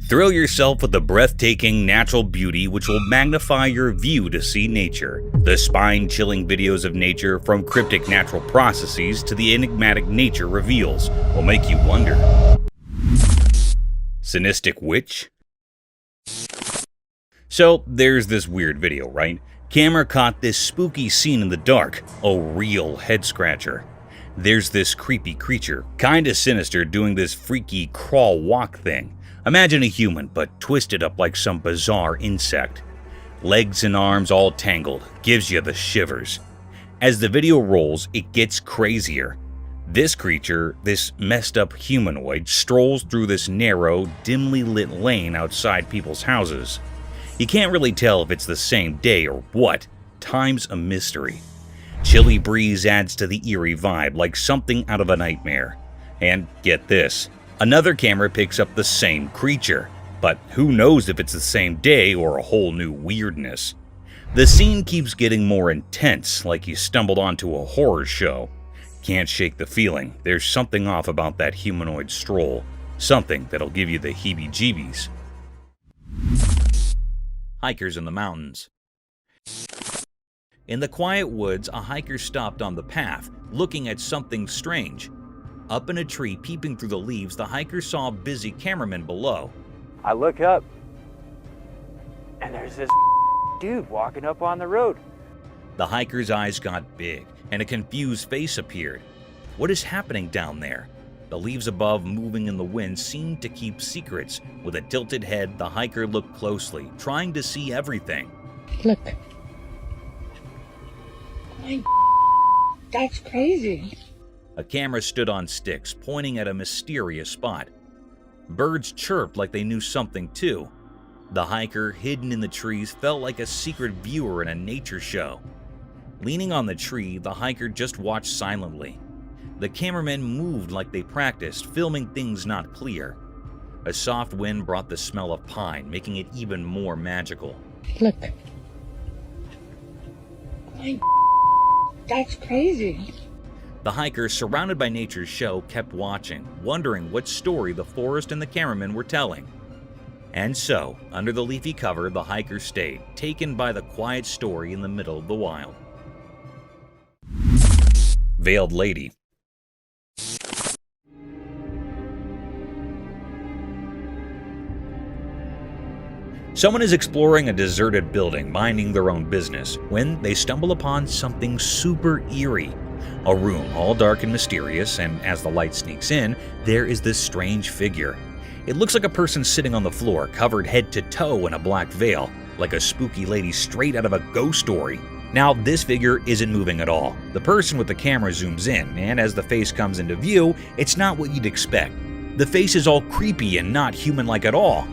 Thrill yourself with the breathtaking natural beauty which will magnify your view to see nature. The spine-chilling videos of nature, from cryptic natural processes to the enigmatic nature reveals, will make you wonder. Sinistic witch? So, there's this weird video, right? Camera caught this spooky scene in the dark, a real head-scratcher. There's this creepy creature, kinda sinister, doing this freaky crawl-walk thing. Imagine a human, but twisted up like some bizarre insect. Legs and arms all tangled, gives you the shivers. As the video rolls, it gets crazier. This creature, this messed up humanoid, strolls through this narrow, dimly lit lane outside people's houses. You can't really tell if it's the same day or what. Time's a mystery. Chilly breeze adds to the eerie vibe, like something out of a nightmare. And get this, another camera picks up the same creature, but who knows if it's the same day or a whole new weirdness. The scene keeps getting more intense, like you stumbled onto a horror show. Can't shake the feeling, there's something off about that humanoid stroll, something that'll give you the heebie-jeebies. Hikers in the mountains. In the quiet woods, a hiker stopped on the path, looking at something strange. Up in a tree, peeping through the leaves, the hiker saw a busy cameraman below. I look up, and there's this dude walking up on the road. The hiker's eyes got big, and a confused face appeared. What is happening down there? The leaves above, moving in the wind, seemed to keep secrets. With a tilted head, the hiker looked closely, trying to see everything. Look. That's crazy. A camera stood on sticks, pointing at a mysterious spot. Birds chirped like they knew something too. The hiker, hidden in the trees, felt like a secret viewer in a nature show. Leaning on the tree, the hiker just watched silently. The cameramen moved like they practiced, filming things not clear. A soft wind brought the smell of pine, making it even more magical. Look. That's crazy. The hiker, surrounded by nature's show, kept watching, wondering what story the forest and the cameraman were telling. And so, under the leafy cover, the hiker stayed, taken by the quiet story in the middle of the wild. Veiled Lady. Someone is exploring a deserted building, minding their own business, when they stumble upon something super eerie. A room all dark and mysterious, and as the light sneaks in, there is this strange figure. It looks like a person sitting on the floor, covered head to toe in a black veil, like a spooky lady straight out of a ghost story. Now, this figure isn't moving at all. The person with the camera zooms in, and as the face comes into view, it's not what you'd expect. The face is all creepy and not human-like at all.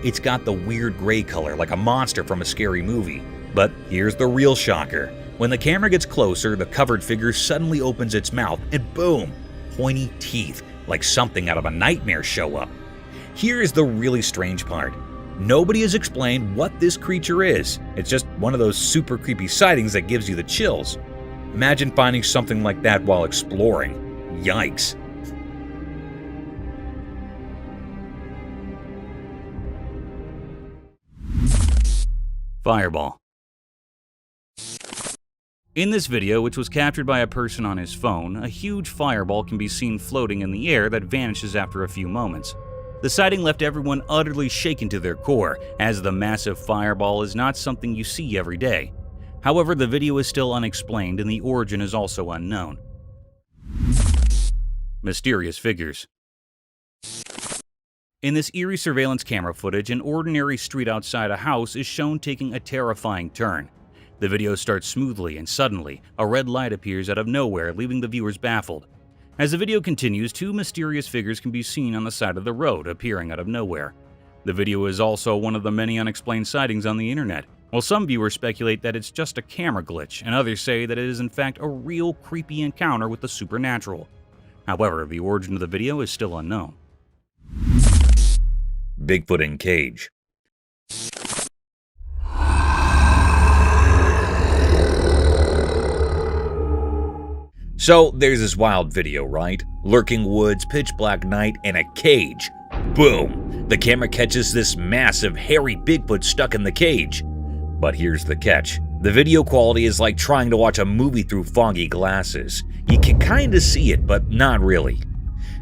It's got the weird gray color like a monster from a scary movie. But here's the real shocker. When the camera gets closer, the covered figure suddenly opens its mouth and boom, pointy teeth like something out of a nightmare show up. Here is the really strange part. Nobody has explained what this creature is. It's just one of those super creepy sightings that gives you the chills. Imagine finding something like that while exploring. Yikes. Fireball. In this video, which was captured by a person on his phone, a huge fireball can be seen floating in the air that vanishes after a few moments. The sighting left everyone utterly shaken to their core, as the massive fireball is not something you see every day. However, the video is still unexplained and the origin is also unknown. Mysterious figures. In this eerie surveillance camera footage, an ordinary street outside a house is shown taking a terrifying turn. The video starts smoothly and suddenly, a red light appears out of nowhere, leaving the viewers baffled. As the video continues, two mysterious figures can be seen on the side of the road, appearing out of nowhere. The video is also one of the many unexplained sightings on the internet. While some viewers speculate that it's just a camera glitch, and others say that it is in fact a real creepy encounter with the supernatural. However, the origin of the video is still unknown. Bigfoot in cage. So, there's this wild video, right? Lurking woods, pitch black night, and a cage. Boom! The camera catches this massive, hairy Bigfoot stuck in the cage. But here's the catch. The video quality is like trying to watch a movie through foggy glasses. You can kinda see it, but not really.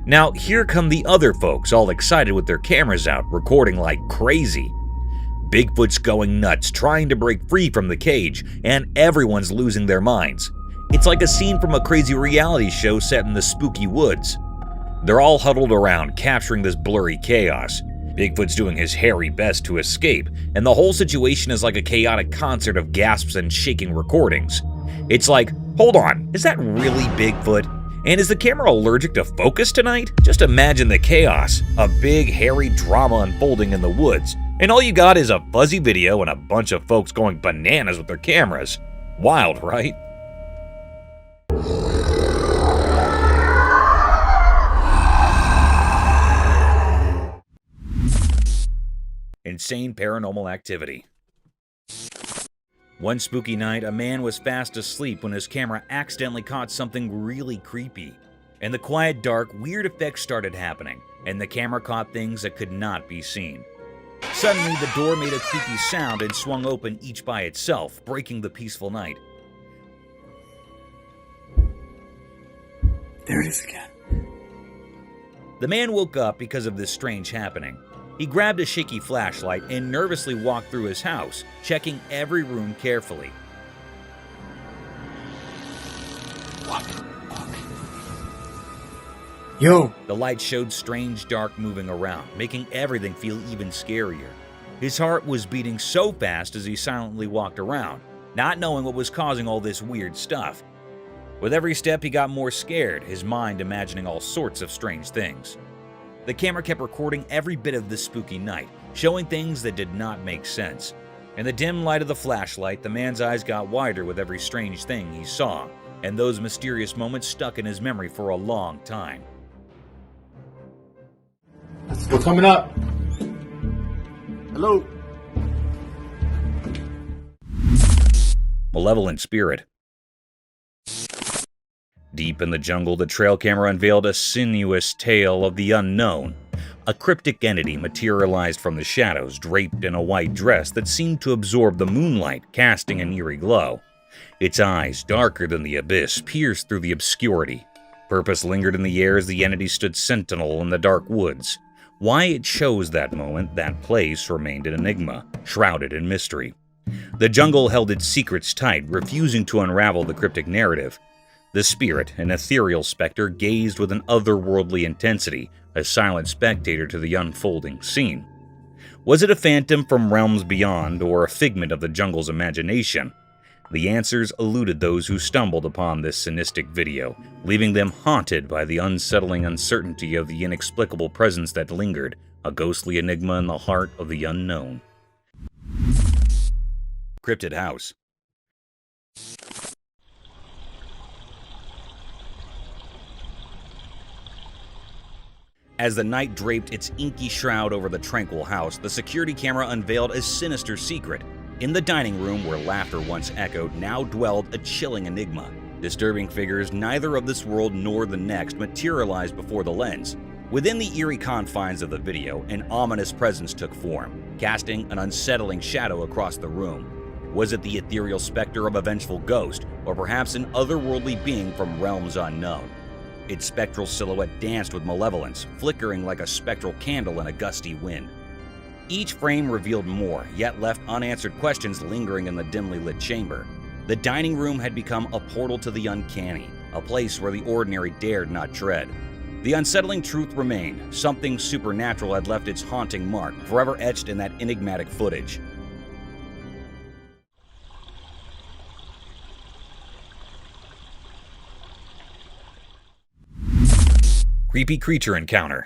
Now, here come the other folks, all excited with their cameras out, recording like crazy. Bigfoot's going nuts, trying to break free from the cage, and everyone's losing their minds. It's like a scene from a crazy reality show set in the spooky woods. They're all huddled around, capturing this blurry chaos. Bigfoot's doing his hairy best to escape, and the whole situation is like a chaotic concert of gasps and shaking recordings. It's like, hold on, is that really Bigfoot? And is the camera allergic to focus tonight? Just imagine the chaos, a big hairy drama unfolding in the woods, and all you got is a fuzzy video and a bunch of folks going bananas with their cameras. Wild, right? Insane paranormal activity. One spooky night, a man was fast asleep when his camera accidentally caught something really creepy. In the quiet dark, weird effects started happening, and the camera caught things that could not be seen. Suddenly, the door made a creepy sound and swung open each by itself, breaking the peaceful night. There it is again. The man woke up because of this strange happening. He grabbed a shaky flashlight and nervously walked through his house, checking every room carefully. Yo! The light showed strange dark moving around, making everything feel even scarier. His heart was beating so fast as he silently walked around, not knowing what was causing all this weird stuff. With every step, he got more scared, his mind imagining all sorts of strange things. The camera kept recording every bit of this spooky night, showing things that did not make sense. In the dim light of the flashlight, the man's eyes got wider with every strange thing he saw, and those mysterious moments stuck in his memory for a long time. What's coming up? Hello? Malevolent spirit. Deep in the jungle, the trail camera unveiled a sinuous tale of the unknown. A cryptic entity materialized from the shadows, draped in a white dress that seemed to absorb the moonlight, casting an eerie glow. Its eyes, darker than the abyss, pierced through the obscurity. Purpose lingered in the air as the entity stood sentinel in the dark woods. Why it chose that moment, that place, remained an enigma, shrouded in mystery. The jungle held its secrets tight, refusing to unravel the cryptic narrative. The spirit, an ethereal specter, gazed with an otherworldly intensity, a silent spectator to the unfolding scene. Was it a phantom from realms beyond, or a figment of the jungle's imagination? The answers eluded those who stumbled upon this sinistic video, leaving them haunted by the unsettling uncertainty of the inexplicable presence that lingered, a ghostly enigma in the heart of the unknown. Cryptid House. As the night draped its inky shroud over the tranquil house, the security camera unveiled a sinister secret. In the dining room, where laughter once echoed, now dwelled a chilling enigma. Disturbing figures neither of this world nor the next materialized before the lens. Within the eerie confines of the video, an ominous presence took form, casting an unsettling shadow across the room. Was it the ethereal specter of a vengeful ghost, or perhaps an otherworldly being from realms unknown? Its spectral silhouette danced with malevolence, flickering like a spectral candle in a gusty wind. Each frame revealed more, yet left unanswered questions lingering in the dimly lit chamber. The dining room had become a portal to the uncanny, a place where the ordinary dared not tread. The unsettling truth remained. Something supernatural had left its haunting mark, forever etched in that enigmatic footage. Creepy creature encounter.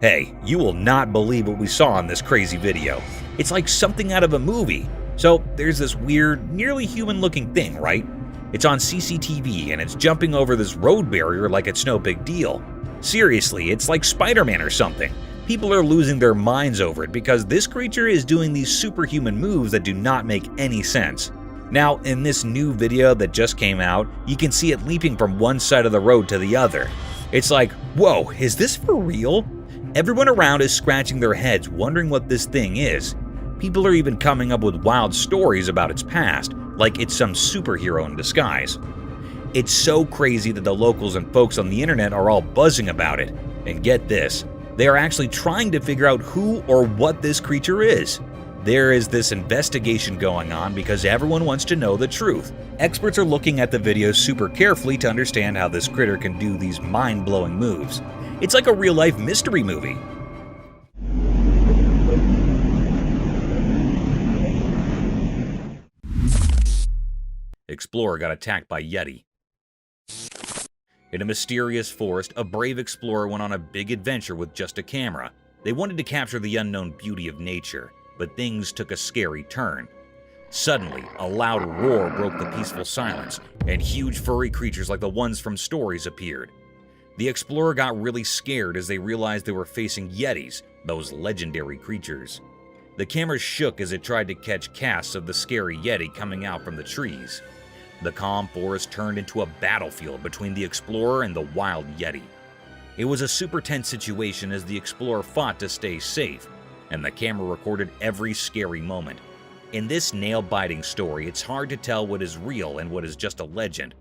Hey, you will not believe what we saw in this crazy video. It's like something out of a movie. So there's this weird, nearly human-looking thing, right? It's on CCTV and it's jumping over this road barrier like it's no big deal. Seriously, it's like Spider-Man or something. People are losing their minds over it because this creature is doing these superhuman moves that do not make any sense. Now, in this new video that just came out, you can see it leaping from one side of the road to the other. It's like, whoa, is this for real? Everyone around is scratching their heads wondering what this thing is. People are even coming up with wild stories about its past, like it's some superhero in disguise. It's so crazy that the locals and folks on the internet are all buzzing about it. And get this, they are actually trying to figure out who or what this creature is. There is this investigation going on because everyone wants to know the truth. Experts are looking at the videos super carefully to understand how this critter can do these mind-blowing moves. It's like a real-life mystery movie. Explorer got attacked by Yeti. In a mysterious forest, a brave explorer went on a big adventure with just a camera. They wanted to capture the unknown beauty of nature, but things took a scary turn. Suddenly, a loud roar broke the peaceful silence, and huge furry creatures like the ones from stories appeared. The explorer got really scared as they realized they were facing Yetis, those legendary creatures. The camera shook as it tried to catch casts of the scary Yeti coming out from the trees. The calm forest turned into a battlefield between the explorer and the wild Yeti. It was a super tense situation as the explorer fought to stay safe, and the camera recorded every scary moment. In this nail-biting story, it's hard to tell what is real and what is just a legend.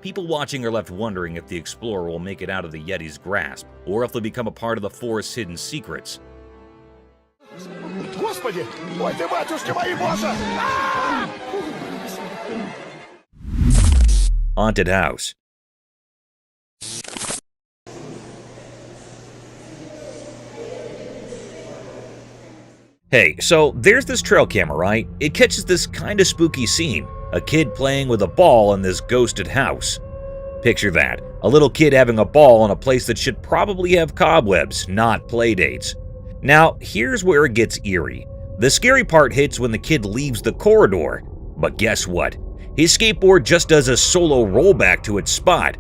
People watching are left wondering if the explorer will make it out of the Yeti's grasp, or if they'll become a part of the forest's hidden secrets. Господи! Ой ты, батюшки мои, боже! Haunted house. Hey, so there's this trail camera, right? It catches this kinda spooky scene. A kid playing with a ball in this ghosted house. Picture that. A little kid having a ball in a place that should probably have cobwebs, not playdates. Now, here's where it gets eerie. The scary part hits when the kid leaves the corridor. But guess what? His skateboard just does a solo rollback to its spot.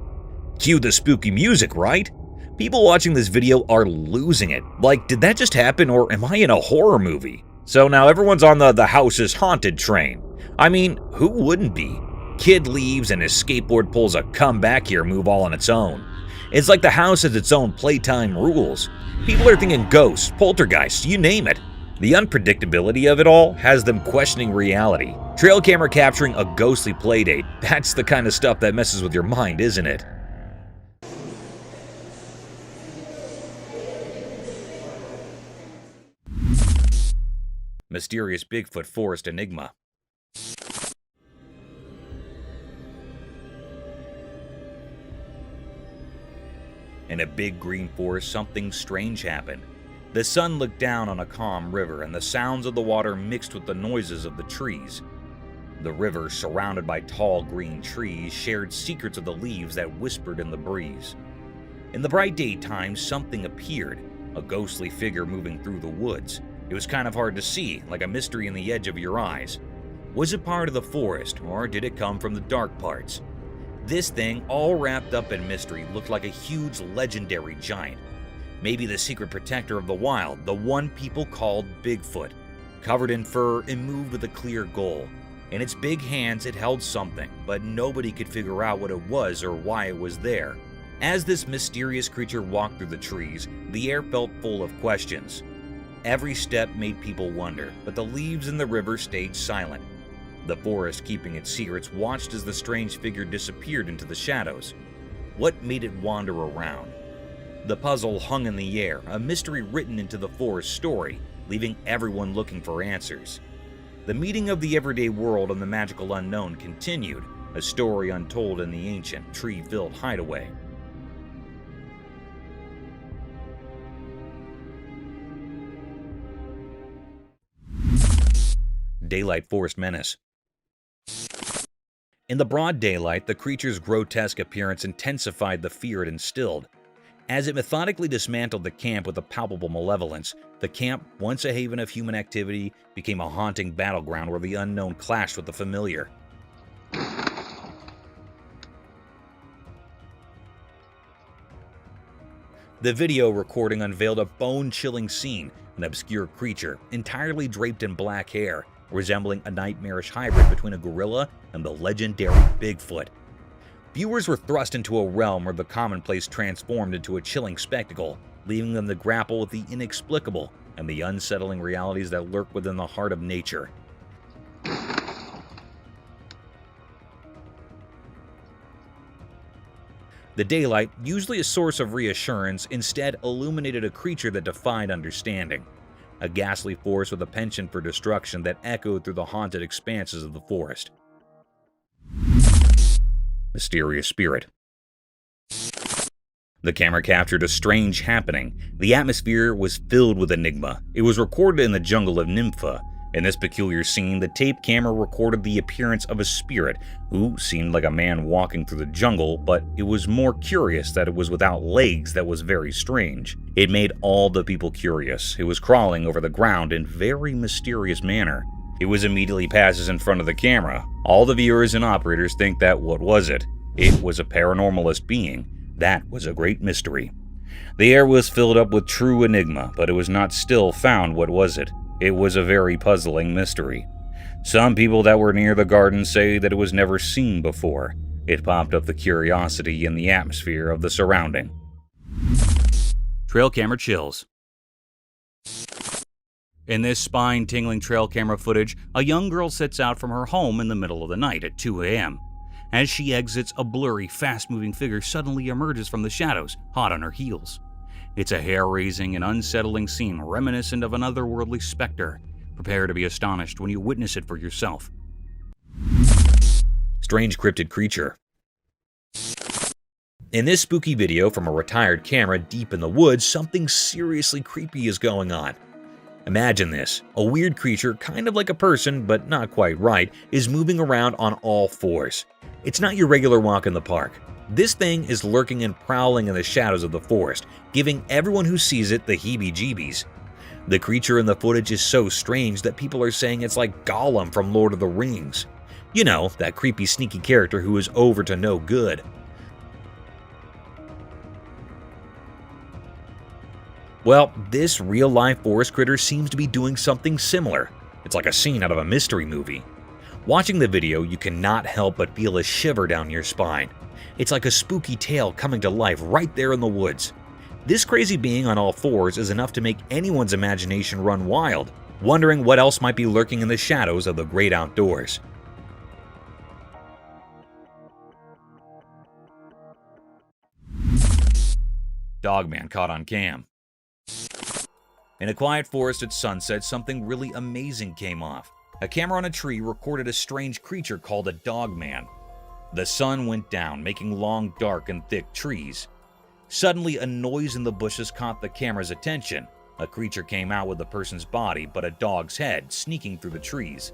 Cue the spooky music, right? People watching this video are losing it. Like, did that just happen or am I in a horror movie? So now everyone's on the house is haunted train. I mean, who wouldn't be? Kid leaves and his skateboard pulls a come back here move all on its own. It's like the house has its own playtime rules. People are thinking ghosts, poltergeists, you name it. The unpredictability of it all has them questioning reality. Trail camera capturing a ghostly playdate, that's the kind of stuff that messes with your mind, isn't it? Mysterious Bigfoot forest enigma. In a big green forest, something strange happened. The sun looked down on a calm river, and the sounds of the water mixed with the noises of the trees. The river, surrounded by tall green trees, shared secrets of the leaves that whispered in the breeze. In the bright daytime, something appeared, a ghostly figure moving through the woods. It was kind of hard to see, like a mystery in the edge of your eyes. Was it part of the forest, or did it come from the dark parts? This thing, all wrapped up in mystery, looked like a huge legendary giant. Maybe the secret protector of the wild, the one people called Bigfoot. Covered in fur and moved with a clear goal. In its big hands it held something, but nobody could figure out what it was or why it was there. As this mysterious creature walked through the trees, the air felt full of questions. Every step made people wonder, but the leaves in the river stayed silent. The forest, keeping its secrets, watched as the strange figure disappeared into the shadows. What made it wander around? The puzzle hung in the air, a mystery written into the forest story, leaving everyone looking for answers. The meeting of the everyday world and the magical unknown continued, a story untold in the ancient, tree-filled hideaway. Daylight Forest Menace. In the broad daylight, the creature's grotesque appearance intensified the fear it instilled. As it methodically dismantled the camp with a palpable malevolence, the camp, once a haven of human activity, became a haunting battleground where the unknown clashed with the familiar. The video recording unveiled a bone-chilling scene, an obscure creature, entirely draped in black hair, resembling a nightmarish hybrid between a gorilla and the legendary Bigfoot. Viewers were thrust into a realm where the commonplace transformed into a chilling spectacle, leaving them to grapple with the inexplicable and the unsettling realities that lurk within the heart of nature. The daylight, usually a source of reassurance, instead illuminated a creature that defied understanding. A ghastly force with a penchant for destruction that echoed through the haunted expanses of the forest. Mysterious spirit. The camera captured a strange happening. The atmosphere was filled with enigma. It was recorded in the jungle of Nympha. In this peculiar scene, the tape camera recorded the appearance of a spirit who seemed like a man walking through the jungle, but it was more curious that it was without legs that was very strange. It made all the people curious. It was crawling over the ground in very mysterious manner. It was immediately passes in front of the camera. All the viewers and operators think that what was it? It was a paranormalist being. That was a great mystery. The air was filled up with true enigma, but it was not still found what was it. It was a very puzzling mystery. Some people that were near the garden say that it was never seen before. It popped up the curiosity in the atmosphere of the surrounding. Trail camera chills. In this spine-tingling trail camera footage, a young girl sets out from her home in the middle of the night at 2 a.m. As she exits, a blurry, fast-moving figure suddenly emerges from the shadows, hot on her heels. It's a hair-raising and unsettling scene reminiscent of an otherworldly specter. Prepare to be astonished when you witness it for yourself. Strange cryptid creature. In this spooky video from a retired camera deep in the woods, something seriously creepy is going on. Imagine this. A weird creature, kind of like a person, but not quite right, is moving around on all fours. It's not your regular walk in the park. This thing is lurking and prowling in the shadows of the forest, giving everyone who sees it the heebie-jeebies. The creature in the footage is so strange that people are saying it's like Gollum from Lord of the Rings. You know, that creepy, sneaky character who is over to no good. Well, this real-life forest critter seems to be doing something similar. It's like a scene out of a mystery movie. Watching the video, you cannot help but feel a shiver down your spine. It's like a spooky tale coming to life right there in the woods. This crazy being on all fours is enough to make anyone's imagination run wild, wondering what else might be lurking in the shadows of the great outdoors. Dogman caught on cam. In a quiet forest at sunset, something really amazing came off. A camera on a tree recorded a strange creature called a dogman. The sun went down, making long, dark, and thick trees. Suddenly, a noise in the bushes caught the camera's attention. A creature came out with a person's body, but a dog's head, sneaking through the trees.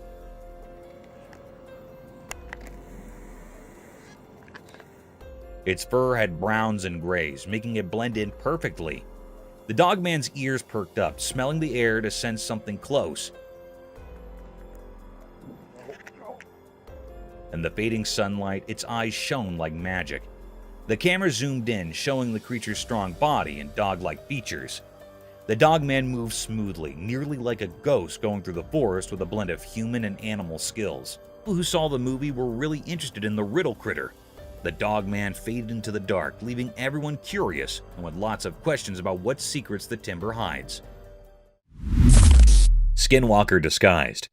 Its fur had browns and grays, making it blend in perfectly. The dogman's ears perked up, smelling the air to sense something close. In the fading sunlight, its eyes shone like magic. The camera zoomed in, showing the creature's strong body and dog-like features. The dogman moved smoothly, nearly like a ghost going through the forest with a blend of human and animal skills. People who saw the movie were really interested in the riddle critter. The dogman faded into the dark, leaving everyone curious and with lots of questions about what secrets the timber hides. Skinwalker disguised.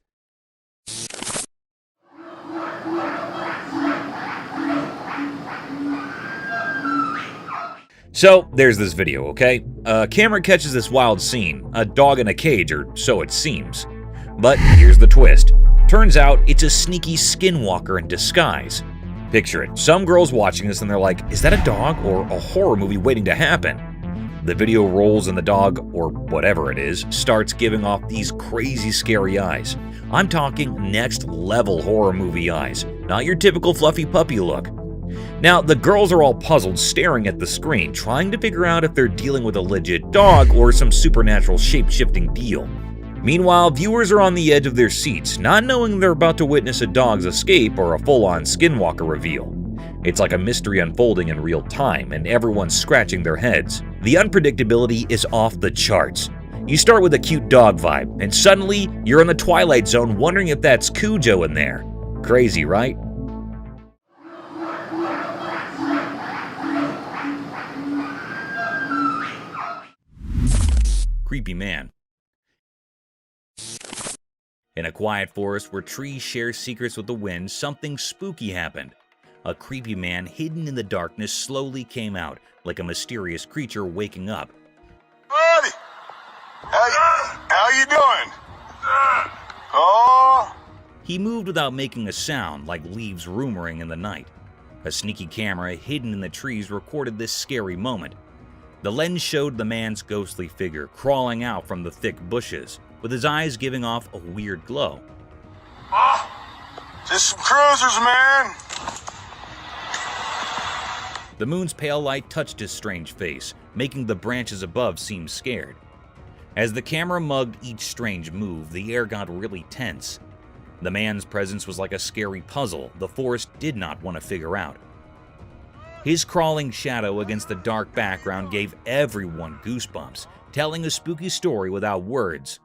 So, there's this video, okay? A camera catches this wild scene, a dog in a cage, or so it seems. But here's the twist. Turns out it's a sneaky skinwalker in disguise. Picture it, some girl's watching this and they're like, is that a dog or a horror movie waiting to happen? The video rolls and the dog, or whatever it is, starts giving off these crazy scary eyes. I'm talking next level horror movie eyes, not your typical fluffy puppy look. Now, the girls are all puzzled, staring at the screen, trying to figure out if they're dealing with a legit dog or some supernatural shape-shifting deal. Meanwhile, viewers are on the edge of their seats, not knowing they're about to witness a dog's escape or a full-on Skinwalker reveal. It's like a mystery unfolding in real time, and everyone's scratching their heads. The unpredictability is off the charts. You start with a cute dog vibe, and suddenly you're in the Twilight Zone wondering if that's Cujo in there. Crazy, right? Creepy man. In a quiet forest where trees share secrets with the wind, something spooky happened. A creepy man hidden in the darkness slowly came out, like a mysterious creature waking up. Buddy! How you doing? Oh! He moved without making a sound, like leaves rumoring in the night. A sneaky camera hidden in the trees recorded this scary moment. The lens showed the man's ghostly figure crawling out from the thick bushes, with his eyes giving off a weird glow. Just some cruisers, man. The moon's pale light touched his strange face, making the branches above seem scared. As the camera mugged each strange move, the air got really tense. The man's presence was like a scary puzzle the forest did not want to figure out. His crawling shadow against the dark background gave everyone goosebumps, telling a spooky story without words.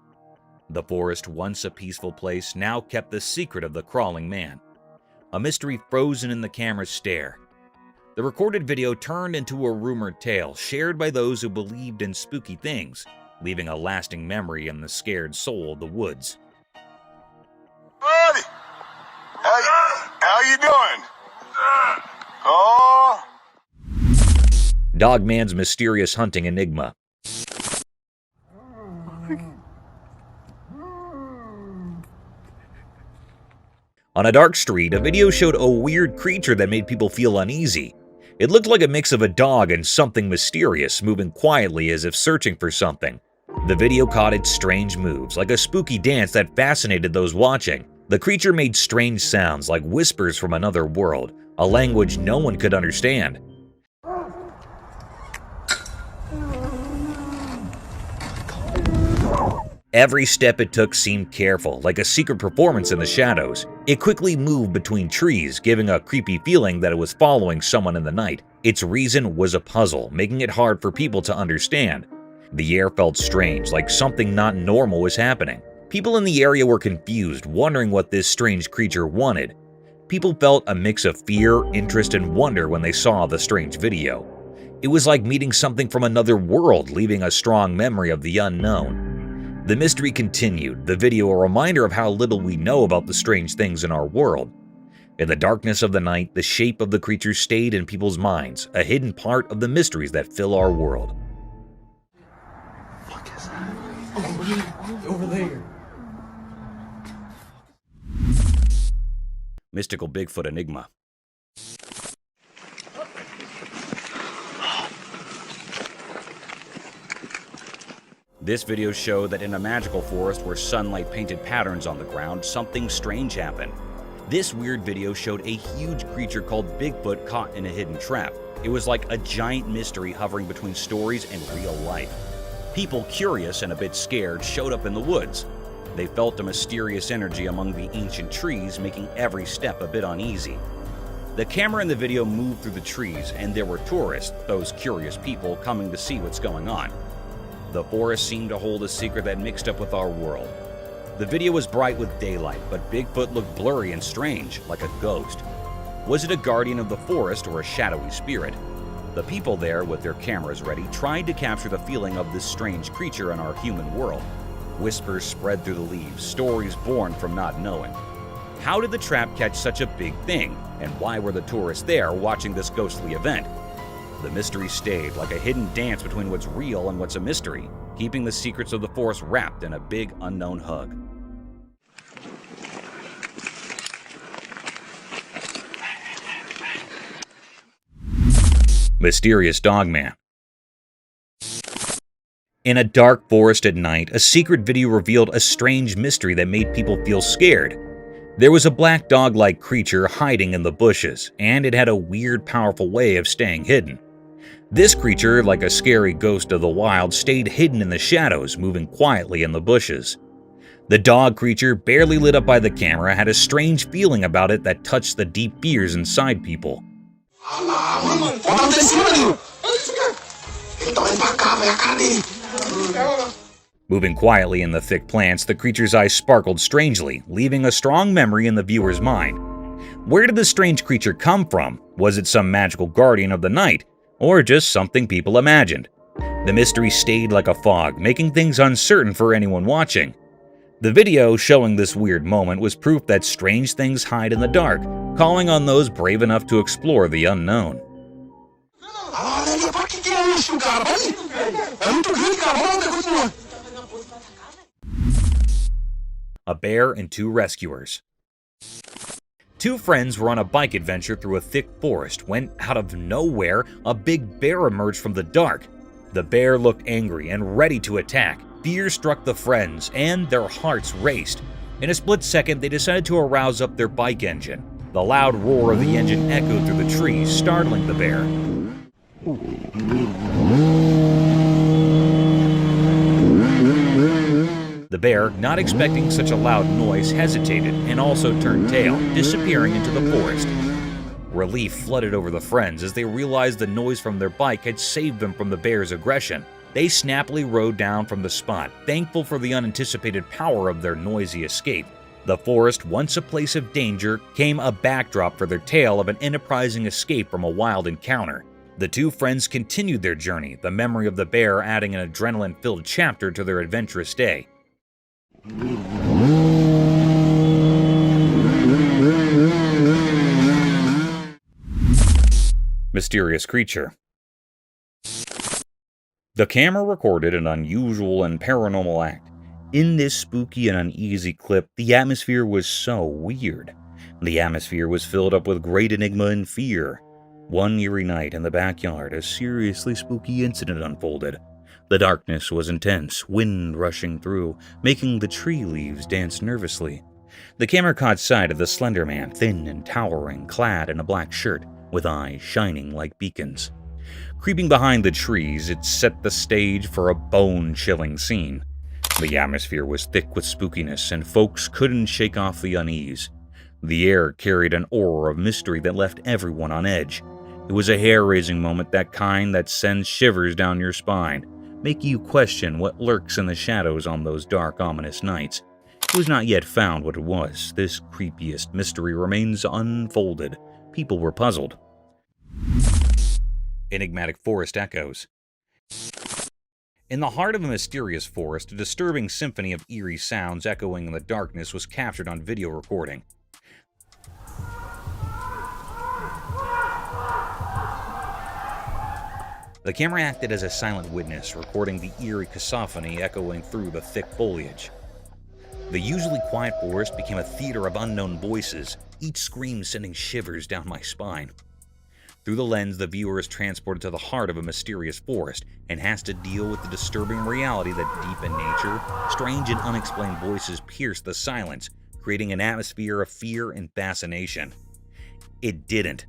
The forest, once a peaceful place, now kept the secret of the crawling man, a mystery frozen in the camera's stare. The recorded video turned into a rumored tale shared by those who believed in spooky things, leaving a lasting memory in the scared soul of the woods. Buddy! How you doing? Oh! Dogman's mysterious hunting enigma. On a dark street, a video showed a weird creature that made people feel uneasy. It looked like a mix of a dog and something mysterious, moving quietly as if searching for something. The video caught its strange moves, like a spooky dance that fascinated those watching. The creature made strange sounds like whispers from another world, a language no one could understand. Every step it took seemed careful, like a secret performance in the shadows. It quickly moved between trees, giving a creepy feeling that it was following someone in the night. Its reason was a puzzle, making it hard for people to understand. The air felt strange, like something not normal was happening. People in the area were confused, wondering what this strange creature wanted. People felt a mix of fear, interest, and wonder when they saw the strange video. It was like meeting something from another world, leaving a strong memory of the unknown. The mystery continued, the video a reminder of how little we know about the strange things in our world. In the darkness of the night, the shape of the creature stayed in people's minds, a hidden part of the mysteries that fill our world. Fuck is that? Over there. Mystical Bigfoot enigma. This video showed that in a magical forest where sunlight painted patterns on the ground, something strange happened. This weird video showed a huge creature called Bigfoot caught in a hidden trap. It was like a giant mystery hovering between stories and real life. People, curious and a bit scared, showed up in the woods. They felt a mysterious energy among the ancient trees, making every step a bit uneasy. The camera in the video moved through the trees, and there were tourists, those curious people, coming to see what's going on. The forest seemed to hold a secret that mixed up with our world. The video was bright with daylight, but Bigfoot looked blurry and strange, like a ghost. Was it a guardian of the forest or a shadowy spirit? The people there, with their cameras ready, tried to capture the feeling of this strange creature in our human world. Whispers spread through the leaves, stories born from not knowing. How did the trap catch such a big thing? And why were the tourists there watching this ghostly event? The mystery stayed, like a hidden dance between what's real and what's a mystery, keeping the secrets of the forest wrapped in a big unknown hug. Mysterious Dogman. In a dark forest at night, a secret video revealed a strange mystery that made people feel scared. There was a black dog-like creature hiding in the bushes, and it had a weird, powerful way of staying hidden. This creature, like a scary ghost of the wild, stayed hidden in the shadows, moving quietly in the bushes. The dog creature, barely lit up by the camera, had a strange feeling about it that touched the deep fears inside people. Moving quietly in the thick plants, the creature's eyes sparkled strangely, leaving a strong memory in the viewer's mind. Where did the strange creature come from? Was it some magical guardian of the night, or just something people imagined? The mystery stayed like a fog, making things uncertain for anyone watching. The video showing this weird moment was proof that strange things hide in the dark, calling on those brave enough to explore the unknown. A bear and two rescuers. Two friends were on a bike adventure through a thick forest when, out of nowhere, a big bear emerged from the dark. The bear looked angry and ready to attack. Fear struck the friends, and their hearts raced. In a split second, they decided to arouse up their bike engine. The loud roar of the engine echoed through the trees, startling the bear. The bear, not expecting such a loud noise, hesitated and also turned tail, disappearing into the forest. Relief flooded over the friends as they realized the noise from their bike had saved them from the bear's aggression. They snappily rode down from the spot, thankful for the unanticipated power of their noisy escape. The forest, once a place of danger, became a backdrop for their tale of an enterprising escape from a wild encounter. The two friends continued their journey, the memory of the bear adding an adrenaline-filled chapter to their adventurous day. Mysterious creature. The camera recorded an unusual and paranormal act. In this spooky and uneasy clip, the atmosphere was so weird. The atmosphere was filled up with great enigma and fear. One eerie night in the backyard, a seriously spooky incident unfolded. The darkness was intense, wind rushing through, making the tree leaves dance nervously. The camera caught sight of the slender man, thin and towering, clad in a black shirt, with eyes shining like beacons. Creeping behind the trees, it set the stage for a bone-chilling scene. The atmosphere was thick with spookiness, and folks couldn't shake off the unease. The air carried an aura of mystery that left everyone on edge. It was a hair-raising moment, that kind that sends shivers down your spine, making you question what lurks in the shadows on those dark, ominous nights. It was not yet found what it was. This creepiest mystery remains unfolded. People were puzzled. Enigmatic forest echoes. In the heart of a mysterious forest, a disturbing symphony of eerie sounds echoing in the darkness was captured on video recording. The camera acted as a silent witness, recording the eerie cacophony echoing through the thick foliage. The usually quiet forest became a theater of unknown voices, each scream sending shivers down my spine. Through the lens, the viewer is transported to the heart of a mysterious forest and has to deal with the disturbing reality that deep in nature, strange and unexplained voices pierce the silence, creating an atmosphere of fear and fascination. It didn't.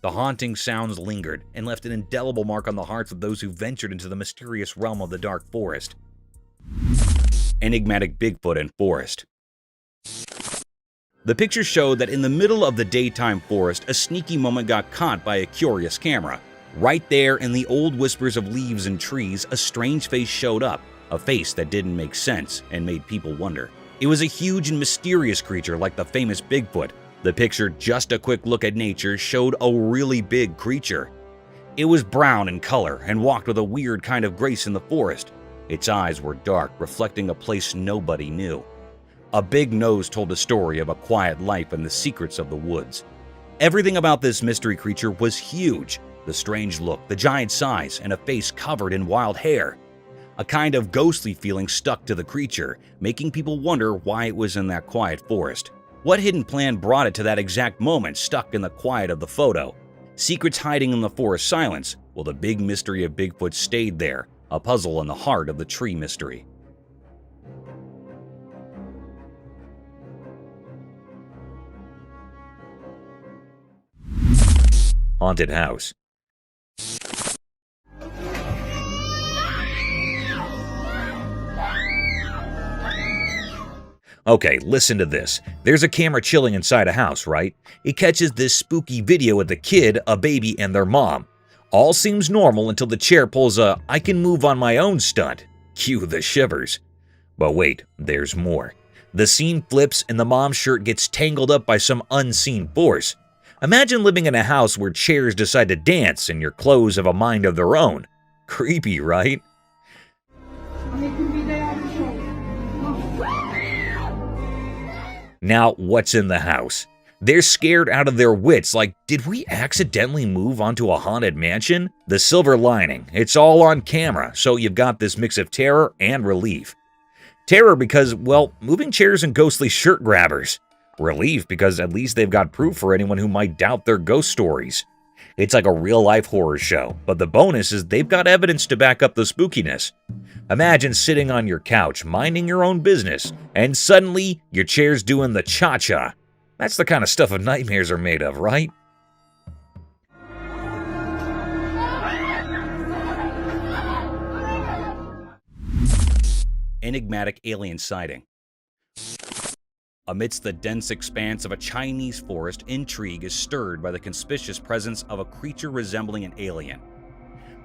The haunting sounds lingered and left an indelible mark on the hearts of those who ventured into the mysterious realm of the dark forest. Enigmatic Bigfoot and forest. The picture showed that in the middle of the daytime forest, a sneaky moment got caught by a curious camera. Right there in the old whispers of leaves and trees, a strange face showed up, a face that didn't make sense and made people wonder. It was a huge and mysterious creature like the famous Bigfoot. The picture, just a quick look at nature, showed a really big creature. It was brown in color and walked with a weird kind of grace in the forest. Its eyes were dark, reflecting a place nobody knew. A big nose told a story of a quiet life and the secrets of the woods. Everything about this mystery creature was huge. The strange look, the giant size, and a face covered in wild hair. A kind of ghostly feeling stuck to the creature, making people wonder why it was in that quiet forest. What hidden plan brought it to that exact moment stuck in the quiet of the photo? Secrets hiding in the forest silence? Well, the big mystery of Bigfoot stayed there, a puzzle in the heart of the tree mystery. haunted house. Okay, listen to this. There's a camera chilling inside a house, right? It catches this spooky video of the kid, a baby, and their mom. All seems normal until the chair pulls a "I can move on my own" stunt. Cue the shivers. But wait, there's more. The scene flips and the mom's shirt gets tangled up by some unseen force. Imagine living in a house where chairs decide to dance and your clothes have a mind of their own. Creepy, right? Now, what's in the house? They're scared out of their wits, like, did we accidentally move onto a haunted mansion? The silver lining, it's all on camera, so you've got this mix of terror and relief. Terror because, well, moving chairs and ghostly shirt grabbers. Relief because at least they've got proof for anyone who might doubt their ghost stories. It's like a real-life horror show, but the bonus is they've got evidence to back up the spookiness. Imagine sitting on your couch, minding your own business, and suddenly your chair's doing the cha-cha. That's the kind of stuff nightmares are made of, right? Enigmatic alien sighting. Amidst the dense expanse of a Chinese forest, intrigue is stirred by the conspicuous presence of a creature resembling an alien.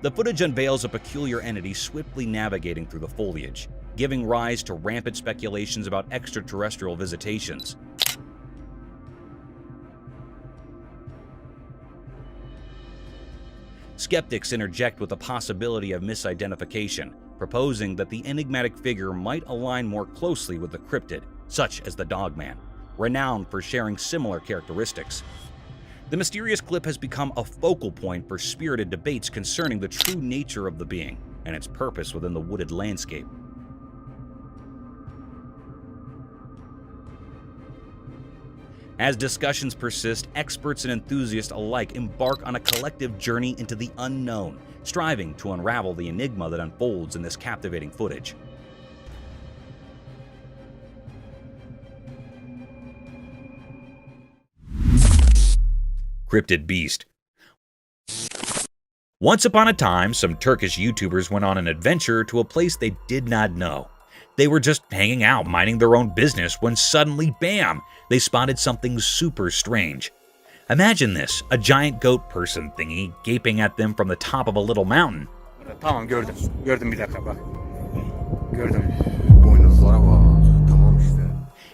The footage unveils a peculiar entity swiftly navigating through the foliage, giving rise to rampant speculations about extraterrestrial visitations. Skeptics interject with the possibility of misidentification, proposing that the enigmatic figure might align more closely with the cryptid, such as the Dogman, renowned for sharing similar characteristics. The mysterious clip has become a focal point for spirited debates concerning the true nature of the being and its purpose within the wooded landscape. As discussions persist, experts and enthusiasts alike embark on a collective journey into the unknown, striving to unravel the enigma that unfolds in this captivating footage. Cryptid beast. Once upon a time, some Turkish YouTubers went on an adventure to a place they did not know. They were just hanging out, minding their own business, when suddenly, bam, they spotted something super strange. Imagine this, a giant goat person thingy gaping at them from the top of a little mountain. Tamam gördüm. Gördüm bir dakika bak. Gördüm. Boynuzlara bak. Tamam işte.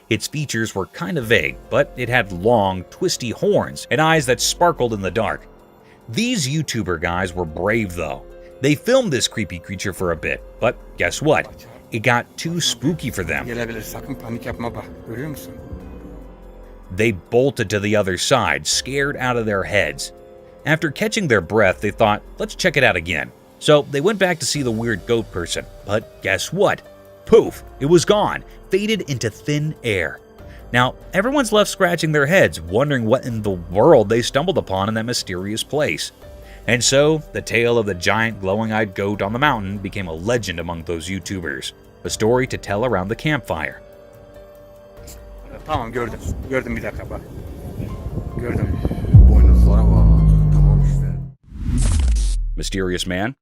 Its features were kind of vague, but it had long, twisty horns and eyes that sparkled in the dark. These YouTuber guys were brave though. They filmed this creepy creature for a bit, but guess what? It got too spooky for them. Gelebilir, sakın panik yapma bak. Görüyor musun? They bolted to the other side, scared out of their heads. After catching their breath, they thought, let's check it out again. So they went back to see the weird goat person, but guess what? Poof, it was gone, faded into thin air. Now, everyone's left scratching their heads, wondering what in the world they stumbled upon in that mysterious place. And so, the tale of the giant glowing-eyed goat on the mountain became a legend among those YouTubers, a story to tell around the campfire. Tamam gördüm. Gördüm bir dakika bak. Gördüm. Boynuzlara bak. Tamam işte. Mysterious man?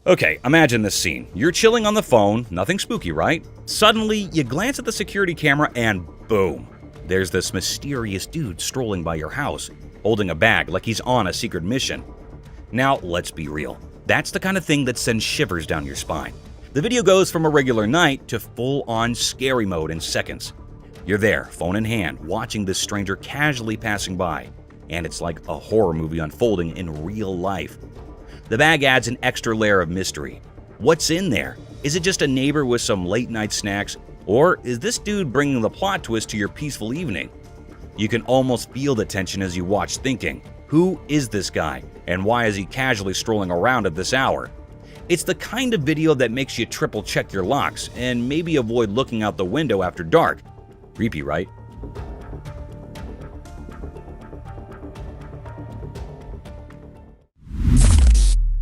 Okay, imagine this scene. You're chilling on the phone, nothing spooky, right? Suddenly, you glance at the security camera and boom! There's this mysterious dude strolling by your house, holding a bag like he's on a secret mission. Now, let's be real. That's the kind of thing that sends shivers down your spine. The video goes from a regular night to full-on scary mode in seconds. You're there, phone in hand, watching this stranger casually passing by, and it's like a horror movie unfolding in real life. The bag adds an extra layer of mystery. What's in there? Is it just a neighbor with some late-night snacks, or is this dude bringing the plot twist to your peaceful evening? You can almost feel the tension as you watch, thinking, who is this guy, and why is he casually strolling around at this hour? It's the kind of video that makes you triple-check your locks, and maybe avoid looking out the window after dark. Creepy, right?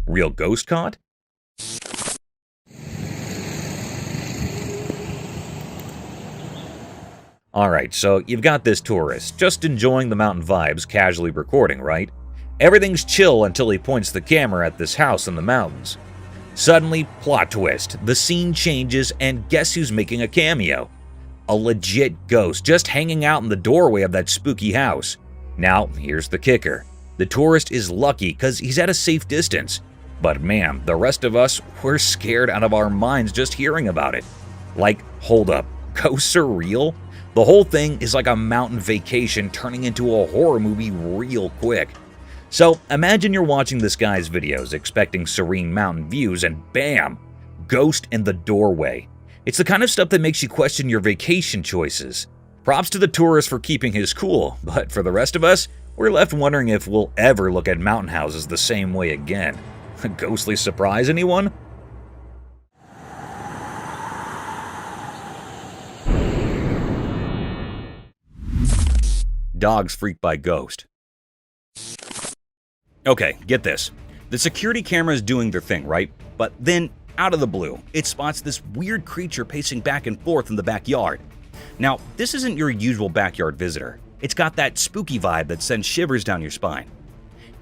Real ghost caught? Alright, so you've got this tourist, just enjoying the mountain vibes, casually recording, right? Everything's chill until he points the camera at this house in the mountains. Suddenly, plot twist, the scene changes and guess who's making a cameo? A legit ghost just hanging out in the doorway of that spooky house. Now, here's the kicker. The tourist is lucky because he's at a safe distance. But man, the rest of us, we're scared out of our minds just hearing about it. Like, hold up, ghosts are real? The whole thing is like a mountain vacation turning into a horror movie real quick. So imagine you're watching this guy's videos expecting serene mountain views and bam, ghost in the doorway. It's the kind of stuff that makes you question your vacation choices. Props to the tourist for keeping his cool, but for the rest of us, we're left wondering if we'll ever look at mountain houses the same way again. A ghostly surprise, anyone? Dogs freaked by ghost. Okay, get this. The security camera is doing their thing, right? But then, out of the blue, it spots this weird creature pacing back and forth in the backyard. Now, this isn't your usual backyard visitor. It's got that spooky vibe that sends shivers down your spine.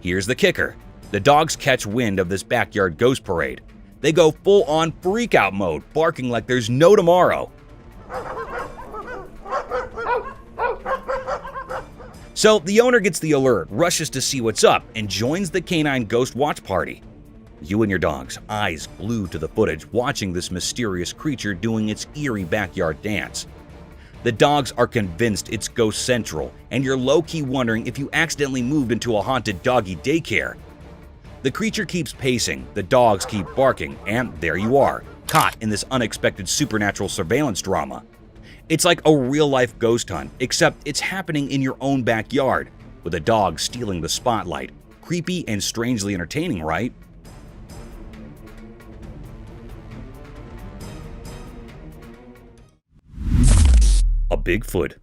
Here's the kicker. The dogs catch wind of this backyard ghost parade. They go full-on freak-out mode, barking like there's no tomorrow. So the owner gets the alert, rushes to see what's up, and joins the canine ghost watch party. You and your dogs, eyes glued to the footage, watching this mysterious creature doing its eerie backyard dance. The dogs are convinced it's ghost central, and you're low-key wondering if you accidentally moved into a haunted doggy daycare. The creature keeps pacing, the dogs keep barking, and there you are, caught in this unexpected supernatural surveillance drama. It's like a real-life ghost hunt, except it's happening in your own backyard, with a dog stealing the spotlight. Creepy and strangely entertaining, right? A Bigfoot.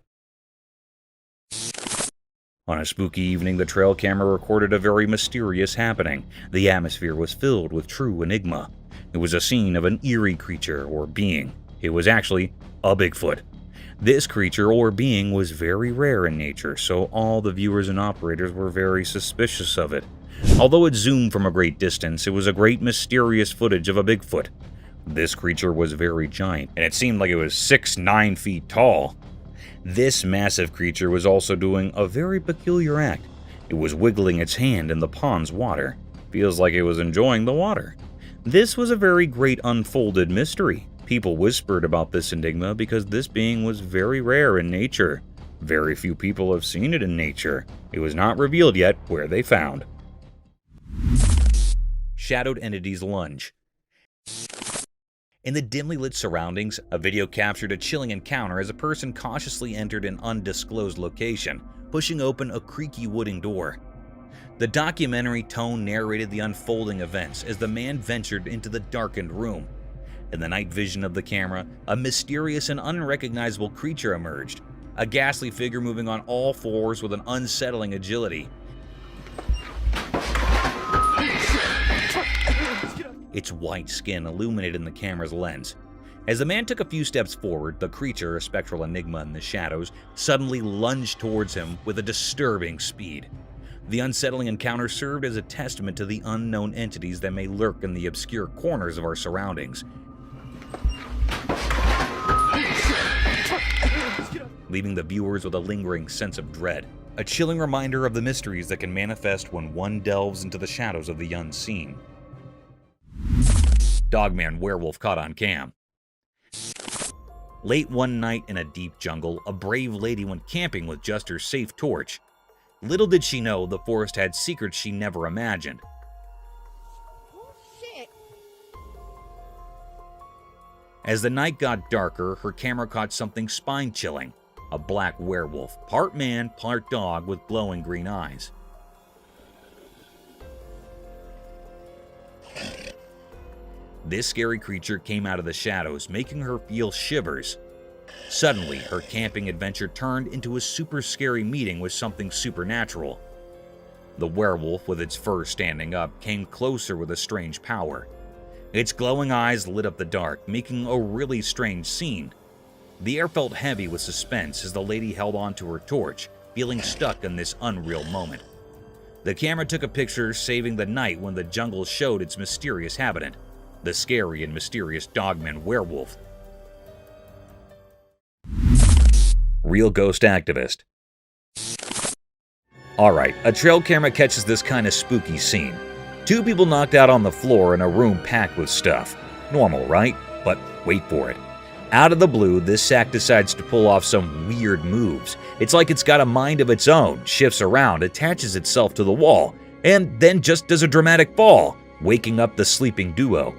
On a spooky evening, the trail camera recorded a very mysterious happening. The atmosphere was filled with true enigma. It was a scene of an eerie creature or being. It was actually a Bigfoot. This creature or being was very rare in nature, so all the viewers and operators were very suspicious of it. Although it zoomed from a great distance, it was a great mysterious footage of a Bigfoot. This creature was very giant, and it seemed like it was 6-9 feet tall. This massive creature was also doing a very peculiar act. It was wiggling its hand in the pond's water. Feels like it was enjoying the water. This was a very great unfolded mystery. People whispered about this enigma because this being was very rare in nature. Very few people have seen it in nature. It was not revealed yet where they found. Shadowed entities lunge. In the dimly lit surroundings, a video captured a chilling encounter as a person cautiously entered an undisclosed location, pushing open a creaky wooden door. The documentary tone narrated the unfolding events as the man ventured into the darkened room. In the night vision of the camera, a mysterious and unrecognizable creature emerged, a ghastly figure moving on all fours with an unsettling agility. Its white skin illuminated in the camera's lens. As the man took a few steps forward, the creature, a spectral enigma in the shadows, suddenly lunged towards him with a disturbing speed. The unsettling encounter served as a testament to the unknown entities that may lurk in the obscure corners of our surroundings, leaving the viewers with a lingering sense of dread, a chilling reminder of the mysteries that can manifest when one delves into the shadows of the unseen. Dogman werewolf caught on cam. Late one night in a deep jungle, a brave lady went camping with just her safe torch. Little did she know the forest had secrets she never imagined. As the night got darker, her camera caught something spine-chilling. A black werewolf, part man, part dog with glowing green eyes. This scary creature came out of the shadows, making her feel shivers. Suddenly, her camping adventure turned into a super scary meeting with something supernatural. The werewolf, with its fur standing up, came closer with a strange power. Its glowing eyes lit up the dark, making a really strange scene. The air felt heavy with suspense as the lady held onto her torch, feeling stuck in this unreal moment. The camera took a picture saving the night when the jungle showed its mysterious habitant, the scary and mysterious dogman werewolf. Real ghost activist. Alright, a trail camera catches this kind of spooky scene. 2 people knocked out on the floor in a room packed with stuff. Normal, right? But wait for it. Out of the blue, this sack decides to pull off some weird moves. It's like it's got a mind of its own, shifts around, attaches itself to the wall, and then just does a dramatic fall, waking up the sleeping duo.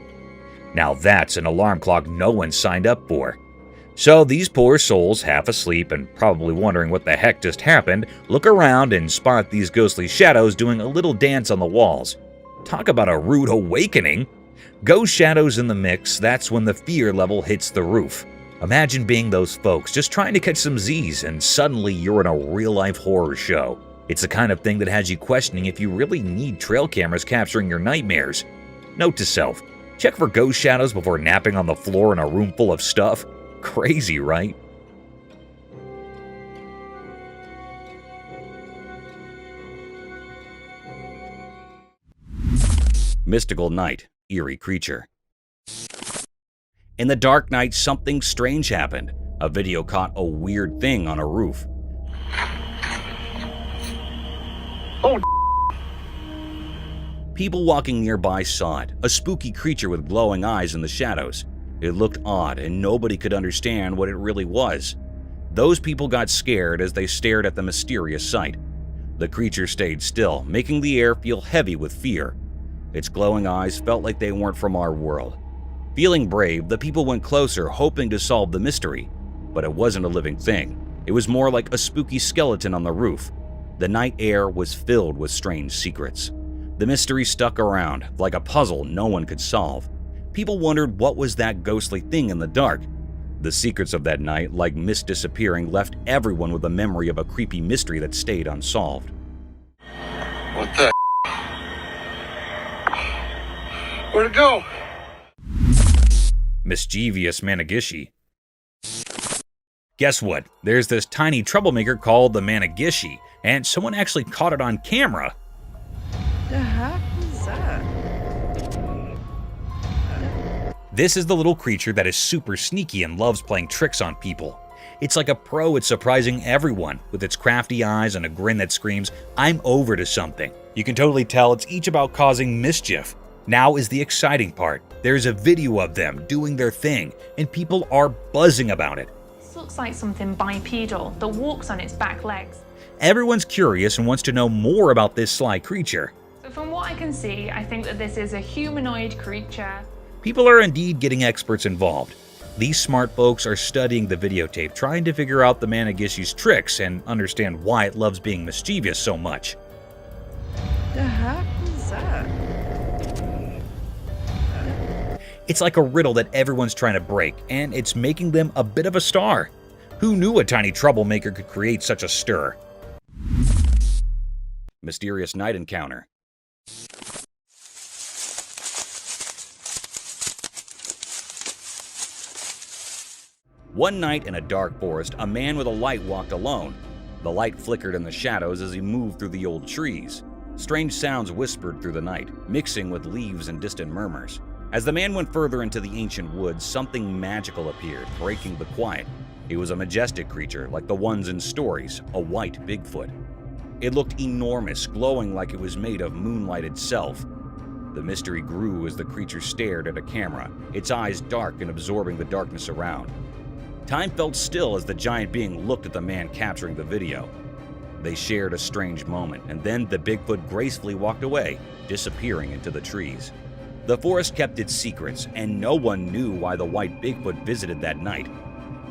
Now that's an alarm clock no one signed up for. So these poor souls, half asleep and probably wondering what the heck just happened, look around and spot these ghostly shadows doing a little dance on the walls. Talk about a rude awakening! Ghost shadows in the mix, that's when the fear level hits the roof. Imagine being those folks just trying to catch some Z's and suddenly you're in a real-life horror show. It's the kind of thing that has you questioning if you really need trail cameras capturing your nightmares. Note to self, check for ghost shadows before napping on the floor in a room full of stuff. Crazy, right? Mystical night, eerie creature. In the dark night, something strange happened. A video caught a weird thing on a roof. People walking nearby saw it, a spooky creature with glowing eyes in the shadows. It looked odd and nobody could understand what it really was. Those people got scared as they stared at the mysterious sight. The creature stayed still, making the air feel heavy with fear. Its glowing eyes felt like they weren't from our world. Feeling brave, the people went closer, hoping to solve the mystery. But it wasn't a living thing. It was more like a spooky skeleton on the roof. The night air was filled with strange secrets. The mystery stuck around, like a puzzle no one could solve. People wondered what was that ghostly thing in the dark. The secrets of that night, like mist disappearing, left everyone with a memory of a creepy mystery that stayed unsolved. What the? Where'd it go? Mischievous Managishi. Guess what? There's this tiny troublemaker called the Managishi, and someone actually caught it on camera. The heck was that? This is the little creature that is super sneaky and loves playing tricks on people. It's like a pro at surprising everyone, with its crafty eyes and a grin that screams, "I'm over to something." You can totally tell it's each about causing mischief. Now is the exciting part. There's a video of them doing their thing, and people are buzzing about it. This looks like something bipedal that walks on its back legs. Everyone's curious and wants to know more about this sly creature. So from what I can see, I think that this is a humanoid creature. People are indeed getting experts involved. These smart folks are studying the videotape, trying to figure out the Managishi's tricks and understand why it loves being mischievous so much. The heck was that? It's like a riddle that everyone's trying to break, and it's making them a bit of a star. Who knew a tiny troublemaker could create such a stir? Mysterious night encounter. One night in a dark forest, a man with a light walked alone. The light flickered in the shadows as he moved through the old trees. Strange sounds whispered through the night, mixing with leaves and distant murmurs. As the man went further into the ancient woods, something magical appeared, breaking the quiet. It was a majestic creature, like the ones in stories, a white Bigfoot. It looked enormous, glowing like it was made of moonlight itself. The mystery grew as the creature stared at a camera, its eyes dark and absorbing the darkness around. Time felt still as the giant being looked at the man capturing the video. They shared a strange moment, and then the Bigfoot gracefully walked away, disappearing into the trees. The forest kept its secrets, and no one knew why the white Bigfoot visited that night.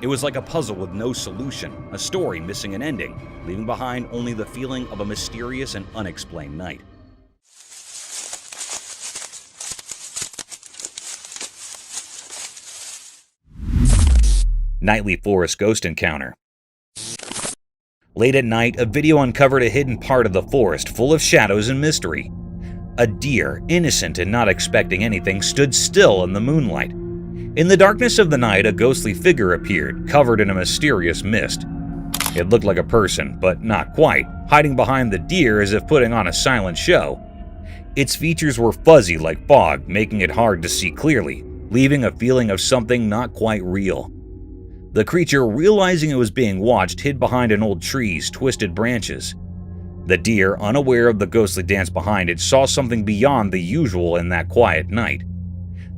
It was like a puzzle with no solution, a story missing an ending, leaving behind only the feeling of a mysterious and unexplained night. Nightly forest ghost encounter. Late at night, a video uncovered a hidden part of the forest full of shadows and mystery. A deer, innocent and not expecting anything, stood still in the moonlight. In the darkness of the night, a ghostly figure appeared, covered in a mysterious mist. It looked like a person, but not quite, hiding behind the deer as if putting on a silent show. Its features were fuzzy like fog, making it hard to see clearly, leaving a feeling of something not quite real. The creature, realizing it was being watched, hid behind an old tree's twisted branches. The deer, unaware of the ghostly dance behind it, saw something beyond the usual in that quiet night.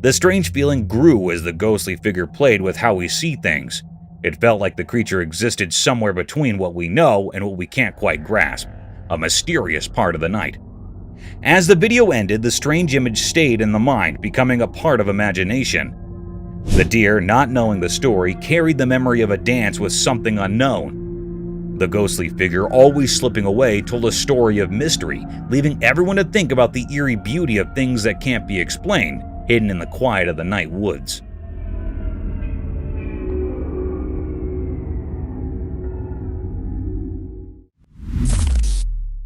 The strange feeling grew as the ghostly figure played with how we see things. It felt like the creature existed somewhere between what we know and what we can't quite grasp, a mysterious part of the night. As the video ended, the strange image stayed in the mind, becoming a part of imagination. The deer, not knowing the story, carried the memory of a dance with something unknown. The ghostly figure, always slipping away, told a story of mystery, leaving everyone to think about the eerie beauty of things that can't be explained, hidden in the quiet of the night woods.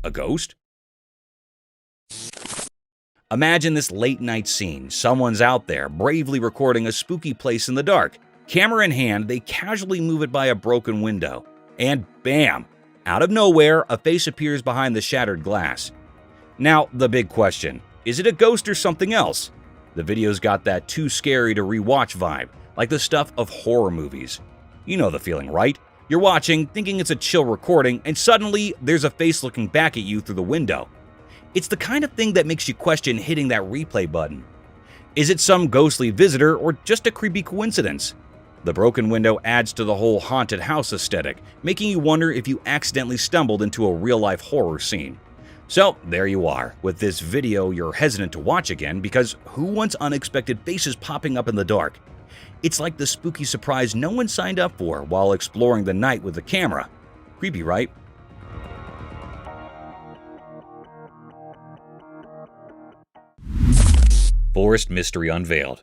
A ghost? Imagine this late night scene. Someone's out there, bravely recording a spooky place in the dark. Camera in hand, they casually move it by a broken window. And bam! Out of nowhere, a face appears behind the shattered glass. Now, the big question, is it a ghost or something else? The video's got that too scary to rewatch vibe, like the stuff of horror movies. You know the feeling, right? You're watching, thinking it's a chill recording, and suddenly there's a face looking back at you through the window. It's the kind of thing that makes you question hitting that replay button. Is it some ghostly visitor or just a creepy coincidence? The broken window adds to the whole haunted house aesthetic, making you wonder if you accidentally stumbled into a real-life horror scene. So, there you are. With this video, you're hesitant to watch again because who wants unexpected faces popping up in the dark? It's like the spooky surprise no one signed up for while exploring the night with the camera. Creepy, right? Forest mystery unveiled.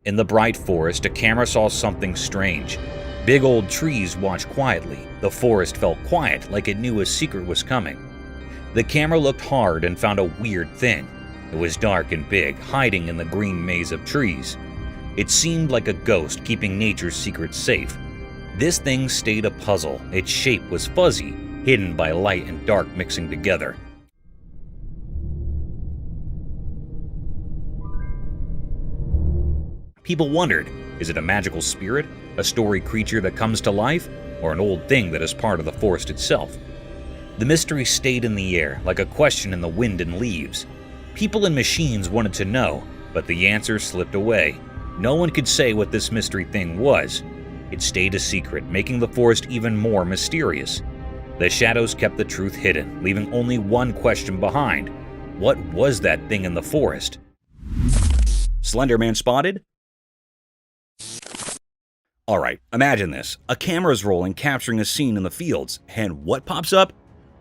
In the bright forest, a camera saw something strange. Big old trees watched quietly. The forest felt quiet, like it knew a secret was coming. The camera looked hard and found a weird thing. It was dark and big, hiding in the green maze of trees. It seemed like a ghost keeping nature's secrets safe. This thing stayed a puzzle. Its shape was fuzzy, hidden by light and dark mixing together. People wondered, is it a magical spirit, a story creature that comes to life, or an old thing that is part of the forest itself? The mystery stayed in the air, like a question in the wind and leaves. People and machines wanted to know, but the answer slipped away. No one could say what this mystery thing was. It stayed a secret, making the forest even more mysterious. The shadows kept the truth hidden, leaving only one question behind. What was that thing in the forest? Slender Man spotted? Alright, imagine this. A camera's rolling, capturing a scene in the fields, and what pops up?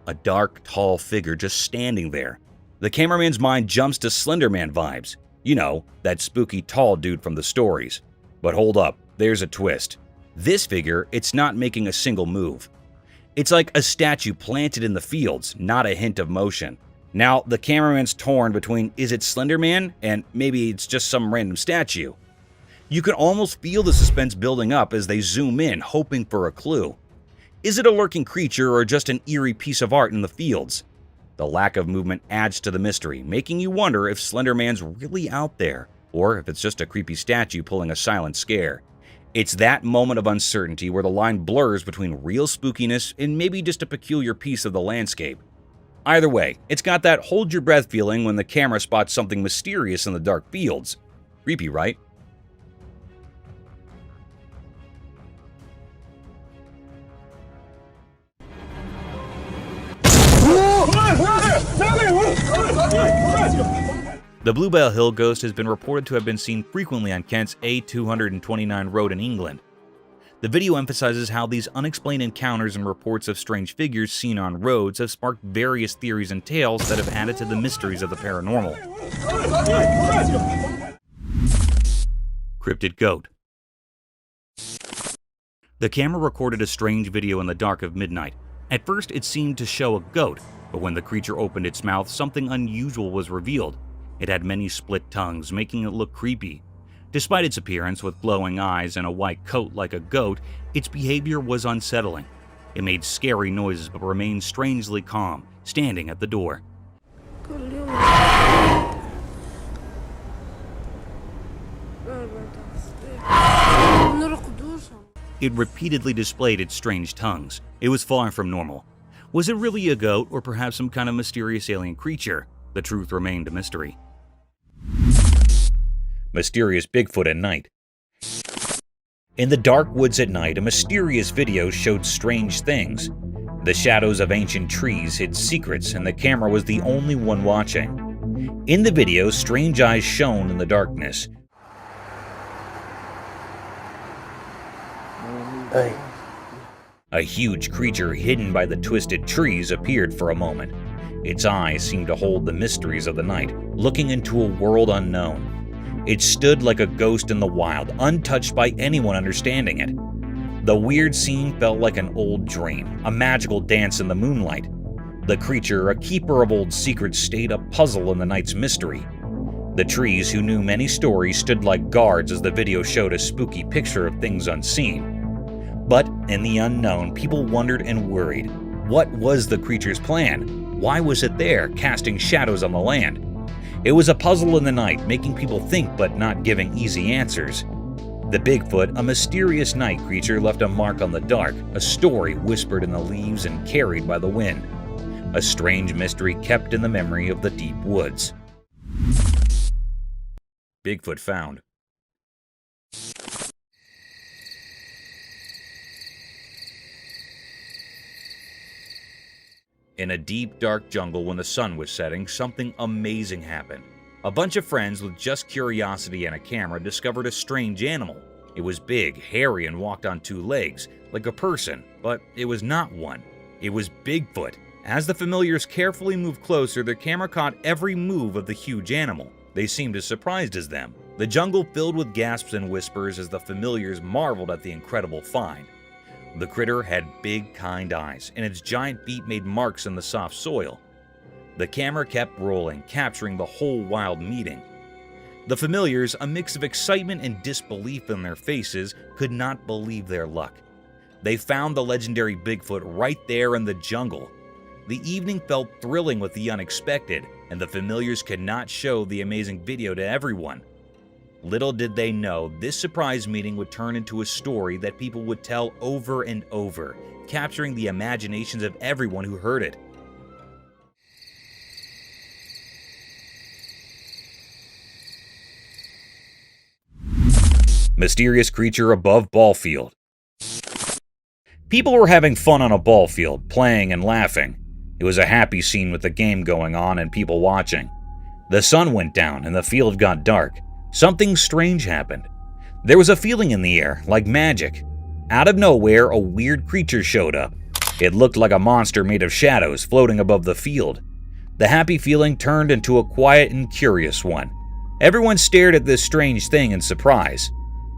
A dark, tall figure just standing there. The cameraman's mind jumps to Slender Man vibes. You know, that spooky tall dude from the stories. But hold up, there's a twist. This figure, it's not making a single move. It's like a statue planted in the fields, not a hint of motion. Now, the cameraman's torn between is it Slender Man and maybe it's just some random statue. You can almost feel the suspense building up as they zoom in, hoping for a clue. Is it a lurking creature or just an eerie piece of art in the fields? The lack of movement adds to the mystery, making you wonder if Slender Man's really out there, or if it's just a creepy statue pulling a silent scare. It's that moment of uncertainty where the line blurs between real spookiness and maybe just a peculiar piece of the landscape. Either way, it's got that hold your breath feeling when the camera spots something mysterious in the dark fields. Creepy, right? The Bluebell Hill ghost has been reported to have been seen frequently on Kent's A229 road in England. The video emphasizes how these unexplained encounters and reports of strange figures seen on roads have sparked various theories and tales that have added to the mysteries of the paranormal. Cryptid goat. The camera recorded a strange video in the dark of midnight. At first, it seemed to show a goat, but when the creature opened its mouth, something unusual was revealed. It had many split tongues, making it look creepy. Despite its appearance with glowing eyes and a white coat like a goat, its behavior was unsettling. It made scary noises but remained strangely calm, standing at the door. كل يوم It repeatedly displayed its strange tongues. It was far from normal. Was it really a goat or perhaps some kind of mysterious alien creature? The truth remained a mystery. Mysterious Bigfoot at night. In the dark woods at night, a mysterious video showed strange things. The shadows of ancient trees hid secrets, and the camera was the only one watching. In the video, strange eyes shone in the darkness. A huge creature hidden by the twisted trees appeared for a moment. Its eyes seemed to hold the mysteries of the night, looking into a world unknown. It stood like a ghost in the wild, untouched by anyone understanding it. The weird scene felt like an old dream, a magical dance in the moonlight. The creature, a keeper of old secrets, stayed a puzzle in the night's mystery. The trees, who knew many stories, stood like guards as the video showed a spooky picture of things unseen. But in the unknown, people wondered and worried. What was the creature's plan? Why was it there, casting shadows on the land? It was a puzzle in the night, making people think but not giving easy answers. The Bigfoot, a mysterious night creature, left a mark on the dark, a story whispered in the leaves and carried by the wind. A strange mystery kept in the memory of the deep woods. Bigfoot found. In a deep, dark jungle when the sun was setting, something amazing happened. A bunch of friends with just curiosity and a camera discovered a strange animal. It was big, hairy, and walked on two legs, like a person, but it was not one. It was Bigfoot. As the familiars carefully moved closer, their camera caught every move of the huge animal. They seemed as surprised as them. The jungle filled with gasps and whispers as the familiars marveled at the incredible find. The critter had big, kind eyes, and its giant feet made marks in the soft soil. The camera kept rolling, capturing the whole wild meeting. The familiars, a mix of excitement and disbelief in their faces, could not believe their luck. They found the legendary Bigfoot right there in the jungle. The evening felt thrilling with the unexpected, and the familiars could not show the amazing video to everyone. Little did they know, this surprise meeting would turn into a story that people would tell over and over, capturing the imaginations of everyone who heard it. Mysterious creature above ball field. People were having fun on a ball field, playing and laughing. It was a happy scene with the game going on and people watching. The sun went down and the field got dark. Something strange happened. There was a feeling in the air, like magic. Out of nowhere, a weird creature showed up. It looked like a monster made of shadows floating above the field. The happy feeling turned into a quiet and curious one. Everyone stared at this strange thing in surprise.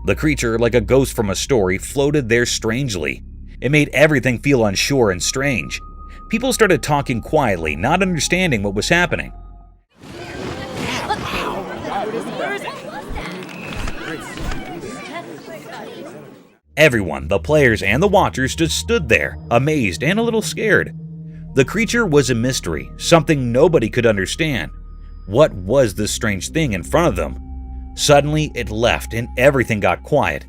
The creature, like a ghost from a story, floated there strangely. It made everything feel unsure and strange. People started talking quietly, not understanding what was happening. Everyone, the players and the watchers, just stood there, amazed and a little scared. The creature was a mystery, something nobody could understand. What was this strange thing in front of them? Suddenly, it left and everything got quiet.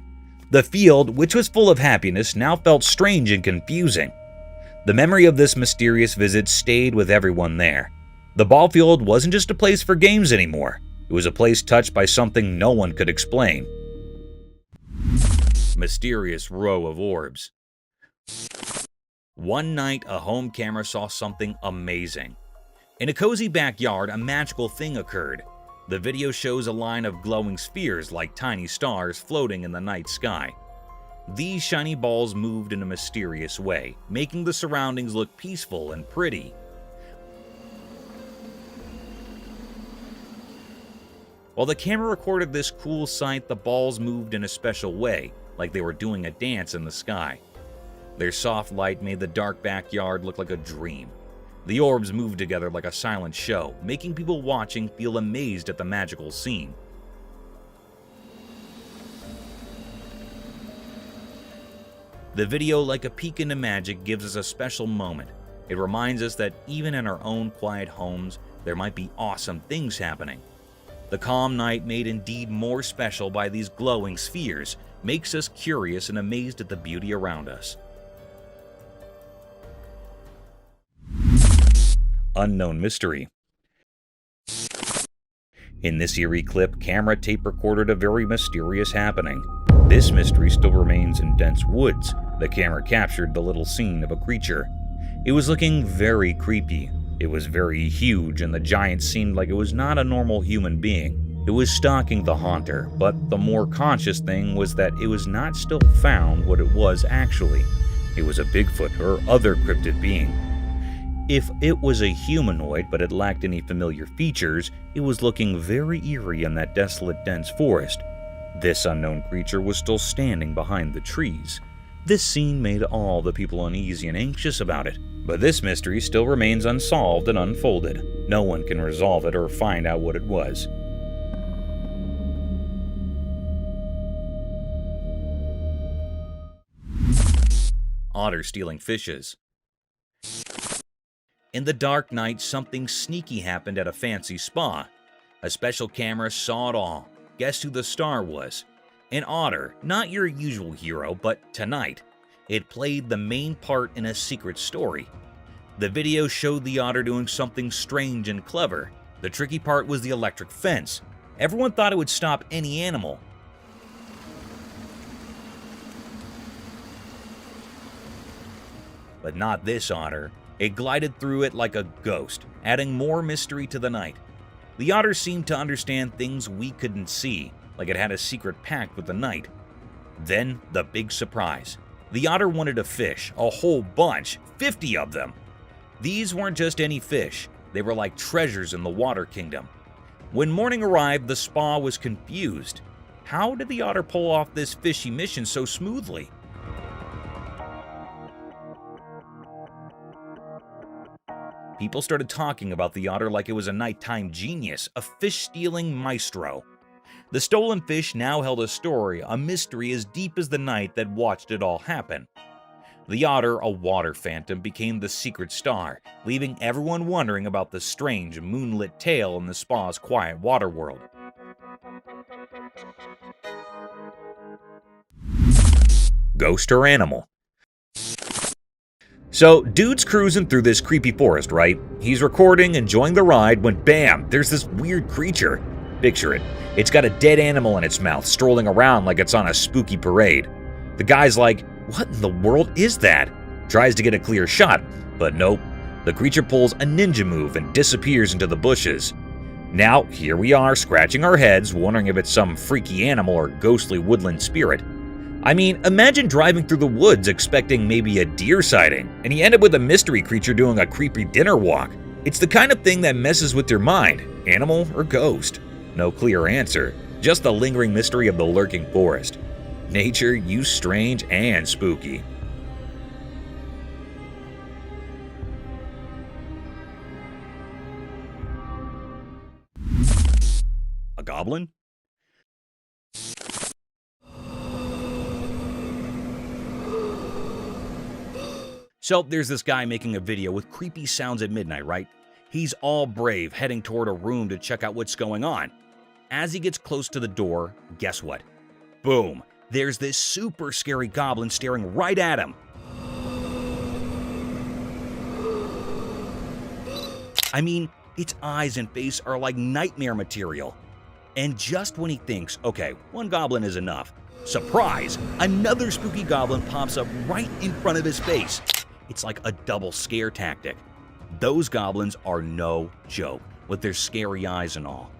The field, which was full of happiness, now felt strange and confusing. The memory of this mysterious visit stayed with everyone there. The ball field wasn't just a place for games anymore. It was a place touched by something no one could explain. Mysterious row of orbs. One night, a home camera saw something amazing. In a cozy backyard, a magical thing occurred. The video shows a line of glowing spheres like tiny stars floating in the night sky. These shiny balls moved in a mysterious way, making the surroundings look peaceful and pretty. While the camera recorded this cool sight, the balls moved in a special way, like they were doing a dance in the sky. Their soft light made the dark backyard look like a dream. The orbs moved together like a silent show, making people watching feel amazed at the magical scene. The video, like a peek into magic, gives us a special moment. It reminds us that even in our own quiet homes, there might be awesome things happening. The calm night, made indeed more special by these glowing spheres, makes us curious and amazed at the beauty around us. Unknown mystery. In this eerie clip, camera tape recorded a very mysterious happening. This mystery still remains in dense woods. The camera captured the little scene of a creature. It was looking very creepy. It was very huge, and the giant seemed like it was not a normal human being. It was stalking the haunter, but the more conscious thing was that it was not still found what it was actually. It was a Bigfoot or other cryptid being. If it was a humanoid but it lacked any familiar features, it was looking very eerie in that desolate, dense forest. This unknown creature was still standing behind the trees. This scene made all the people uneasy and anxious about it, but this mystery still remains unsolved and unfolded. No one can resolve it or find out what it was. Otter stealing fishes. In the dark night, something sneaky happened at a fancy spa. A special camera saw it all. Guess who the star was? An otter, not your usual hero, but tonight, it played the main part in a secret story. The video showed the otter doing something strange and clever. The tricky part was the electric fence. Everyone thought it would stop any animal. But not this otter. It glided through it like a ghost, adding more mystery to the night. The otter seemed to understand things we couldn't see, like it had a secret pact with the night. Then, the big surprise. The otter wanted a fish, a whole bunch, 50 of them. These weren't just any fish, they were like treasures in the water kingdom. When morning arrived, the spa was confused. How did the otter pull off this fishy mission so smoothly? People started talking about the otter like it was a nighttime genius, a fish-stealing maestro. The stolen fish now held a story, a mystery as deep as the night that watched it all happen. The otter, a water phantom, became the secret star, leaving everyone wondering about the strange, moonlit tale in the spa's quiet water world. Ghost or animal? So, dude's cruising through this creepy forest, right? He's recording, enjoying the ride, when bam, there's this weird creature. Picture it. It's got a dead animal in its mouth, strolling around like it's on a spooky parade. The guy's like, what in the world is that? Tries to get a clear shot, but nope. The creature pulls a ninja move and disappears into the bushes. Now, here we are, scratching our heads, wondering if it's some freaky animal or ghostly woodland spirit. I mean, imagine driving through the woods expecting maybe a deer sighting, and you end up with a mystery creature doing a creepy dinner walk. It's the kind of thing that messes with your mind, animal or ghost. No clear answer, just the lingering mystery of the lurking forest. Nature, you strange and spooky. A goblin? So there's this guy making a video with creepy sounds at midnight, right? He's all brave, heading toward a room to check out what's going on. As he gets close to the door, guess what? Boom! There's this super scary goblin staring right at him. I mean, its eyes and face are like nightmare material. And just when he thinks, okay, one goblin is enough, surprise! Another spooky goblin pops up right in front of his face. It's like a double scare tactic. Those goblins are no joke, with their scary eyes and all.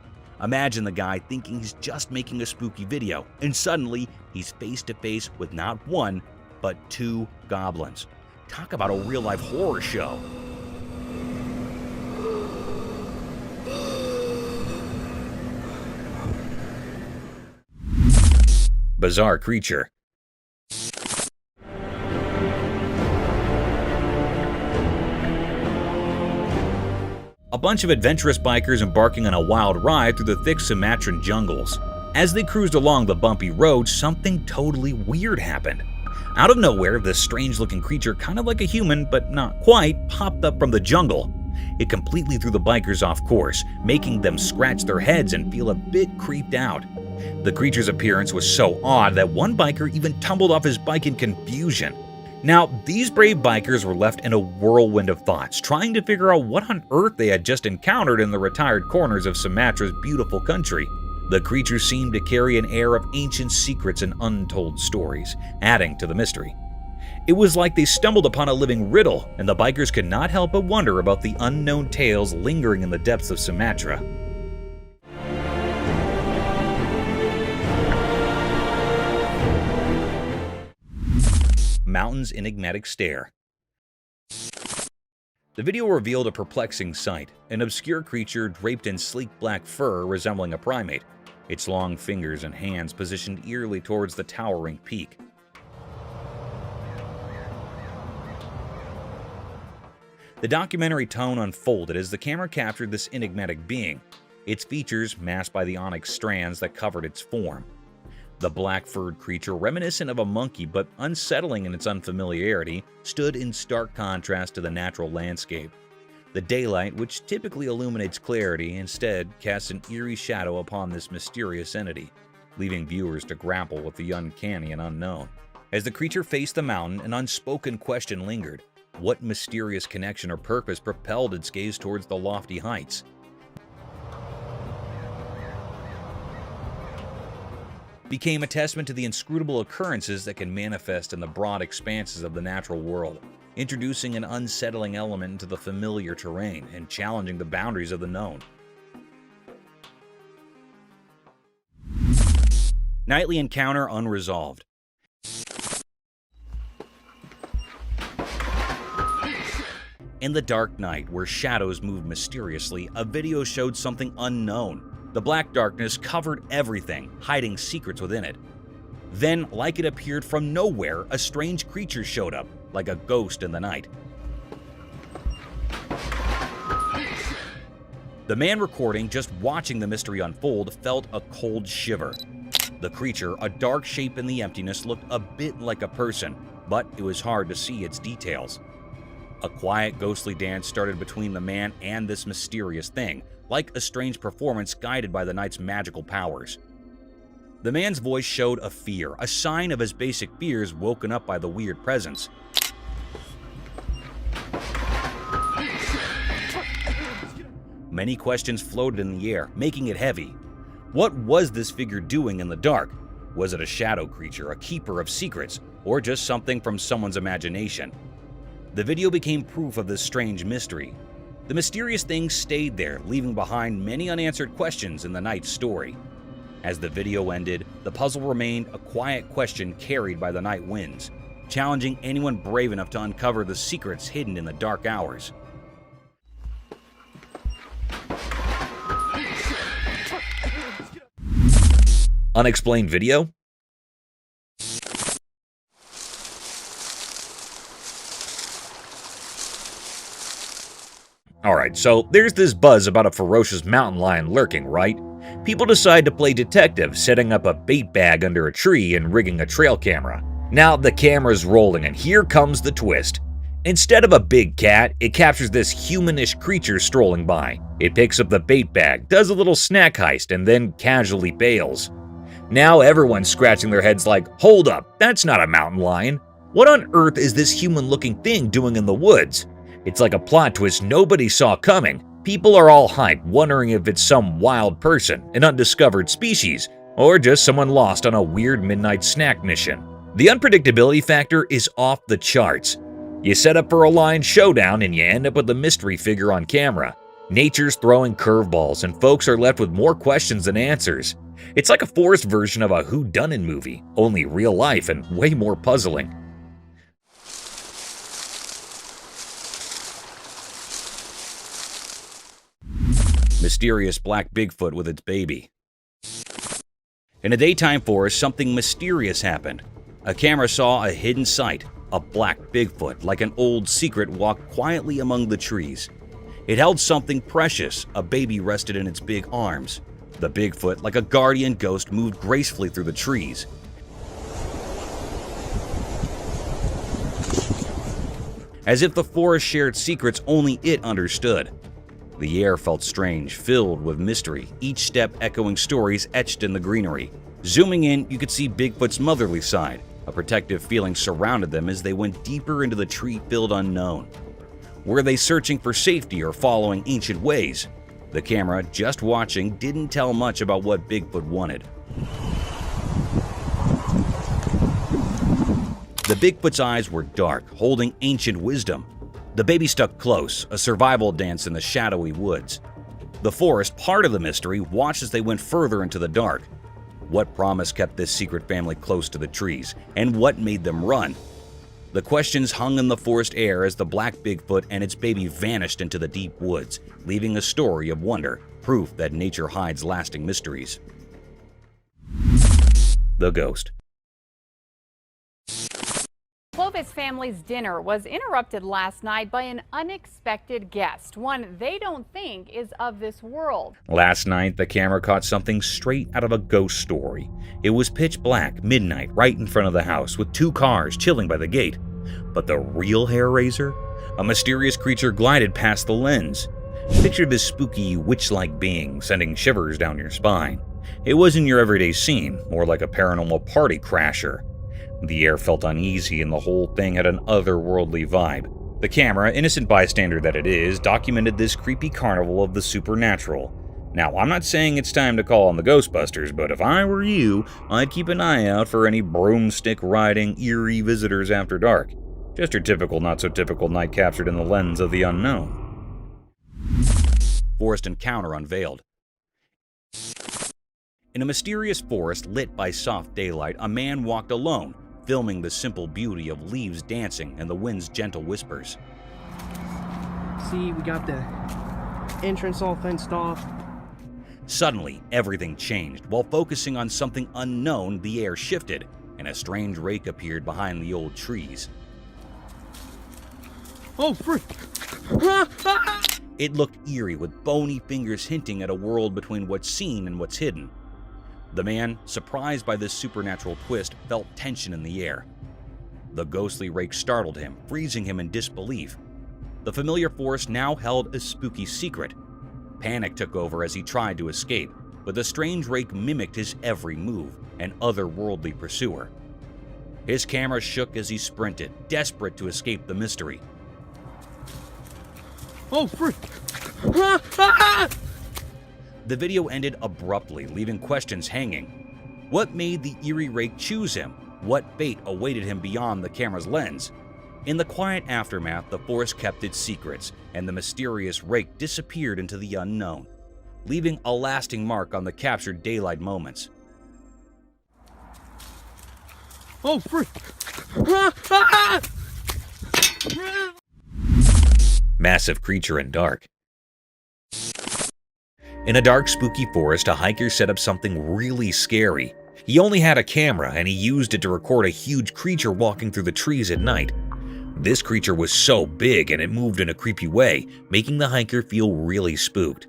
Imagine the guy thinking he's just making a spooky video, and suddenly he's face to face with not one, but two goblins. Talk about a real-life horror show. Bizarre creature. A bunch of adventurous bikers embarking on a wild ride through the thick Sumatran jungles. As they cruised along the bumpy road, something totally weird happened. Out of nowhere, this strange-looking creature, kind of like a human but not quite, popped up from the jungle. It completely threw the bikers off course, making them scratch their heads and feel a bit creeped out. The creature's appearance was so odd that one biker even tumbled off his bike in confusion. Now, these brave bikers were left in a whirlwind of thoughts, trying to figure out what on earth they had just encountered in the retired corners of Sumatra's beautiful country. The creature seemed to carry an air of ancient secrets and untold stories, adding to the mystery. It was like they stumbled upon a living riddle, and the bikers could not help but wonder about the unknown tales lingering in the depths of Sumatra. Mountain's enigmatic stare. The video revealed a perplexing sight, an obscure creature draped in sleek black fur resembling a primate, its long fingers and hands positioned eerily towards the towering peak. The documentary tone unfolded as the camera captured this enigmatic being, its features masked by the onyx strands that covered its form. The black-furred creature, reminiscent of a monkey but unsettling in its unfamiliarity, stood in stark contrast to the natural landscape. The daylight, which typically illuminates clarity, instead casts an eerie shadow upon this mysterious entity, leaving viewers to grapple with the uncanny and unknown. As the creature faced the mountain, an unspoken question lingered. What mysterious connection or purpose propelled its gaze towards the lofty heights? Became a testament to the inscrutable occurrences that can manifest in the broad expanses of the natural world, introducing an unsettling element into the familiar terrain and challenging the boundaries of the known. Nightly encounter unresolved. In the dark night, where shadows moved mysteriously, a video showed something unknown. The black darkness covered everything, hiding secrets within it. Then, like it appeared from nowhere, a strange creature showed up, like a ghost in the night. The man recording, just watching the mystery unfold, felt a cold shiver. The creature, a dark shape in the emptiness, looked a bit like a person, but it was hard to see its details. A quiet, ghostly dance started between the man and this mysterious thing, like a strange performance guided by the night's magical powers. The man's voice showed a fear, a sign of his basic fears woken up by the weird presence. Many questions floated in the air, making it heavy. What was this figure doing in the dark? Was it a shadow creature, a keeper of secrets, or just something from someone's imagination? The video became proof of this strange mystery. The mysterious thing stayed there, leaving behind many unanswered questions in the night's story. As the video ended, the puzzle remained a quiet question carried by the night winds, challenging anyone brave enough to uncover the secrets hidden in the dark hours. Unexplained video? Alright, so there's this buzz about a ferocious mountain lion lurking, right? People decide to play detective, setting up a bait bag under a tree and rigging a trail camera. Now the camera's rolling and here comes the twist. Instead of a big cat, it captures this humanish creature strolling by. It picks up the bait bag, does a little snack heist, and then casually bails. Now everyone's scratching their heads like, hold up, that's not a mountain lion. What on earth is this human-looking thing doing in the woods? It's like a plot twist nobody saw coming. People are all hyped, wondering if it's some wild person, an undiscovered species, or just someone lost on a weird midnight snack mission. The unpredictability factor is off the charts. You set up for a lion showdown and you end up with a mystery figure on camera. Nature's throwing curveballs and folks are left with more questions than answers. It's like a forced version of a whodunit movie, only real life and way more puzzling. Mysterious black Bigfoot with its baby. In a daytime forest, something mysterious happened. A camera saw a hidden sight. A black Bigfoot, like an old secret, walked quietly among the trees. It held something precious. A baby rested in its big arms. The Bigfoot, like a guardian ghost, moved gracefully through the trees. as if the forest shared secrets only it understood. The air felt strange, filled with mystery, each step echoing stories etched in the greenery. Zooming in, you could see Bigfoot's motherly side. A protective feeling surrounded them as they went deeper into the tree-filled unknown. Were they searching for safety or following ancient ways? The camera, just watching, didn't tell much about what Bigfoot wanted. The Bigfoot's eyes were dark, holding ancient wisdom. The baby stuck close, a survival dance in the shadowy woods. The forest, part of the mystery, watched as they went further into the dark. What promise kept this secret family close to the trees, and what made them run? The questions hung in the forest air as the black Bigfoot and its baby vanished into the deep woods, leaving a story of wonder, proof that nature hides lasting mysteries. The Ghost. Clovis family's dinner was interrupted last night by an unexpected guest, one they don't think is of this world. Last night, the camera caught something straight out of a ghost story. It was pitch black, midnight, right in front of the house, with 2 cars chilling by the gate. But the real hair raiser? A mysterious creature glided past the lens. Picture this spooky, witch-like being sending shivers down your spine. It wasn't your everyday scene, more like a paranormal party crasher. The air felt uneasy and the whole thing had an otherworldly vibe. The camera, innocent bystander that it is, documented this creepy carnival of the supernatural. Now, I'm not saying it's time to call on the Ghostbusters, but if I were you, I'd keep an eye out for any broomstick-riding, eerie visitors after dark. Just your typical, not-so-typical night captured in the lens of the unknown. Forest encounter unveiled. In a mysterious forest lit by soft daylight, a man walked alone, filming the simple beauty of leaves dancing and the wind's gentle whispers. See, we got the entrance all fenced off. Suddenly, everything changed. While focusing on something unknown, the air shifted, and a strange rake appeared behind the old trees. Oh, frick! It looked eerie, with bony fingers hinting at a world between what's seen and what's hidden. The man, surprised by this supernatural twist, felt tension in the air. The ghostly rake startled him, freezing him in disbelief. The familiar forest now held a spooky secret. Panic took over as he tried to escape, but the strange rake mimicked his every move, an otherworldly pursuer. His camera shook as he sprinted, desperate to escape the mystery. Oh, frick! The video ended abruptly, leaving questions hanging. What made the eerie rake choose him? What fate awaited him beyond the camera's lens? In the quiet aftermath, the forest kept its secrets, and the mysterious rake disappeared into the unknown, leaving a lasting mark on the captured daylight moments. Oh, frick! Massive creature in dark. In a dark, spooky forest, a hiker set up something really scary. He only had a camera, and he used it to record a huge creature walking through the trees at night. This creature was so big and it moved in a creepy way, making the hiker feel really spooked.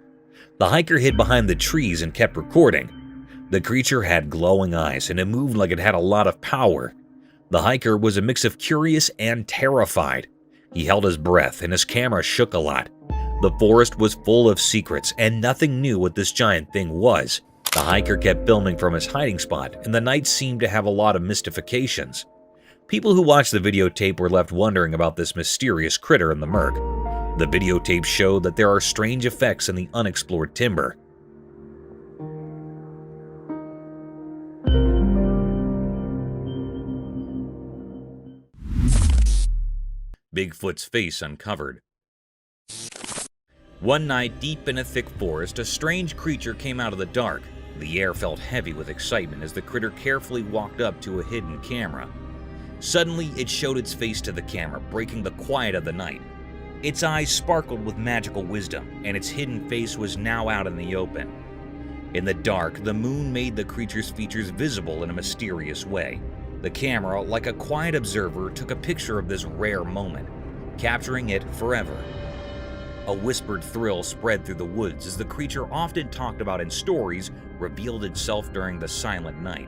The hiker hid behind the trees and kept recording. The creature had glowing eyes, and it moved like it had a lot of power. The hiker was a mix of curious and terrified. He held his breath, and his camera shook a lot. The forest was full of secrets, and nothing knew what this giant thing was. The hiker kept filming from his hiding spot, and the night seemed to have a lot of mystifications. People who watched the videotape were left wondering about this mysterious critter in the murk. The videotape showed that there are strange effects in the unexplored timber. Bigfoot's face uncovered. One night, deep in a thick forest, a strange creature came out of the dark. The air felt heavy with excitement as the critter carefully walked up to a hidden camera. Suddenly, it showed its face to the camera, breaking the quiet of the night. Its eyes sparkled with magical wisdom, and its hidden face was now out in the open. In the dark, the moon made the creature's features visible in a mysterious way. The camera, like a quiet observer, took a picture of this rare moment, capturing it forever. A whispered thrill spread through the woods as the creature often talked about in stories revealed itself during the silent night.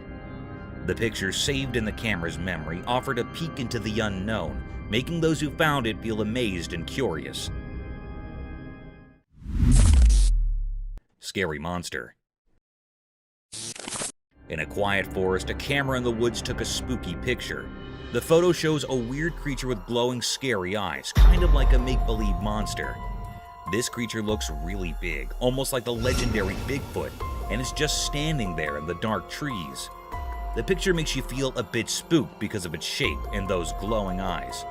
The picture saved in the camera's memory offered a peek into the unknown, making those who found it feel amazed and curious. Scary monster. In a quiet forest, a camera in the woods took a spooky picture. The photo shows a weird creature with glowing, scary eyes, kind of like a make-believe monster. This creature looks really big, almost like the legendary Bigfoot, and is just standing there in the dark trees. The picture makes you feel a bit spooked because of its shape and those glowing eyes.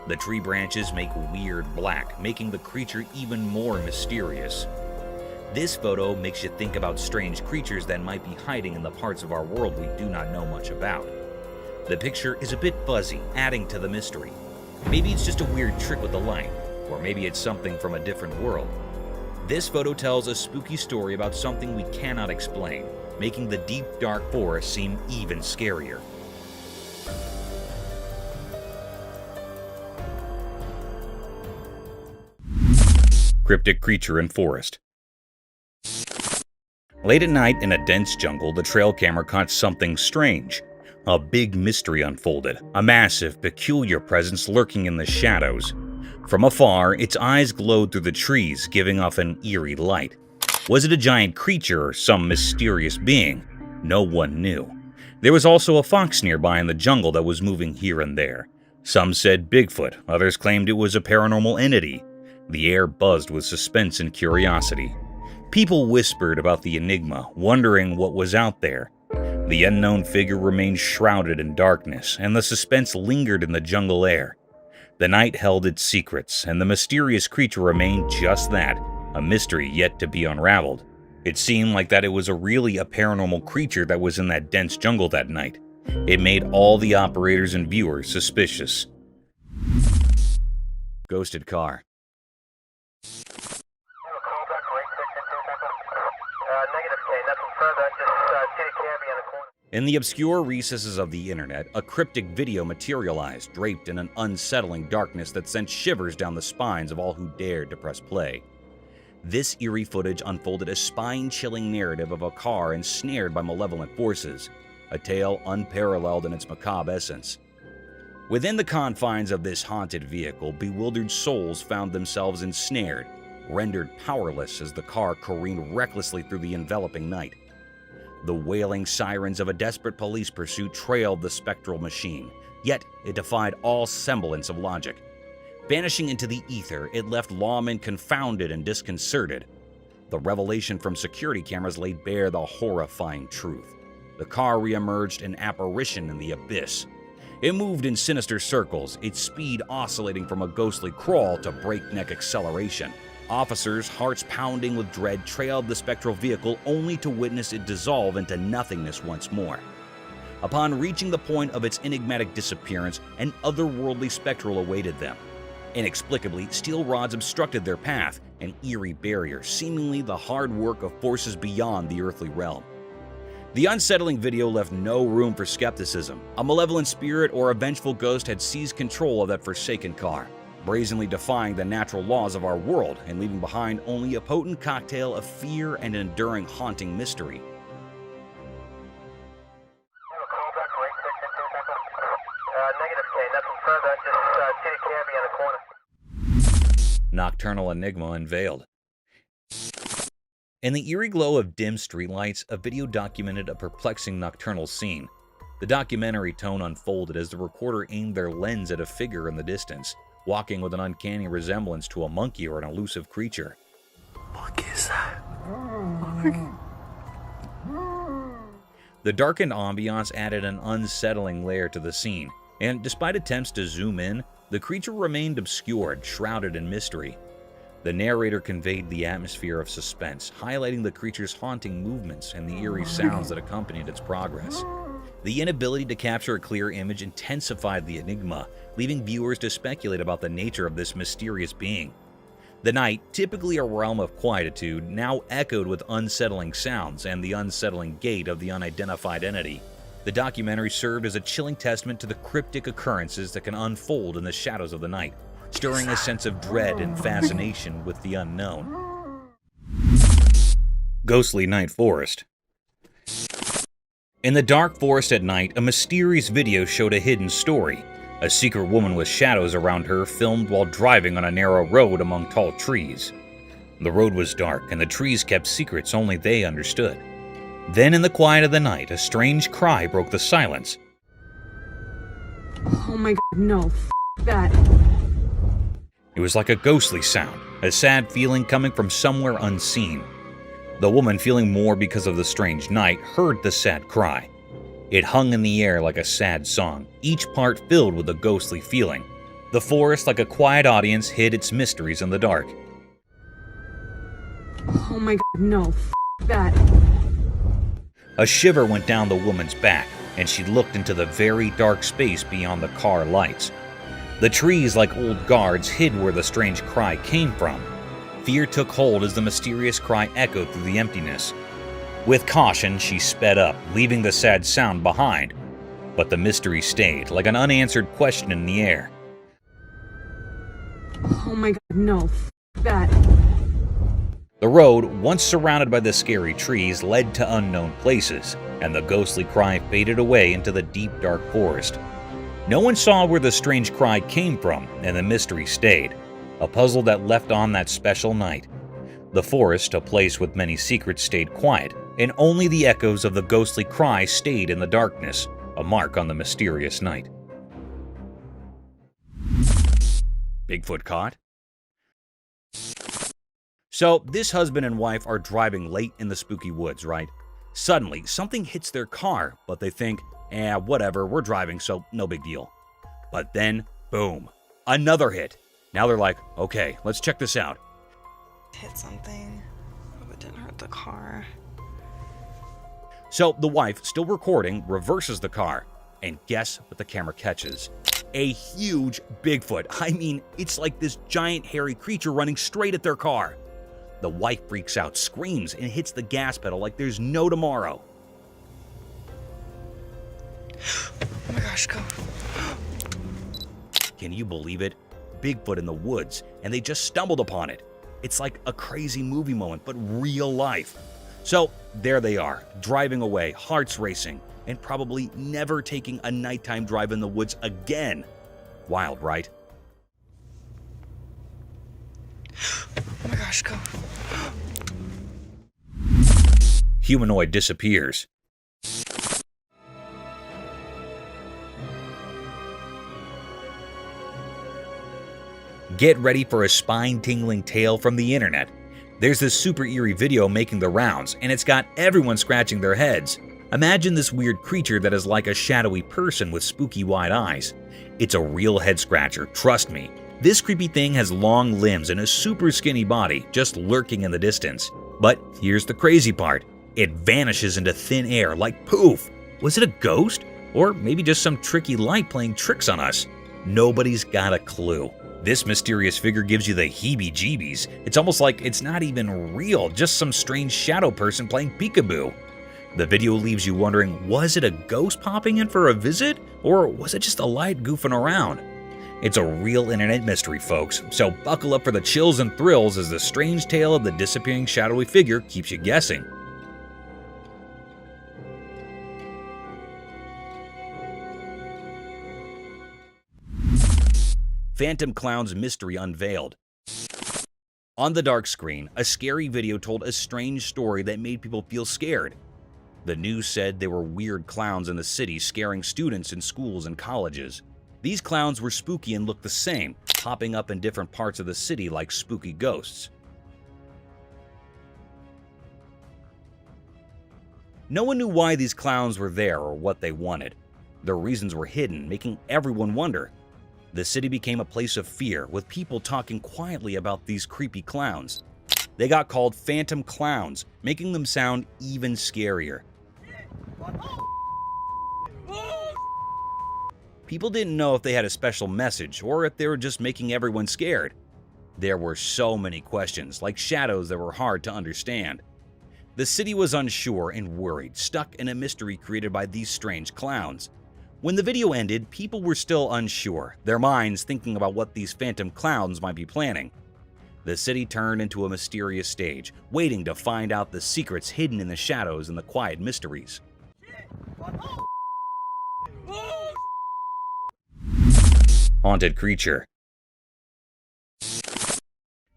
The tree branches make weird black, making the creature even more mysterious. This photo makes you think about strange creatures that might be hiding in the parts of our world we do not know much about. The picture is a bit fuzzy, adding to the mystery. Maybe it's just a weird trick with the light, or maybe it's something from a different world. This photo tells a spooky story about something we cannot explain, making the deep, dark forest seem even scarier. Cryptic creature in forest. Late at night in a dense jungle, the trail camera caught something strange. A big mystery unfolded, a massive, peculiar presence lurking in the shadows. From afar, its eyes glowed through the trees, giving off an eerie light. Was it a giant creature or some mysterious being? No one knew. There was also a fox nearby in the jungle that was moving here and there. Some said Bigfoot, others claimed it was a paranormal entity. The air buzzed with suspense and curiosity. People whispered about the enigma, wondering what was out there. The unknown figure remained shrouded in darkness, and the suspense lingered in the jungle air. The night held its secrets, and the mysterious creature remained just that, a mystery yet to be unraveled. It seemed like that it was really a paranormal creature that was in that dense jungle that night. It made all the operators and viewers suspicious. Ghosted car. In the obscure recesses of the internet, a cryptic video materialized, draped in an unsettling darkness that sent shivers down the spines of all who dared to press play. This eerie footage unfolded a spine-chilling narrative of a car ensnared by malevolent forces, a tale unparalleled in its macabre essence. Within the confines of this haunted vehicle, bewildered souls found themselves ensnared, rendered powerless as the car careened recklessly through the enveloping night. The wailing sirens of a desperate police pursuit trailed the spectral machine, yet it defied all semblance of logic. Vanishing into the ether, it left lawmen confounded and disconcerted. The revelation from security cameras laid bare the horrifying truth. The car reemerged an apparition in the abyss. It moved in sinister circles, its speed oscillating from a ghostly crawl to breakneck acceleration. Officers, hearts pounding with dread, trailed the spectral vehicle only to witness it dissolve into nothingness once more. Upon reaching the point of its enigmatic disappearance, an otherworldly spectral awaited them. Inexplicably, steel rods obstructed their path, an eerie barrier, seemingly the hard work of forces beyond the earthly realm. The unsettling video left no room for skepticism. A malevolent spirit or a vengeful ghost had seized control of that forsaken car, brazenly defying the natural laws of our world and leaving behind only a potent cocktail of fear and an enduring haunting mystery. Nocturnal enigma unveiled. In the eerie glow of dim streetlights, a video documented a perplexing nocturnal scene. The documentary tone unfolded as the recorder aimed their lens at a figure in the distance, walking with an uncanny resemblance to a monkey or an elusive creature. What is that? The darkened ambiance added an unsettling layer to the scene, and despite attempts to zoom in, the creature remained obscured, shrouded in mystery. The narrator conveyed the atmosphere of suspense, highlighting the creature's haunting movements and the eerie sounds that accompanied its progress. The inability to capture a clear image intensified the enigma, leaving viewers to speculate about the nature of this mysterious being. The night, typically a realm of quietude, now echoed with unsettling sounds and the unsettling gait of the unidentified entity. The documentary served as a chilling testament to the cryptic occurrences that can unfold in the shadows of the night, stirring a sense of dread and fascination with the unknown. Ghostly Night Forest. In the dark forest at night, a mysterious video showed a hidden story. A secret woman with shadows around her filmed while driving on a narrow road among tall trees. The road was dark and the trees kept secrets only they understood. Then in the quiet of the night, a strange cry broke the silence. Oh my god, no. That. It was like a ghostly sound, a sad feeling coming from somewhere unseen. The woman, feeling more because of the strange night, heard the sad cry. It hung in the air like a sad song, each part filled with a ghostly feeling. The forest, like a quiet audience, hid its mysteries in the dark. Oh my god, no. That. A shiver went down the woman's back, and she looked into the very dark space beyond the car lights. The trees, like old guards, hid where the strange cry came from. Fear took hold as the mysterious cry echoed through the emptiness. With caution, she sped up, leaving the sad sound behind. But the mystery stayed, like an unanswered question in the air. Oh my god, no. That. The road, once surrounded by the scary trees, led to unknown places, and the ghostly cry faded away into the deep, dark forest. No one saw where the strange cry came from, and the mystery stayed, a puzzle that left on that special night. The forest, a place with many secrets, stayed quiet, and only the echoes of the ghostly cry stayed in the darkness, a mark on the mysterious night. Bigfoot caught? So, this husband and wife are driving late in the spooky woods, right? Suddenly, something hits their car, but they think, whatever, we're driving, so no big deal. But then, boom, another hit. Now they're like, okay, let's check this out. Hit something. Hope it didn't hurt the car. So the wife, still recording, reverses the car. And guess what the camera catches? A huge Bigfoot. I mean, it's like this giant hairy creature running straight at their car. The wife freaks out, screams, and hits the gas pedal like there's no tomorrow. Oh my gosh, go. Can you believe it? Bigfoot in the woods, and they just stumbled upon it. It's like a crazy movie moment, but real life. So there they are, driving away, hearts racing, and probably never taking a nighttime drive in the woods again. Wild, right? Oh my gosh, go. Humanoid disappears. Get ready for a spine-tingling tale from the internet. There's this super eerie video making the rounds, and it's got everyone scratching their heads. Imagine this weird creature that is like a shadowy person with spooky wide eyes. It's a real head scratcher, trust me. This creepy thing has long limbs and a super skinny body, just lurking in the distance. But here's the crazy part. It vanishes into thin air like poof. Was it a ghost? Or maybe just some tricky light playing tricks on us? Nobody's got a clue. This mysterious figure gives you the heebie-jeebies. It's almost like it's not even real, just some strange shadow person playing peekaboo. The video leaves you wondering, was it a ghost popping in for a visit? Or was it just a light goofing around? It's a real internet mystery, folks, so buckle up for the chills and thrills as the strange tale of the disappearing shadowy figure keeps you guessing. Phantom Clowns mystery unveiled. On the dark screen, a scary video told a strange story that made people feel scared. The news said there were weird clowns in the city scaring students in schools and colleges. These clowns were spooky and looked the same, popping up in different parts of the city like spooky ghosts. No one knew why these clowns were there or what they wanted. Their reasons were hidden, making everyone wonder. The city became a place of fear, with people talking quietly about these creepy clowns. They got called Phantom Clowns, making them sound even scarier. People didn't know if they had a special message or if they were just making everyone scared. There were so many questions, like shadows that were hard to understand. The city was unsure and worried, stuck in a mystery created by these strange clowns. When the video ended, people were still unsure, their minds thinking about what these phantom clowns might be planning. The city turned into a mysterious stage, waiting to find out the secrets hidden in the shadows and the quiet mysteries. haunted creature.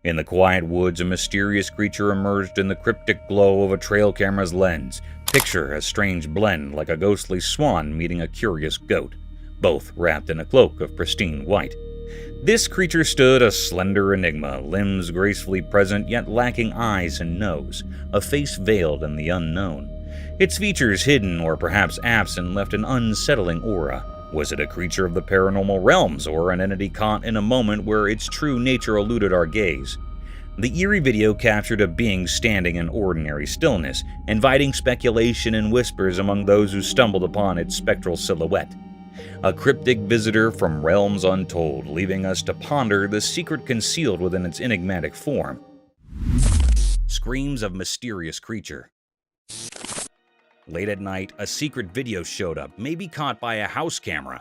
In the quiet woods, a mysterious creature emerged in the cryptic glow of a trail camera's lens. Picture a strange blend like a ghostly swan meeting a curious goat, both wrapped in a cloak of pristine white. This creature stood a slender enigma, limbs gracefully present yet lacking eyes and nose, a face veiled in the unknown. Its features hidden or perhaps absent left an unsettling aura. Was it a creature of the paranormal realms or an entity caught in a moment where its true nature eluded our gaze? The eerie video captured a being standing in ordinary stillness, inviting speculation and whispers among those who stumbled upon its spectral silhouette. A cryptic visitor from realms untold, leaving us to ponder the secret concealed within its enigmatic form. Screams of mysterious creature. Late at night, a secret video showed up, maybe caught by a house camera.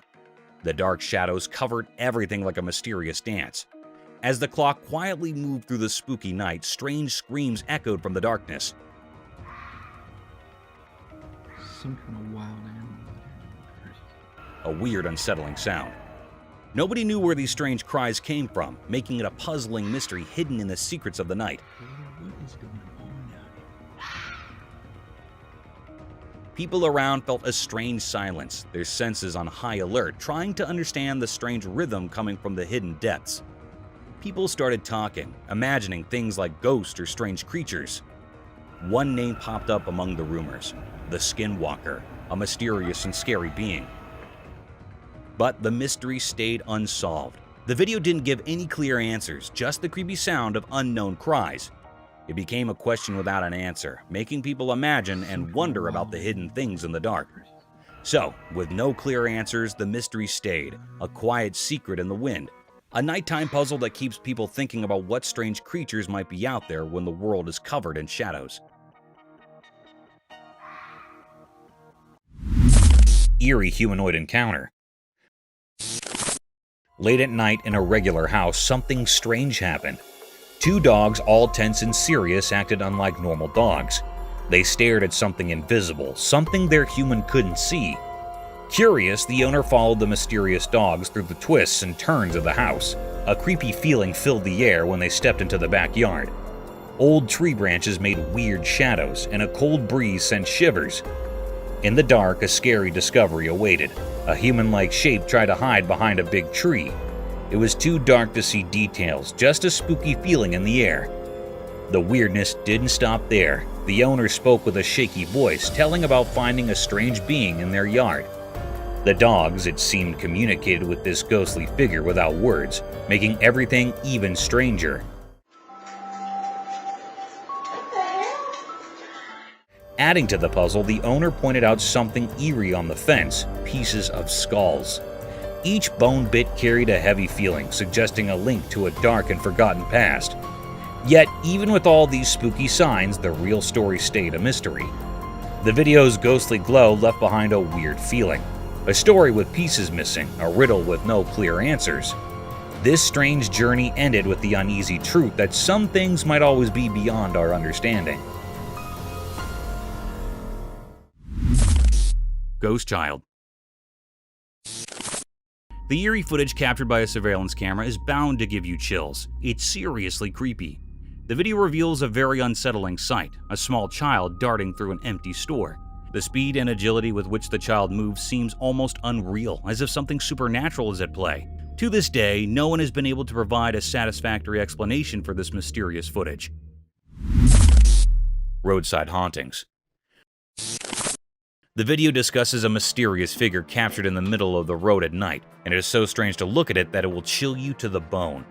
The dark shadows covered everything like a mysterious dance. As the clock quietly moved through the spooky night, strange screams echoed from the darkness. Some kind of wild animal. A weird, unsettling sound. Nobody knew where these strange cries came from, making it a puzzling mystery hidden in the secrets of the night. What is going on now? People around felt a strange silence, their senses on high alert, trying to understand the strange rhythm coming from the hidden depths. People started talking, imagining things like ghosts or strange creatures. One name popped up among the rumors: the Skinwalker, a mysterious and scary being. But the mystery stayed unsolved. The video didn't give any clear answers, just the creepy sound of unknown cries. It became a question without an answer, making people imagine and wonder about the hidden things in the dark. So, with no clear answers, the mystery stayed, a quiet secret in the wind. A nighttime puzzle that keeps people thinking about what strange creatures might be out there when the world is covered in shadows. Eerie humanoid encounter. Late at night in a regular house, something strange happened. Two dogs, all tense and serious, acted unlike normal dogs. They stared at something invisible, something their human couldn't see. Curious, the owner followed the mysterious dogs through the twists and turns of the house. A creepy feeling filled the air when they stepped into the backyard. Old tree branches made weird shadows, and a cold breeze sent shivers. In the dark, a scary discovery awaited. A human-like shape tried to hide behind a big tree. It was too dark to see details, just a spooky feeling in the air. The weirdness didn't stop there. The owner spoke with a shaky voice, telling about finding a strange being in their yard. The dogs, it seemed, communicated with this ghostly figure without words, making everything even stranger. Adding to the puzzle, the owner pointed out something eerie on the fence: pieces of skulls. Each bone bit carried a heavy feeling, suggesting a link to a dark and forgotten past. Yet, even with all these spooky signs, the real story stayed a mystery. The video's ghostly glow left behind a weird feeling. A story with pieces missing, a riddle with no clear answers. This strange journey ended with the uneasy truth that some things might always be beyond our understanding. Ghost Child. The eerie footage captured by a surveillance camera is bound to give you chills. It's seriously creepy. The video reveals a very unsettling sight: a small child darting through an empty store. The speed and agility with which the child moves seems almost unreal, as if something supernatural is at play. To this day, no one has been able to provide a satisfactory explanation for this mysterious footage. Roadside hauntings. The video discusses a mysterious figure captured in the middle of the road at night, and it is so strange to look at it that it will chill you to the bone.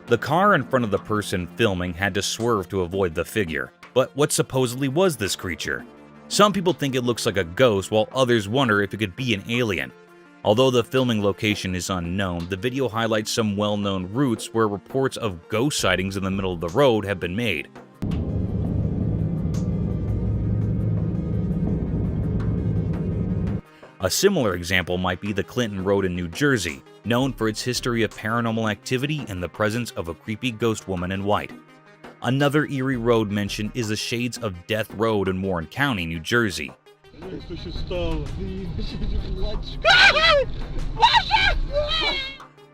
The car in front of the person filming had to swerve to avoid the figure. But what supposedly was this creature? Some people think it looks like a ghost, while others wonder if it could be an alien. Although the filming location is unknown, the video highlights some well-known routes where reports of ghost sightings in the middle of the road have been made. A similar example might be the Clinton Road in New Jersey, known for its history of paranormal activity and the presence of a creepy ghost woman in white. Another eerie road mentioned is the Shades of Death Road in Warren County, New Jersey.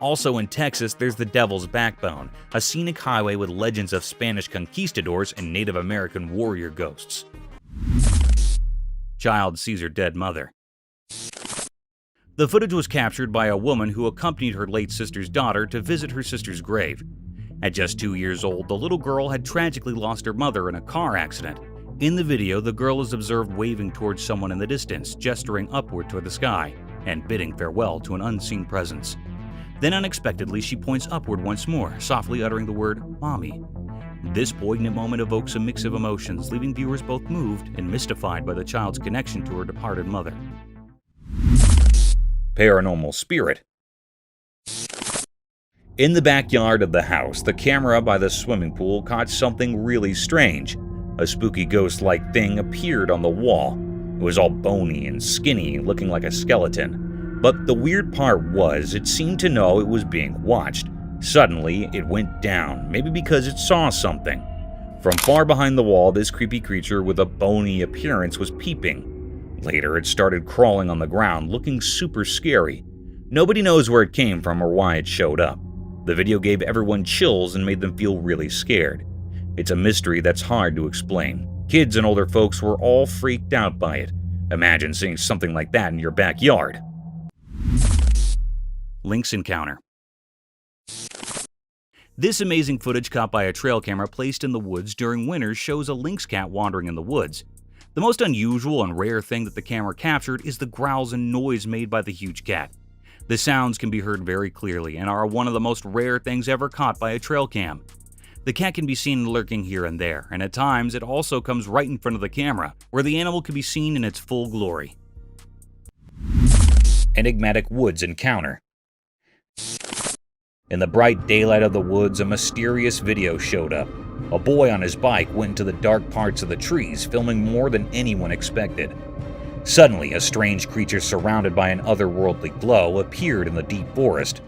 Also in Texas, there's the Devil's Backbone, a scenic highway with legends of Spanish conquistadors and Native American warrior ghosts. Child sees her dead mother. The footage was captured by a woman who accompanied her late sister's daughter to visit her sister's grave. At just 2 years old, the little girl had tragically lost her mother in a car accident. In the video, the girl is observed waving towards someone in the distance, gesturing upward toward the sky, and bidding farewell to an unseen presence. Then unexpectedly, she points upward once more, softly uttering the word, "Mommy." This poignant moment evokes a mix of emotions, leaving viewers both moved and mystified by the child's connection to her departed mother. Paranormal spirit. In the backyard of the house, the camera by the swimming pool caught something really strange. A spooky ghost-like thing appeared on the wall. It was all bony and skinny, looking like a skeleton. But the weird part was, it seemed to know it was being watched. Suddenly, it went down, maybe because it saw something. From far behind the wall, this creepy creature with a bony appearance was peeping. Later, it started crawling on the ground, looking super scary. Nobody knows where it came from or why it showed up. The video gave everyone chills and made them feel really scared. It's a mystery that's hard to explain. Kids and older folks were all freaked out by it. Imagine seeing something like that in your backyard. Lynx encounter. This amazing footage caught by a trail camera placed in the woods during winter shows a lynx cat wandering in the woods. The most unusual and rare thing that the camera captured is the growls and noise made by the huge cat. The sounds can be heard very clearly and are one of the most rare things ever caught by a trail cam. The cat can be seen lurking here and there, and at times it also comes right in front of the camera, where the animal can be seen in its full glory. Enigmatic woods encounter. In the bright daylight of the woods, a mysterious video showed up. A boy on his bike went into the dark parts of the trees, filming more than anyone expected. Suddenly, a strange creature surrounded by an otherworldly glow appeared in the deep forest.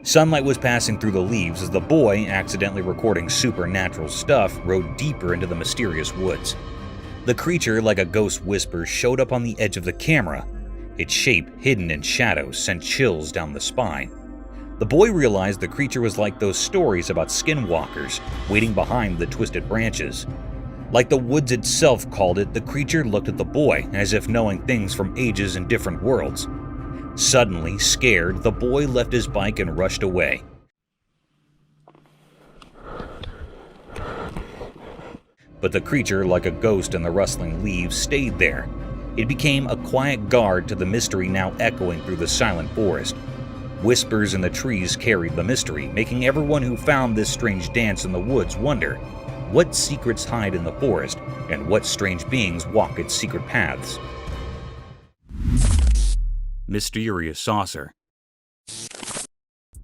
Sunlight was passing through the leaves as the boy, accidentally recording supernatural stuff, rode deeper into the mysterious woods. The creature, like a ghost whisper, showed up on the edge of the camera. Its shape, hidden in shadows, sent chills down the spine. The boy realized the creature was like those stories about skinwalkers, waiting behind the twisted branches. Like the woods itself called it, the creature looked at the boy, as if knowing things from ages and different worlds. Suddenly, scared, the boy left his bike and rushed away. But the creature, like a ghost in the rustling leaves, stayed there. It became a quiet guard to the mystery now echoing through the silent forest. Whispers in the trees carried the mystery, making everyone who found this strange dance in the woods wonder what secrets hide in the forest and what strange beings walk its secret paths. Mysterious saucer.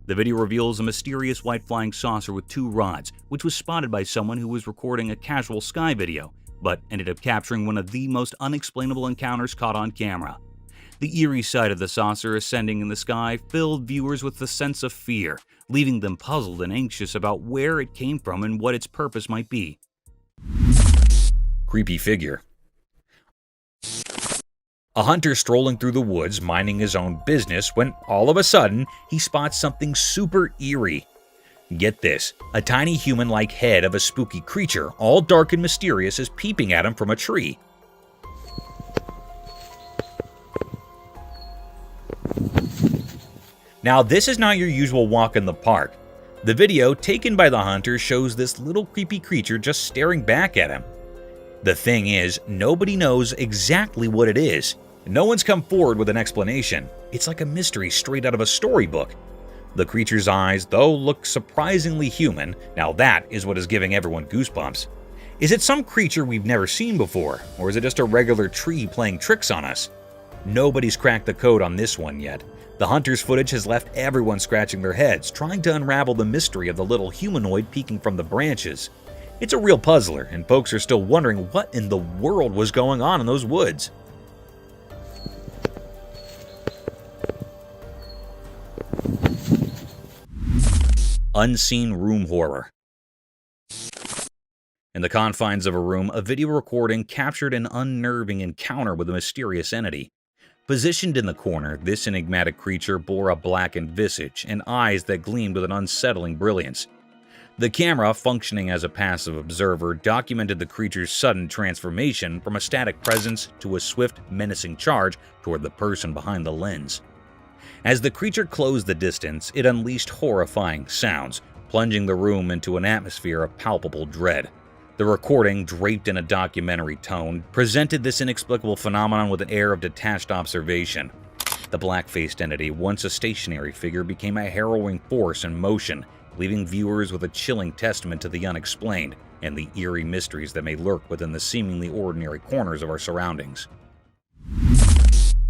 The video reveals a mysterious white flying saucer with 2 rods, which was spotted by someone who was recording a casual sky video, but ended up capturing one of the most unexplainable encounters caught on camera. The eerie sight of the saucer ascending in the sky filled viewers with a sense of fear, leaving them puzzled and anxious about where it came from and what its purpose might be. Creepy figure. A hunter strolling through the woods, minding his own business, when all of a sudden, he spots something super eerie. Get this, a tiny human-like head of a spooky creature, all dark and mysterious, is peeping at him from a tree. Now, this is not your usual walk in the park. The video taken by the hunter shows this little creepy creature just staring back at him. The thing is, nobody knows exactly what it is. No one's come forward with an explanation. It's like a mystery straight out of a storybook. The creature's eyes, though, look surprisingly human. Now that is what is giving everyone goosebumps. Is it some creature we've never seen before, or is it just a regular tree playing tricks on us? Nobody's cracked the code on this one yet. The hunter's footage has left everyone scratching their heads, trying to unravel the mystery of the little humanoid peeking from the branches. It's a real puzzler, and folks are still wondering what in the world was going on in those woods. Unseen room horror. In the confines of a room, a video recording captured an unnerving encounter with a mysterious entity. Positioned in the corner, this enigmatic creature bore a blackened visage and eyes that gleamed with an unsettling brilliance. The camera, functioning as a passive observer, documented the creature's sudden transformation from a static presence to a swift, menacing charge toward the person behind the lens. As the creature closed the distance, it unleashed horrifying sounds, plunging the room into an atmosphere of palpable dread. The recording, draped in a documentary tone, presented this inexplicable phenomenon with an air of detached observation. The black-faced entity, once a stationary figure, became a harrowing force in motion, leaving viewers with a chilling testament to the unexplained and the eerie mysteries that may lurk within the seemingly ordinary corners of our surroundings.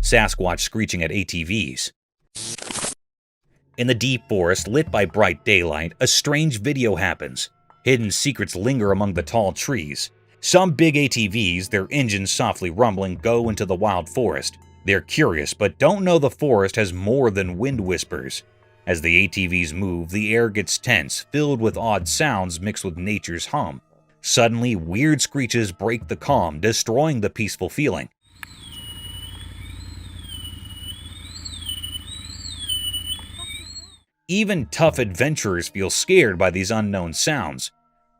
Sasquatch screeching at ATVs. In the deep forest, lit by bright daylight, a strange video happens. Hidden secrets linger among the tall trees. Some big ATVs, their engines softly rumbling, go into the wild forest. They're curious, but don't know the forest has more than wind whispers. As the ATVs move, the air gets tense, filled with odd sounds mixed with nature's hum. Suddenly, weird screeches break the calm, destroying the peaceful feeling. Even tough adventurers feel scared by these unknown sounds.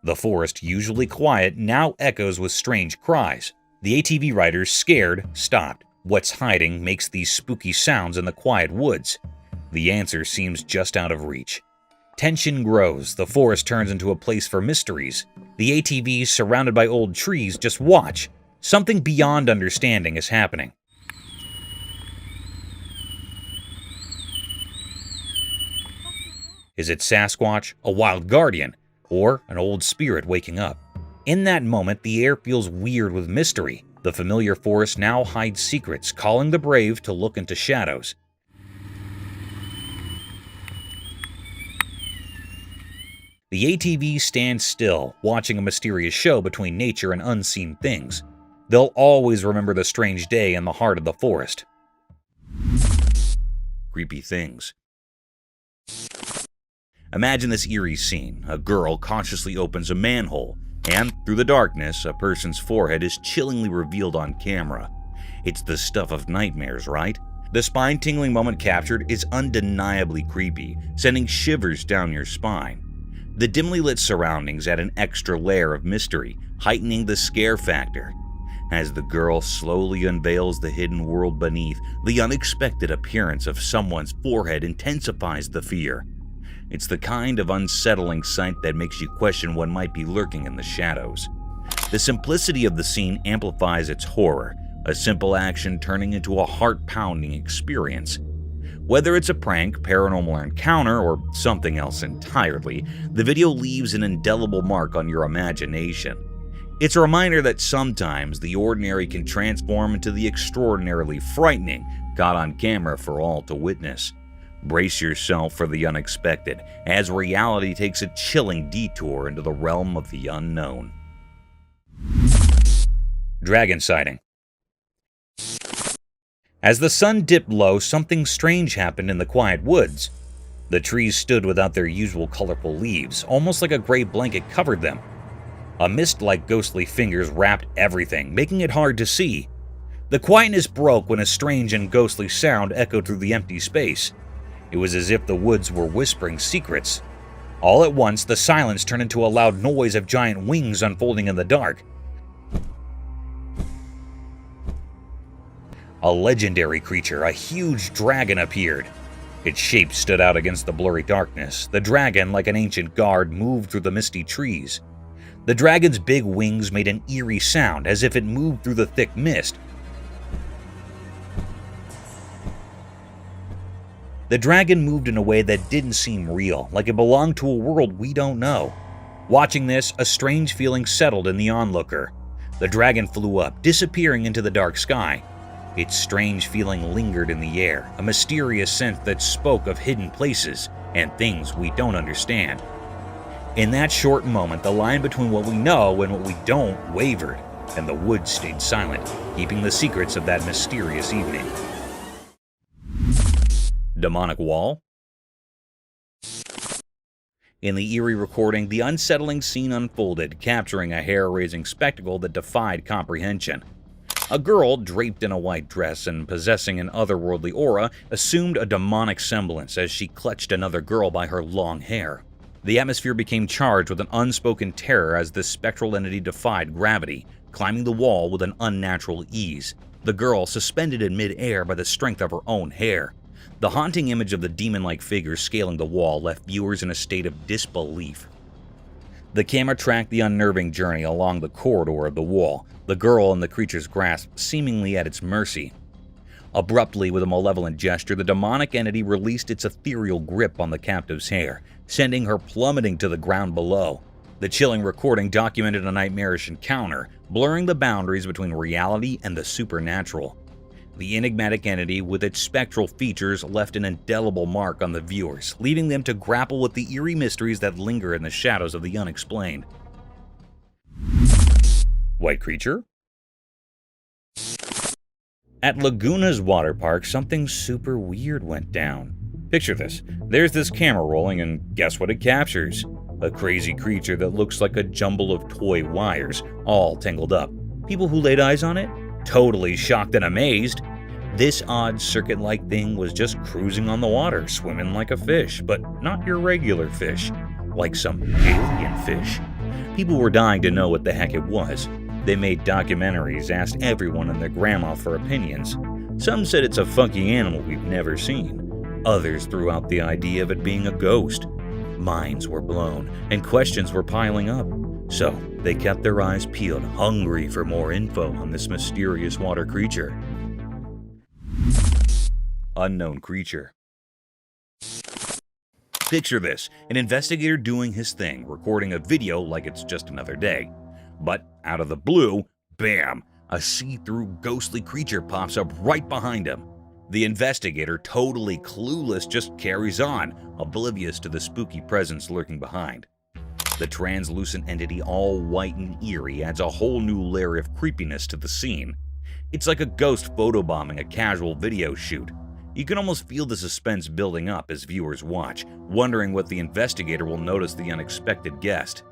The forest, usually quiet, now echoes with strange cries. The ATV riders, scared, stopped. What's hiding makes these spooky sounds in the quiet woods? The answer seems just out of reach. Tension grows, the forest turns into a place for mysteries. The ATVs, surrounded by old trees, just watch. Something beyond understanding is happening. Is it Sasquatch, a wild guardian, or an old spirit waking up? In that moment, the air feels weird with mystery. The familiar forest now hides secrets, calling the brave to look into shadows. The ATVs stand still, watching a mysterious show between nature and unseen things. They'll always remember the strange day in the heart of the forest. Creepy things. Imagine this eerie scene. A girl cautiously opens a manhole, and through the darkness, a person's forehead is chillingly revealed on camera. It's the stuff of nightmares, right? The spine-tingling moment captured is undeniably creepy, sending shivers down your spine. The dimly lit surroundings add an extra layer of mystery, heightening the scare factor. As the girl slowly unveils the hidden world beneath, the unexpected appearance of someone's forehead intensifies the fear. It's the kind of unsettling sight that makes you question what might be lurking in the shadows. The simplicity of the scene amplifies its horror, a simple action turning into a heart-pounding experience. Whether it's a prank, paranormal encounter, or something else entirely, the video leaves an indelible mark on your imagination. It's a reminder that sometimes the ordinary can transform into the extraordinarily frightening, caught on camera for all to witness. Brace yourself for the unexpected, as reality takes a chilling detour into the realm of the unknown. Dragon sighting. As the sun dipped low, something strange happened in the quiet woods. The trees stood without their usual colorful leaves, almost like a gray blanket covered them. A mist-like ghostly fingers wrapped everything, making it hard to see. The quietness broke when a strange and ghostly sound echoed through the empty space. It was as if the woods were whispering secrets. All at once, the silence turned into a loud noise of giant wings unfolding in the dark. A legendary creature, a huge dragon, appeared. Its shape stood out against the blurry darkness. The dragon, like an ancient guard, moved through the misty trees. The dragon's big wings made an eerie sound as if it moved through the thick mist. The dragon moved in a way that didn't seem real, like it belonged to a world we don't know. Watching this, a strange feeling settled in the onlooker. The dragon flew up, disappearing into the dark sky. Its strange feeling lingered in the air, a mysterious sense that spoke of hidden places and things we don't understand. In that short moment, the line between what we know and what we don't wavered, and the woods stayed silent, keeping the secrets of that mysterious evening. Demonic wall. In the eerie recording, the unsettling scene unfolded, capturing a hair-raising spectacle that defied comprehension. A girl, draped in a white dress and possessing an otherworldly aura, assumed a demonic semblance as she clutched another girl by her long hair. The atmosphere became charged with an unspoken terror as this spectral entity defied gravity, climbing the wall with an unnatural ease, the girl suspended in mid-air by the strength of her own hair. The haunting image of the demon-like figure scaling the wall left viewers in a state of disbelief. The camera tracked the unnerving journey along the corridor of the wall, the girl in the creature's grasp seemingly at its mercy. Abruptly, with a malevolent gesture, the demonic entity released its ethereal grip on the captive's hair, sending her plummeting to the ground below. The chilling recording documented a nightmarish encounter, blurring the boundaries between reality and the supernatural. The enigmatic entity, with its spectral features, left an indelible mark on the viewers, leaving them to grapple with the eerie mysteries that linger in the shadows of the unexplained. White creature? At Laguna's water park, something super weird went down. Picture this. There's this camera rolling, and guess what it captures? A crazy creature that looks like a jumble of toy wires, all tangled up. People who laid eyes on it? Totally shocked and amazed. This odd circuit-like thing was just cruising on the water, swimming like a fish, but not your regular fish, like some alien fish. People were dying to know what the heck it was. They made documentaries, asked everyone and their grandma for opinions. Some said it's a funky animal we've never seen. Others threw out the idea of it being a ghost. Minds were blown, and questions were piling up. So they kept their eyes peeled, hungry for more info on this mysterious water creature. Unknown creature. Picture this, an investigator doing his thing, recording a video like it's just another day. But out of the blue, bam, a see-through ghostly creature pops up right behind him. The investigator, totally clueless, just carries on, oblivious to the spooky presence lurking behind. The translucent entity, all white and eerie, adds a whole new layer of creepiness to the scene. It's like a ghost photobombing a casual video shoot. You can almost feel the suspense building up as viewers watch, wondering what the investigator will notice the unexpected guest.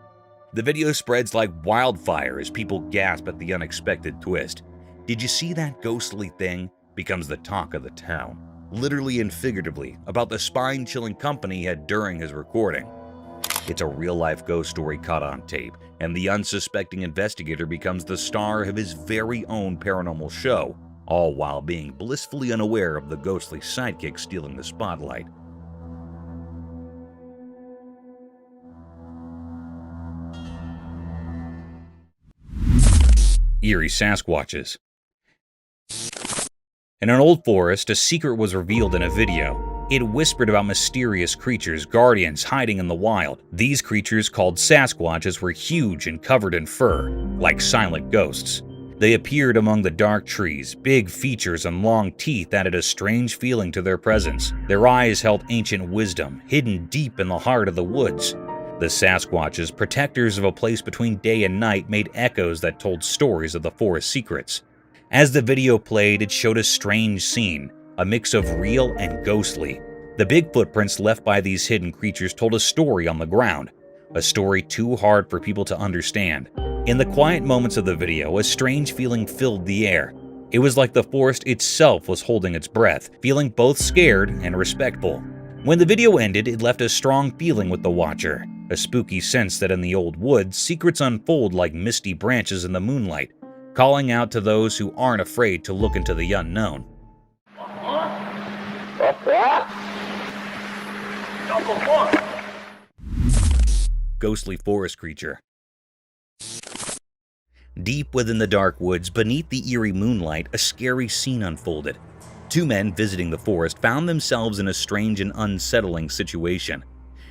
The video spreads like wildfire as people gasp at the unexpected twist. Did you see that ghostly thing? Becomes the talk of the town, literally and figuratively, about the spine-chilling company he had during his recording. It's a real-life ghost story caught on tape, and the unsuspecting investigator becomes the star of his very own paranormal show, all while being blissfully unaware of the ghostly sidekick stealing the spotlight. Eerie Sasquatches. In an old forest, a secret was revealed in a video. It whispered about mysterious creatures, guardians hiding in the wild. These creatures, called Sasquatches, were huge and covered in fur, like silent ghosts. They appeared among the dark trees. Big features and long teeth added a strange feeling to their presence. Their eyes held ancient wisdom, hidden deep in the heart of the woods. The Sasquatches, protectors of a place between day and night, made echoes that told stories of the forest secrets. As the video played, it showed a strange scene, a mix of real and ghostly. The big footprints left by these hidden creatures told a story on the ground, a story too hard for people to understand. In the quiet moments of the video, a strange feeling filled the air. It was like the forest itself was holding its breath, feeling both scared and respectful. When the video ended, it left a strong feeling with the watcher, a spooky sense that in the old woods, secrets unfold like misty branches in the moonlight, calling out to those who aren't afraid to look into the unknown. Ghostly forest creature. Deep within the dark woods, beneath the eerie moonlight, a scary scene unfolded. Two men visiting the forest found themselves in a strange and unsettling situation.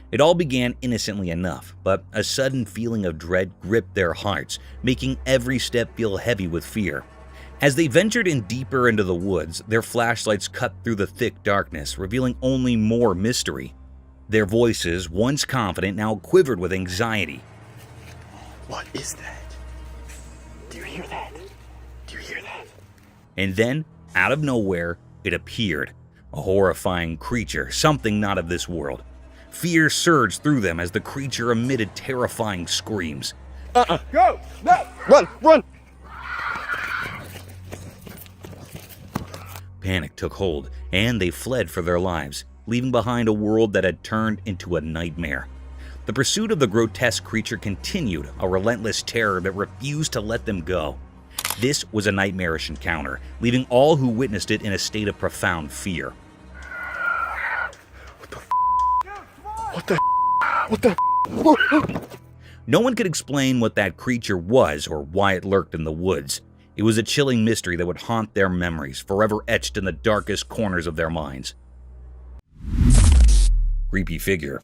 It all began innocently enough, but a sudden feeling of dread gripped their hearts, making every step feel heavy with fear. As they ventured in deeper into the woods, their flashlights cut through the thick darkness, revealing only more mystery. Their voices, once confident, now quivered with anxiety. What is that? Do you hear that? Do you hear that? And then, out of nowhere, it appeared. A horrifying creature, something not of this world. Fear surged through them as the creature emitted terrifying screams. Go! No! Run! Run! Panic took hold, and they fled for their lives, leaving behind a world that had turned into a nightmare. The pursuit of the grotesque creature continued, a relentless terror that refused to let them go. This was a nightmarish encounter, leaving all who witnessed it in a state of profound fear. What the? No one could explain what that creature was or why it lurked in the woods. It was a chilling mystery that would haunt their memories, forever etched in the darkest corners of their minds. Creepy figure.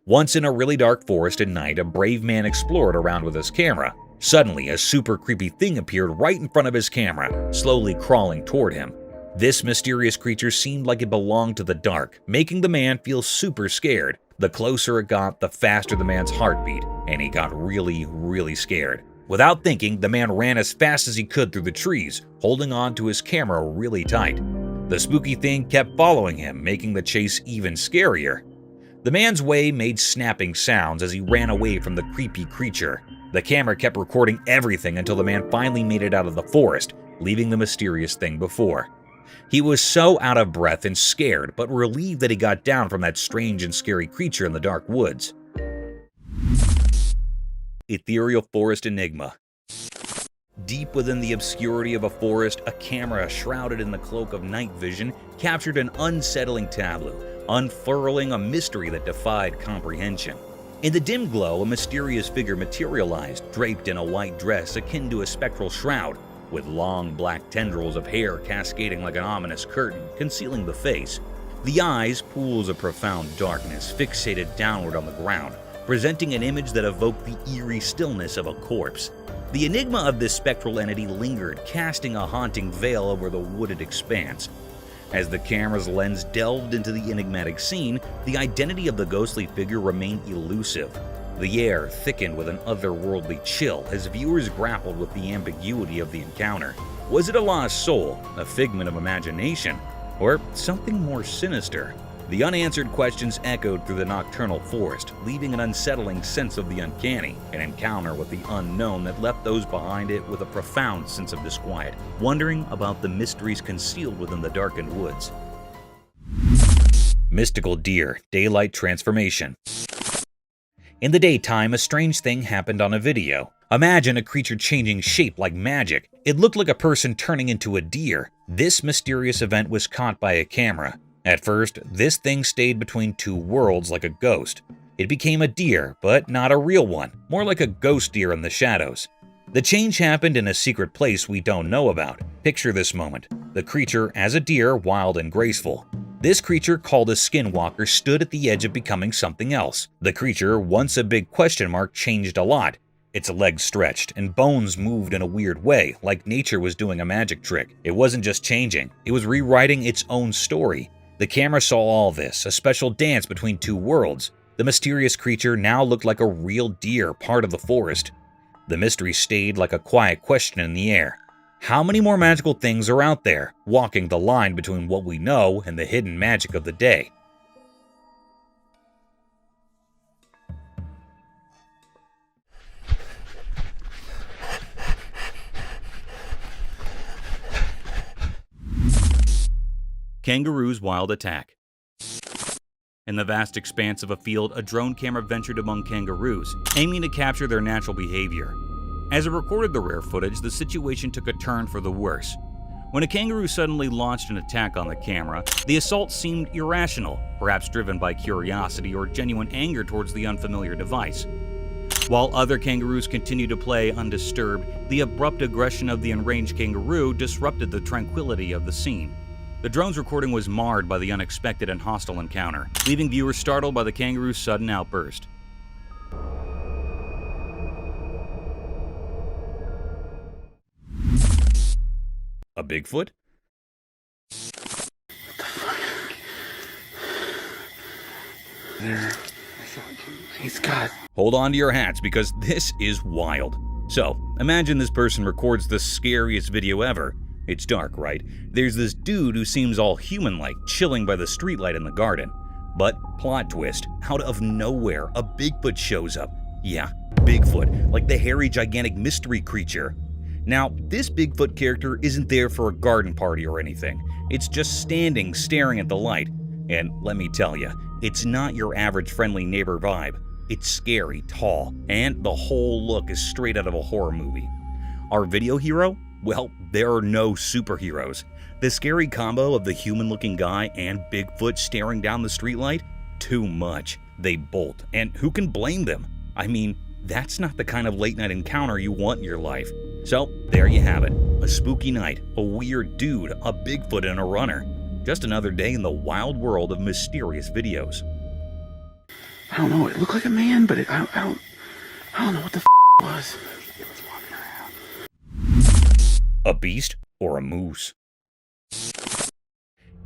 Once in a really dark forest at night, a brave man explored around with his camera. Suddenly, a super creepy thing appeared right in front of his camera, slowly crawling toward him. This mysterious creature seemed like it belonged to the dark, making the man feel super scared. The closer it got, the faster the man's heart beat, and he got really, really scared. Without thinking, the man ran as fast as he could through the trees, holding on to his camera really tight. The spooky thing kept following him, making the chase even scarier. The man's way made snapping sounds as he ran away from the creepy creature. The camera kept recording everything until the man finally made it out of the forest, leaving the mysterious thing before. He was so out of breath and scared, but relieved that he got down from that strange and scary creature in the dark woods. Ethereal Forest Enigma. Deep within the obscurity of a forest, a camera shrouded in the cloak of night vision captured an unsettling tableau, unfurling a mystery that defied comprehension. In the dim glow, a mysterious figure materialized, draped in a white dress akin to a spectral shroud, with long black tendrils of hair cascading like an ominous curtain, concealing the face. The eyes, pools of profound darkness, fixated downward on the ground, presenting an image that evoked the eerie stillness of a corpse. The enigma of this spectral entity lingered, casting a haunting veil over the wooded expanse. As the camera's lens delved into the enigmatic scene, the identity of the ghostly figure remained elusive. The air thickened with an otherworldly chill as viewers grappled with the ambiguity of the encounter. Was it a lost soul, a figment of imagination, or something more sinister? The unanswered questions echoed through the nocturnal forest, leaving an unsettling sense of the uncanny, an encounter with the unknown that left those behind it with a profound sense of disquiet, wondering about the mysteries concealed within the darkened woods. Mystical deer, daylight transformation. In the daytime, a strange thing happened on a video. Imagine a creature changing shape like magic. It looked like a person turning into a deer. This mysterious event was caught by a camera. At first, this thing stayed between two worlds like a ghost. It became a deer, but not a real one, more like a ghost deer in the shadows. The change happened in a secret place we don't know about. Picture this moment. The creature, as a deer, wild and graceful. This creature, called a skinwalker, stood at the edge of becoming something else. The creature, once a big question mark, changed a lot. Its legs stretched, and bones moved in a weird way, like nature was doing a magic trick. It wasn't just changing, it was rewriting its own story. The camera saw all this, a special dance between two worlds. The mysterious creature now looked like a real deer, part of the forest. The mystery stayed like a quiet question in the air. How many more magical things are out there, walking the line between what we know and the hidden magic of the day? Kangaroos' wild attack. In the vast expanse of a field, a drone camera ventured among kangaroos, aiming to capture their natural behavior. As it recorded the rare footage, the situation took a turn for the worse. When a kangaroo suddenly launched an attack on the camera, the assault seemed irrational, perhaps driven by curiosity or genuine anger towards the unfamiliar device. While other kangaroos continued to play undisturbed, the abrupt aggression of the enraged kangaroo disrupted the tranquility of the scene. The drone's recording was marred by the unexpected and hostile encounter, leaving viewers startled by the kangaroo's sudden outburst. A Bigfoot? There. He's got. Hold on to your hats because this is wild. So, imagine this person records the scariest video ever. It's dark, right? There's this dude who seems all human-like, chilling by the streetlight in the garden. But, plot twist, out of nowhere, a Bigfoot shows up. Yeah, Bigfoot, like the hairy, gigantic mystery creature. Now, this Bigfoot character isn't there for a garden party or anything. It's just standing, staring at the light. And let me tell you, it's not your average friendly neighbor vibe. It's scary, tall, and the whole look is straight out of a horror movie. Our video hero? Well, there are no superheroes. The scary combo of the human-looking guy and Bigfoot staring down the streetlight? Too much. They bolt, and who can blame them? I mean, that's not the kind of late-night encounter you want in your life. So, there you have it. A spooky night, a weird dude, a Bigfoot, and a runner. Just another day in the wild world of mysterious videos. I don't know. It looked like a man, but I don't know what the it was. It was walking around. A beast or a moose?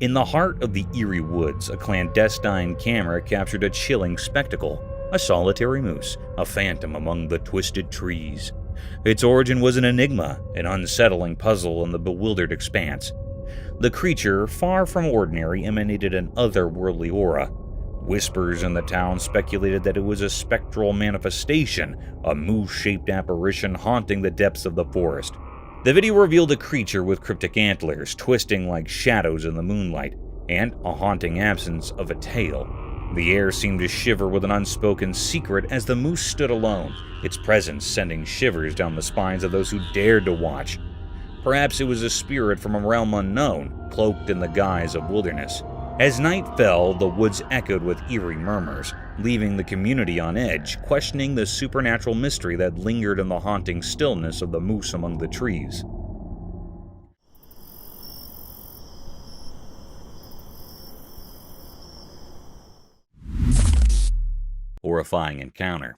In the heart of the eerie woods, a clandestine camera captured a chilling spectacle. A solitary moose, a phantom among the twisted trees. Its origin was an enigma, an unsettling puzzle in the bewildered expanse. The creature, far from ordinary, emanated an otherworldly aura. Whispers in the town speculated that it was a spectral manifestation, a moose-shaped apparition haunting the depths of the forest. The video revealed a creature with cryptic antlers twisting like shadows in the moonlight, and a haunting absence of a tail. The air seemed to shiver with an unspoken secret as the moose stood alone, its presence sending shivers down the spines of those who dared to watch. Perhaps it was a spirit from a realm unknown, cloaked in the guise of wilderness. As night fell, the woods echoed with eerie murmurs, leaving the community on edge, questioning the supernatural mystery that lingered in the haunting stillness of the moose among the trees. Horrifying encounter.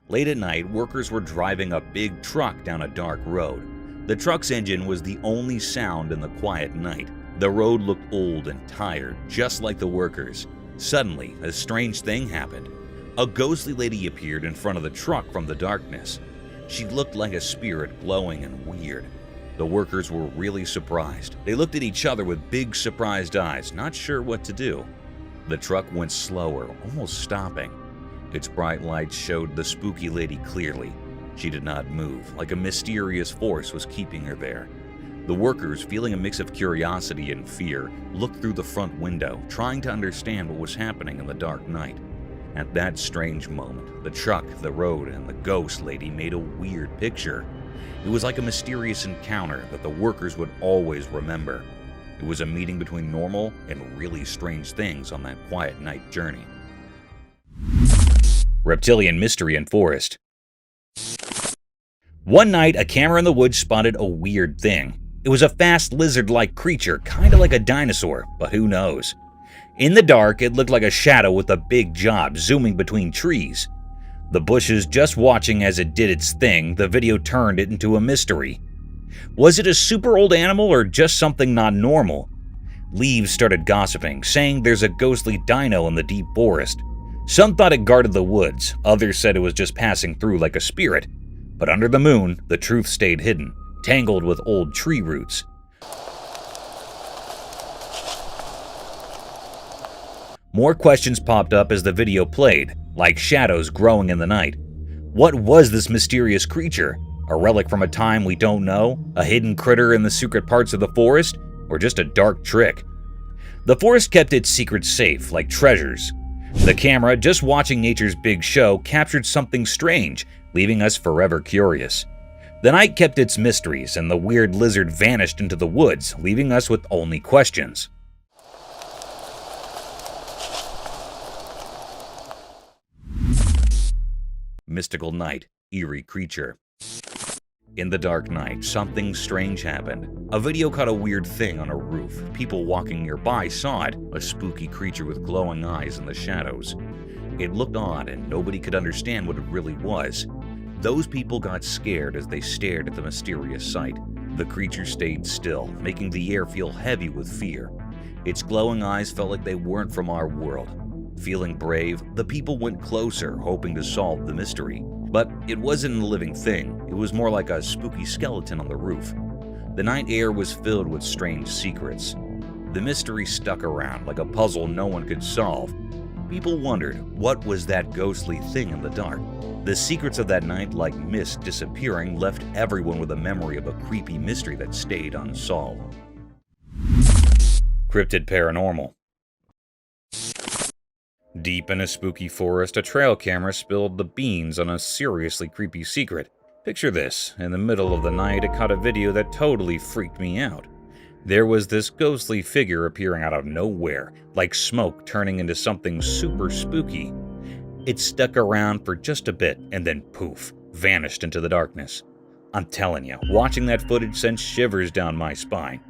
Late at night, workers were driving a big truck down a dark road. The truck's engine was the only sound in the quiet night. The road looked old and tired, just like the workers. Suddenly, a strange thing happened. A ghostly lady appeared in front of the truck from the darkness. She looked like a spirit, glowing and weird. The workers were really surprised. They looked at each other with big, surprised eyes, not sure what to do. The truck went slower, almost stopping. Its bright lights showed the spooky lady clearly. She did not move, like a mysterious force was keeping her there. The workers, feeling a mix of curiosity and fear, looked through the front window, trying to understand what was happening in the dark night. At that strange moment, the truck, the road, and the ghost lady made a weird picture. It was like a mysterious encounter that the workers would always remember. It was a meeting between normal and really strange things on that quiet night journey. Reptilian mystery in forest. One night, a camera in the woods spotted a weird thing. It was a fast lizard-like creature, kind of like a dinosaur, but who knows. In the dark, it looked like a shadow with a big jaw zooming between trees. The bushes just watching as it did its thing, the video turned it into a mystery. Was it a super old animal or just something not normal? Leaves started gossiping, saying there's a ghostly dino in the deep forest. Some thought it guarded the woods, others said it was just passing through like a spirit. But under the moon, the truth stayed hidden, tangled with old tree roots. More questions popped up as the video played, like shadows growing in the night. What was this mysterious creature? A relic from a time we don't know? A hidden critter in the secret parts of the forest? Or just a dark trick? The forest kept its secrets safe, like treasures. The camera, just watching nature's big show, captured something strange, leaving us forever curious. The night kept its mysteries, and the weird lizard vanished into the woods, leaving us with only questions. Mystical night, eerie creature. In the dark night, something strange happened. A video caught a weird thing on a roof. People walking nearby saw it, a spooky creature with glowing eyes in the shadows. It looked odd, and nobody could understand what it really was. Those people got scared as they stared at the mysterious sight. The creature stayed still, making the air feel heavy with fear. Its glowing eyes felt like they weren't from our world. Feeling brave, the people went closer, hoping to solve the mystery. But it wasn't a living thing, it was more like a spooky skeleton on the roof. The night air was filled with strange secrets. The mystery stuck around like a puzzle no one could solve. People wondered, what was that ghostly thing in the dark? The secrets of that night, like mist disappearing, left everyone with a memory of a creepy mystery that stayed unsolved. Cryptid Paranormal. Deep in a spooky forest, a trail camera spilled the beans on a seriously creepy secret. Picture this, in the middle of the night it caught a video that totally freaked me out. There was this ghostly figure appearing out of nowhere, like smoke turning into something super spooky. It stuck around for just a bit and then poof, vanished into the darkness. I'm telling you, watching that footage sent shivers down my spine.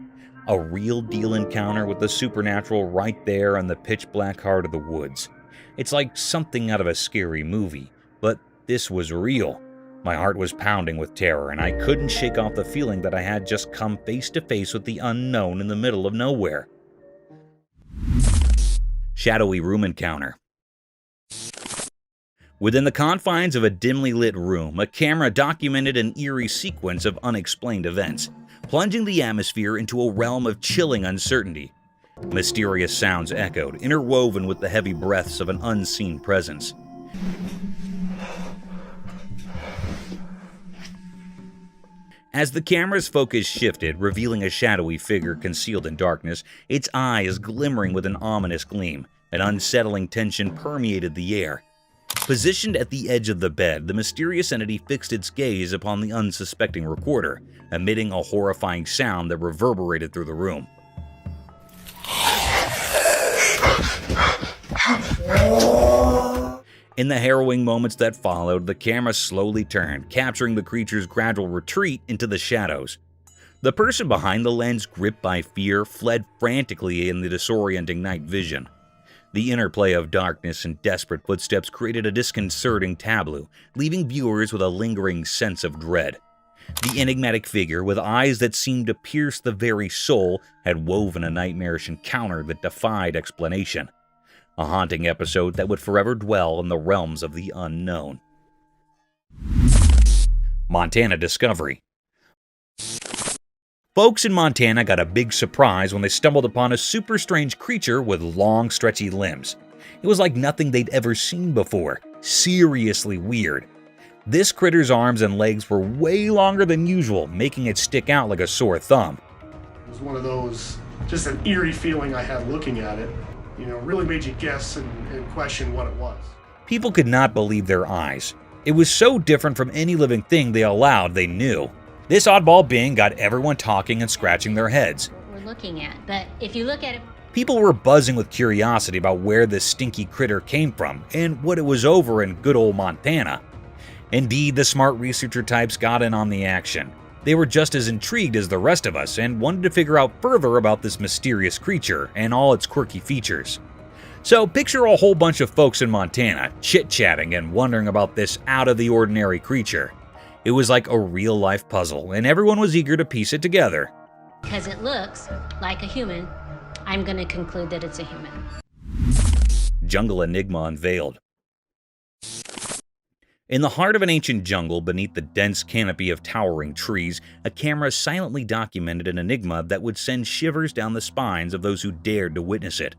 A real deal encounter with the supernatural right there in the pitch black heart of the woods. It's like something out of a scary movie, but this was real. My heart was pounding with terror, and I couldn't shake off the feeling that I had just come face to face with the unknown in the middle of nowhere. Shadowy room encounter. Within the confines of a dimly lit room, a camera documented an eerie sequence of unexplained events, plunging the atmosphere into a realm of chilling uncertainty. Mysterious sounds echoed, interwoven with the heavy breaths of an unseen presence. As the camera's focus shifted, revealing a shadowy figure concealed in darkness, its eyes glimmering with an ominous gleam, an unsettling tension permeated the air. Positioned at the edge of the bed, the mysterious entity fixed its gaze upon the unsuspecting recorder, emitting a horrifying sound that reverberated through the room. In the harrowing moments that followed, the camera slowly turned, capturing the creature's gradual retreat into the shadows. The person behind the lens, gripped by fear, fled frantically in the disorienting night vision. The interplay of darkness and desperate footsteps created a disconcerting tableau, leaving viewers with a lingering sense of dread. The enigmatic figure, with eyes that seemed to pierce the very soul, had woven a nightmarish encounter that defied explanation. A haunting episode that would forever dwell in the realms of the unknown. Montana Discovery. Folks in Montana got a big surprise when they stumbled upon a super strange creature with long, stretchy limbs. It was like nothing they'd ever seen before. Seriously weird. This critter's arms and legs were way longer than usual, making it stick out like a sore thumb. It was one of those, just an eerie feeling I had looking at it. You know, really made you guess and question what it was. People could not believe their eyes. It was so different from any living thing they allowed they knew. This oddball being got everyone talking and scratching their heads. What we're looking at, but if you look at it... People were buzzing with curiosity about where this stinky critter came from and what it was over in good old Montana. Indeed, the smart researcher types got in on the action. They were just as intrigued as the rest of us and wanted to figure out further about this mysterious creature and all its quirky features. So picture a whole bunch of folks in Montana chit-chatting and wondering about this out-of-the-ordinary creature. It was like a real-life puzzle, and everyone was eager to piece it together. Because it looks like a human, I'm going to conclude that it's a human. Jungle Enigma unveiled. In the heart of an ancient jungle, beneath the dense canopy of towering trees, a camera silently documented an enigma that would send shivers down the spines of those who dared to witness it.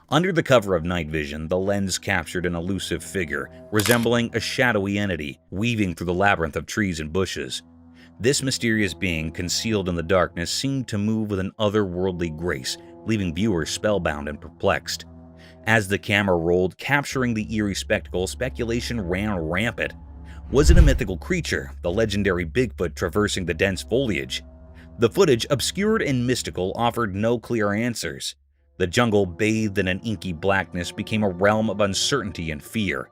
Under the cover of night vision, the lens captured an elusive figure, resembling a shadowy entity, weaving through the labyrinth of trees and bushes. This mysterious being, concealed in the darkness, seemed to move with an otherworldly grace, leaving viewers spellbound and perplexed. As the camera rolled, capturing the eerie spectacle, speculation ran rampant. Was it a mythical creature, the legendary Bigfoot traversing the dense foliage? The footage, obscured and mystical, offered no clear answers. The jungle, bathed in an inky blackness, became a realm of uncertainty and fear.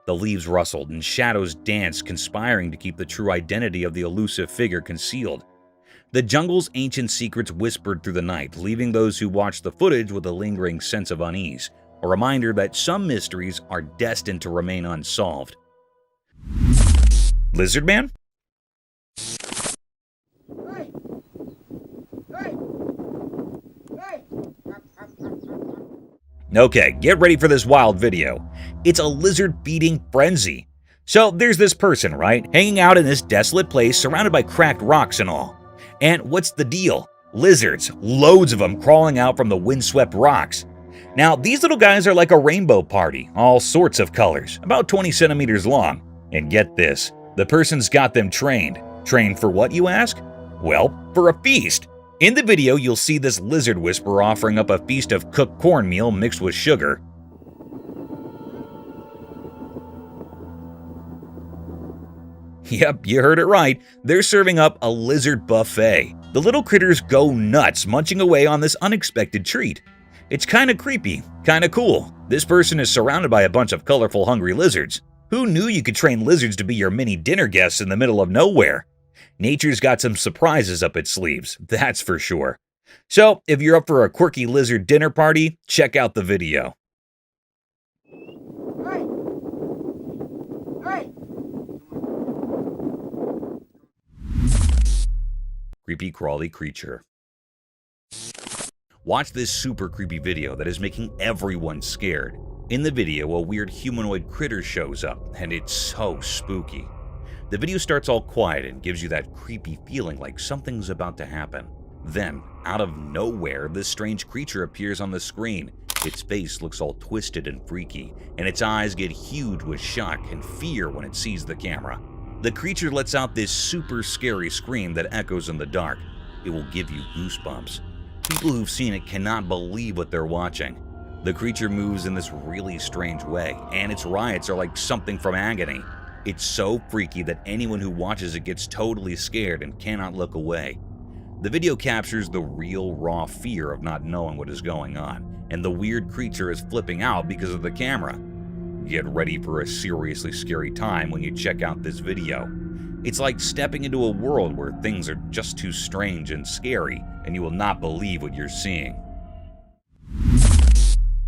The leaves rustled and shadows danced, conspiring to keep the true identity of the elusive figure concealed. The jungle's ancient secrets whispered through the night, leaving those who watched the footage with a lingering sense of unease. A reminder that some mysteries are destined to remain unsolved. Lizard Man? Hey. Hey. Hey. Okay, get ready for this wild video. It's a lizard feeding frenzy. So there's this person, right, hanging out in this desolate place surrounded by cracked rocks and all. And what's the deal? Lizards, loads of them crawling out from the windswept rocks. Now, these little guys are like a rainbow party, all sorts of colors, about 20 centimeters long. And get this, the person's got them trained. Trained for what, you ask? Well, for a feast. In the video, you'll see this lizard whisperer offering up a feast of cooked cornmeal mixed with sugar. Yep, you heard it right. They're serving up a lizard buffet. The little critters go nuts munching away on this unexpected treat. It's kinda creepy, kinda cool. This person is surrounded by a bunch of colorful, hungry lizards. Who knew you could train lizards to be your mini dinner guests in the middle of nowhere? Nature's got some surprises up its sleeves, that's for sure. So, if you're up for a quirky lizard dinner party, check out the video. Hey! Hey! Creepy crawly creature. Watch this super creepy video that is making everyone scared. In the video, a weird humanoid critter shows up, and it's so spooky. The video starts all quiet and gives you that creepy feeling like something's about to happen. Then, out of nowhere, this strange creature appears on the screen. Its face looks all twisted and freaky, and its eyes get huge with shock and fear when it sees the camera. The creature lets out this super scary scream that echoes in the dark. It will give you goosebumps. People who've seen it cannot believe what they're watching. The creature moves in this really strange way, and its riots are like something from Agony. It's so freaky that anyone who watches it gets totally scared and cannot look away. The video captures the real raw fear of not knowing what is going on, and the weird creature is flipping out because of the camera. Get ready for a seriously scary time when you check out this video. It's like stepping into a world where things are just too strange and scary, and you will not believe what you're seeing.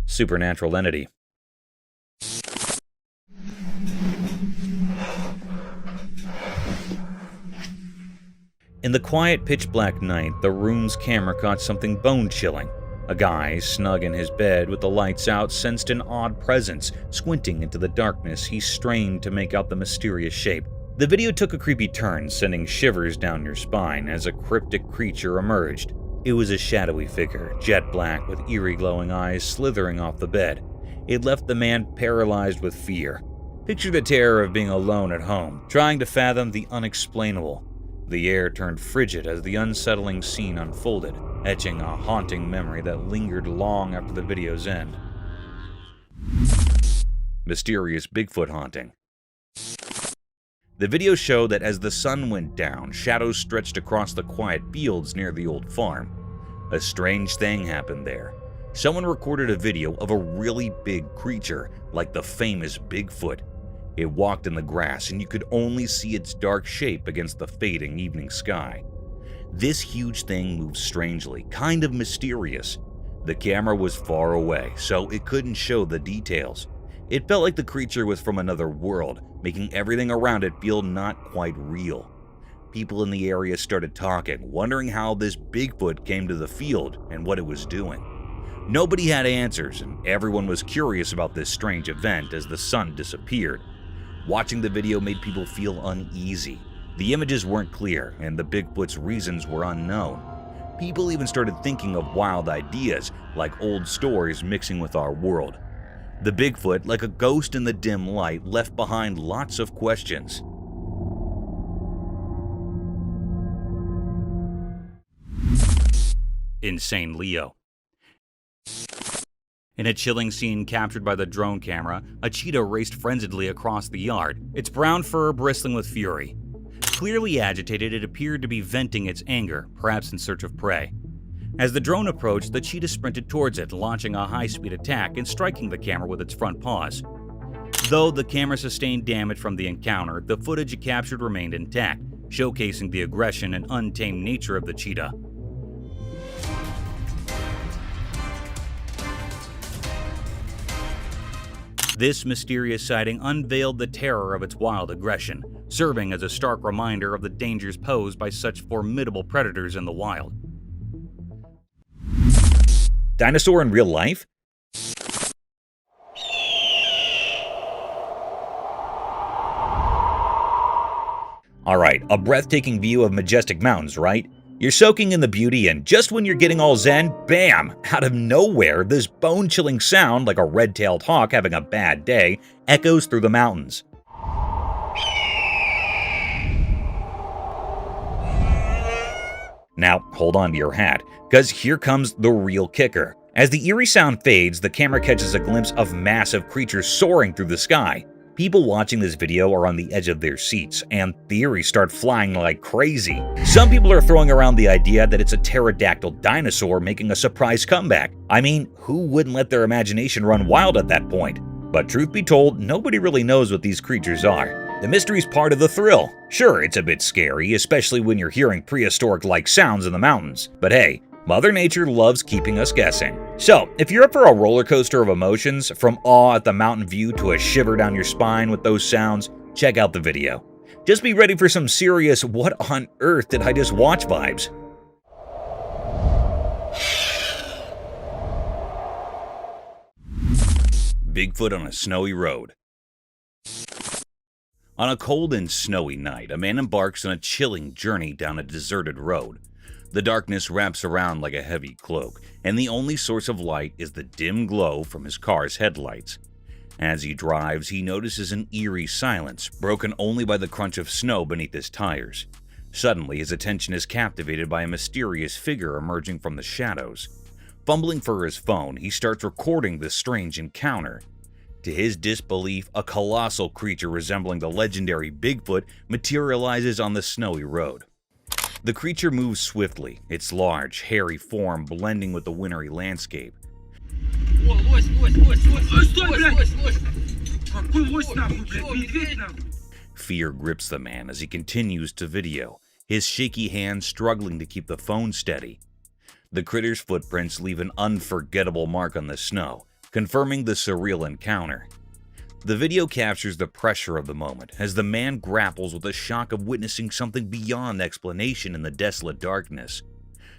Supernatural entity. In the quiet, pitch-black night, the room's camera caught something bone-chilling. A guy, snug in his bed with the lights out, sensed an odd presence. Squinting into the darkness, he strained to make out the mysterious shape. The video took a creepy turn, sending shivers down your spine as a cryptic creature emerged. It was a shadowy figure, jet black with eerie glowing eyes slithering off the bed. It left the man paralyzed with fear. Picture the terror of being alone at home, trying to fathom the unexplainable. The air turned frigid as the unsettling scene unfolded, etching a haunting memory that lingered long after the video's end. Mysterious Bigfoot haunting. The video showed that as the sun went down, shadows stretched across the quiet fields near the old farm. A strange thing happened there. Someone recorded a video of a really big creature, like the famous Bigfoot. It walked in the grass, and you could only see its dark shape against the fading evening sky. This huge thing moved strangely, kind of mysterious. The camera was far away, so it couldn't show the details. It felt like the creature was from another world, making everything around it feel not quite real. People in the area started talking, wondering how this Bigfoot came to the field and what it was doing. Nobody had answers, and everyone was curious about this strange event as the sun disappeared. Watching the video made people feel uneasy. The images weren't clear, and the Bigfoot's reasons were unknown. People even started thinking of wild ideas, like old stories mixing with our world. The Bigfoot, like a ghost in the dim light, left behind lots of questions. Insane Leo. In a chilling scene captured by the drone camera, a cheetah raced frenziedly across the yard, its brown fur bristling with fury. Clearly agitated, it appeared to be venting its anger, perhaps in search of prey. As the drone approached, the cheetah sprinted towards it, launching a high-speed attack and striking the camera with its front paws. Though the camera sustained damage from the encounter, the footage it captured remained intact, showcasing the aggression and untamed nature of the cheetah. This mysterious sighting unveiled the terror of its wild aggression, serving as a stark reminder of the dangers posed by such formidable predators in the wild. Dinosaur in real life? Alright, a breathtaking view of majestic mountains, right? You're soaking in the beauty, and just when you're getting all zen, bam! Out of nowhere, this bone-chilling sound, like a red-tailed hawk having a bad day, echoes through the mountains. Now, hold on to your hat, because here comes the real kicker. As the eerie sound fades, the camera catches a glimpse of massive creatures soaring through the sky. People watching this video are on the edge of their seats, and theories start flying like crazy. Some people are throwing around the idea that it's a pterodactyl dinosaur making a surprise comeback. I mean, who wouldn't let their imagination run wild at that point? But truth be told, nobody really knows what these creatures are. The mystery's part of the thrill. Sure, it's a bit scary, especially when you're hearing prehistoric-like sounds in the mountains. But hey, Mother Nature loves keeping us guessing. So, if you're up for a roller coaster of emotions, from awe at the mountain view to a shiver down your spine with those sounds, check out the video. Just be ready for some serious what on earth did I just watch vibes. Bigfoot on a snowy road. On a cold and snowy night, a man embarks on a chilling journey down a deserted road. The darkness wraps around like a heavy cloak, and the only source of light is the dim glow from his car's headlights. As he drives, he notices an eerie silence, broken only by the crunch of snow beneath his tires. Suddenly, his attention is captivated by a mysterious figure emerging from the shadows. Fumbling for his phone, he starts recording this strange encounter. To his disbelief, a colossal creature resembling the legendary Bigfoot materializes on the snowy road. The creature moves swiftly, its large, hairy form blending with the wintry landscape. Fear grips the man as he continues to video, his shaky hands struggling to keep the phone steady. The critter's footprints leave an unforgettable mark on the snow, confirming the surreal encounter. The video captures the pressure of the moment as the man grapples with the shock of witnessing something beyond explanation in the desolate darkness.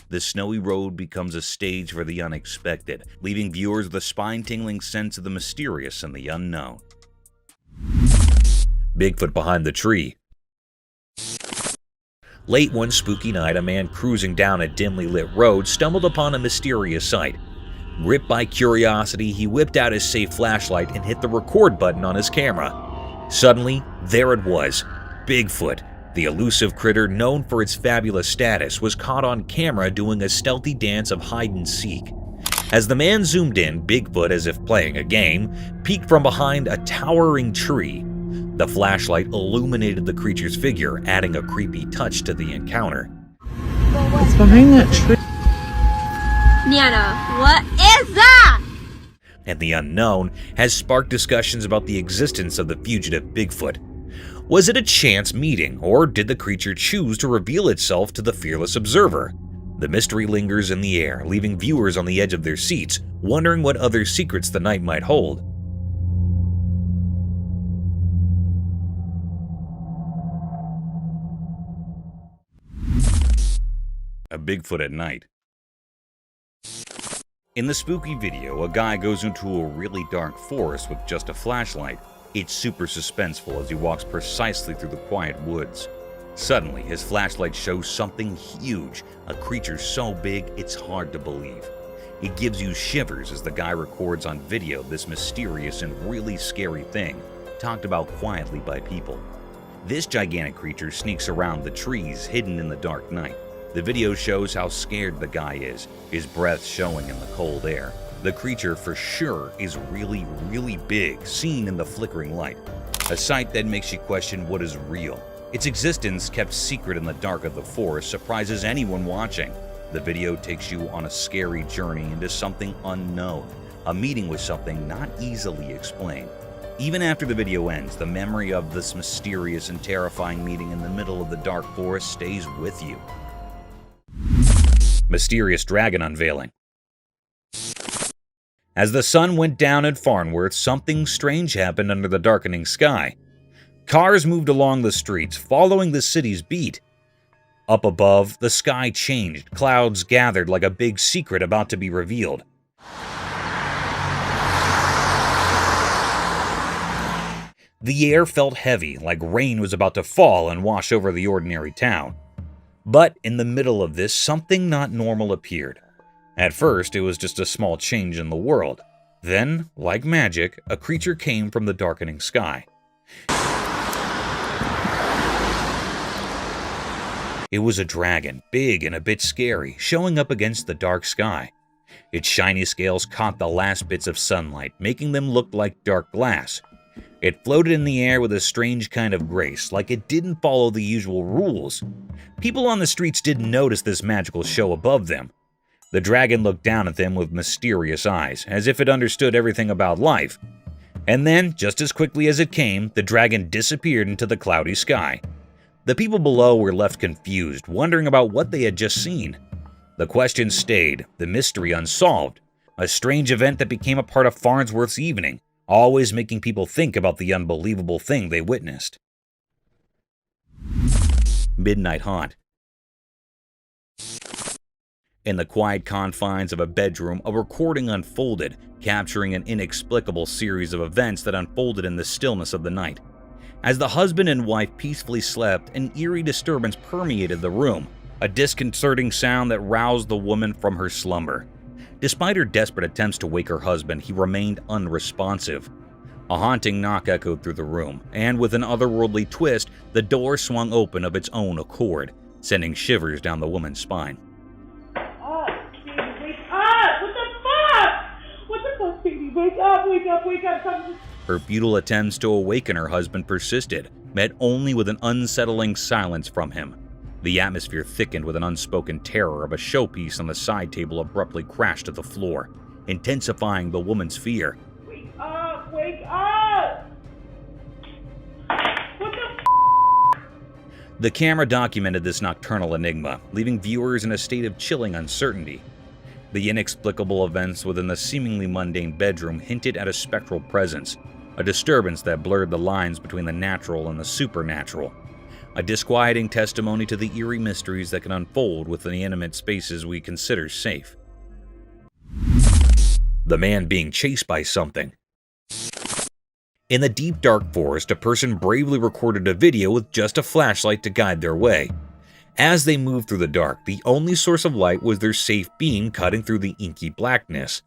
The snowy road becomes a stage for the unexpected, leaving viewers with a spine-tingling sense of the mysterious and the unknown. Bigfoot behind the tree. Late one spooky night, a man cruising down a dimly lit road stumbled upon a mysterious sight. Gripped by curiosity, he whipped out his safe flashlight and hit the record button on his camera. Suddenly, there it was. Bigfoot, the elusive critter known for its fabulous status, was caught on camera doing a stealthy dance of hide-and-seek. As the man zoomed in, Bigfoot, as if playing a game, peeked from behind a towering tree. The flashlight illuminated the creature's figure, adding a creepy touch to the encounter. What's behind that tree? Niana, what is that? And the unknown has sparked discussions about the existence of the fugitive Bigfoot. Was it a chance meeting, or did the creature choose to reveal itself to the fearless observer? The mystery lingers in the air, leaving viewers on the edge of their seats, wondering what other secrets the night might hold. A Bigfoot at night. In the spooky video, a guy goes into a really dark forest with just a flashlight. It's super suspenseful as he walks precisely through the quiet woods. Suddenly, his flashlight shows something huge, a creature so big it's hard to believe. It gives you shivers as the guy records on video this mysterious and really scary thing, talked about quietly by people. This gigantic creature sneaks around the trees hidden in the dark night. The video shows how scared the guy is, his breath showing in the cold air. The creature for sure is really, really big, seen in the flickering light. A sight that makes you question what is real. Its existence, kept secret in the dark of the forest, surprises anyone watching. The video takes you on a scary journey into something unknown, a meeting with something not easily explained. Even after the video ends, the memory of this mysterious and terrifying meeting in the middle of the dark forest stays with you. Mysterious dragon unveiling. As the sun went down at Farnworth, something strange happened under the darkening sky. Cars moved along the streets, following the city's beat. Up above, the sky changed, clouds gathered like a big secret about to be revealed. The air felt heavy, like rain was about to fall and wash over the ordinary town. But in the middle of this, something not normal appeared. At first, it was just a small change in the world. Then, like magic, a creature came from the darkening sky. It was a dragon, big and a bit scary, showing up against the dark sky. Its shiny scales caught the last bits of sunlight, making them look like dark glass. It floated in the air with a strange kind of grace, like it didn't follow the usual rules. People on the streets didn't notice this magical show above them. The dragon looked down at them with mysterious eyes, as if it understood everything about life. And then, just as quickly as it came, the dragon disappeared into the cloudy sky. The people below were left confused, wondering about what they had just seen. The question stayed, the mystery unsolved, a strange event that became a part of Farnsworth's evening, always making people think about the unbelievable thing they witnessed. Midnight Haunt. In the quiet confines of a bedroom, a recording unfolded, capturing an inexplicable series of events that unfolded in the stillness of the night. As the husband and wife peacefully slept, an eerie disturbance permeated the room, a disconcerting sound that roused the woman from her slumber. Despite her desperate attempts to wake her husband, he remained unresponsive. A haunting knock echoed through the room, and with an otherworldly twist, the door swung open of its own accord, sending shivers down the woman's spine. Oh, baby, wake up! What the fuck? What the fuck, baby? Wake up, wake up, wake up. Something... Her futile attempts to awaken her husband persisted, met only with an unsettling silence from him. The atmosphere thickened with an unspoken terror of a showpiece on the side table abruptly crashed to the floor, intensifying the woman's fear. Wake up! Wake up! What the f***? The camera documented this nocturnal enigma, leaving viewers in a state of chilling uncertainty. The inexplicable events within the seemingly mundane bedroom hinted at a spectral presence, a disturbance that blurred the lines between the natural and the supernatural. A disquieting testimony to the eerie mysteries that can unfold within the intimate spaces we consider safe. The man being chased by something. In the deep dark forest, a person bravely recorded a video with just a flashlight to guide their way. As they moved through the dark, the only source of light was their safe beam cutting through the inky blackness.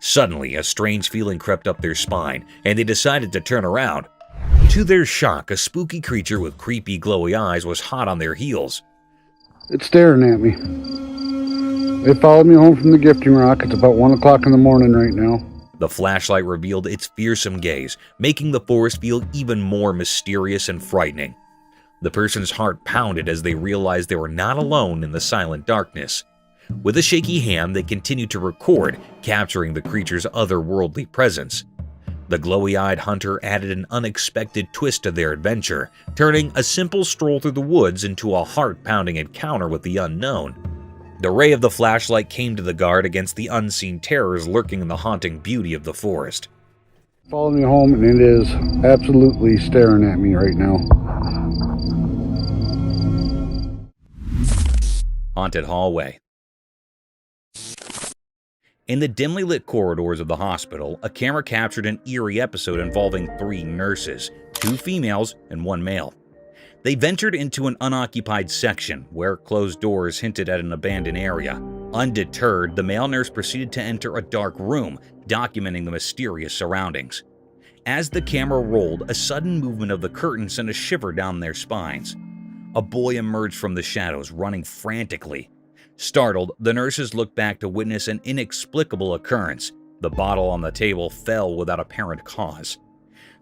Suddenly, a strange feeling crept up their spine, and they decided to turn around. To their shock, a spooky creature with creepy, glowy eyes was hot on their heels. It's staring at me. They followed me home from the gifting rock. It's about 1 o'clock in the morning right now. The flashlight revealed its fearsome gaze, making the forest feel even more mysterious and frightening. The person's heart pounded as they realized they were not alone in the silent darkness. With a shaky hand, they continued to record, capturing the creature's otherworldly presence. The glowy-eyed hunter added an unexpected twist to their adventure, turning a simple stroll through the woods into a heart-pounding encounter with the unknown. The ray of the flashlight came to the guard against the unseen terrors lurking in the haunting beauty of the forest. Followed me home, and it is absolutely staring at me right now. Haunted hallway. In the dimly lit corridors of the hospital, a camera captured an eerie episode involving 3 nurses, 2 females and 1 male. They ventured into an unoccupied section where closed doors hinted at an abandoned area. Undeterred, the male nurse proceeded to enter a dark room, documenting the mysterious surroundings. As the camera rolled, a sudden movement of the curtain sent a shiver down their spines. A boy emerged from the shadows, running frantically. Startled, the nurses looked back to witness an inexplicable occurrence. The bottle on the table fell without apparent cause.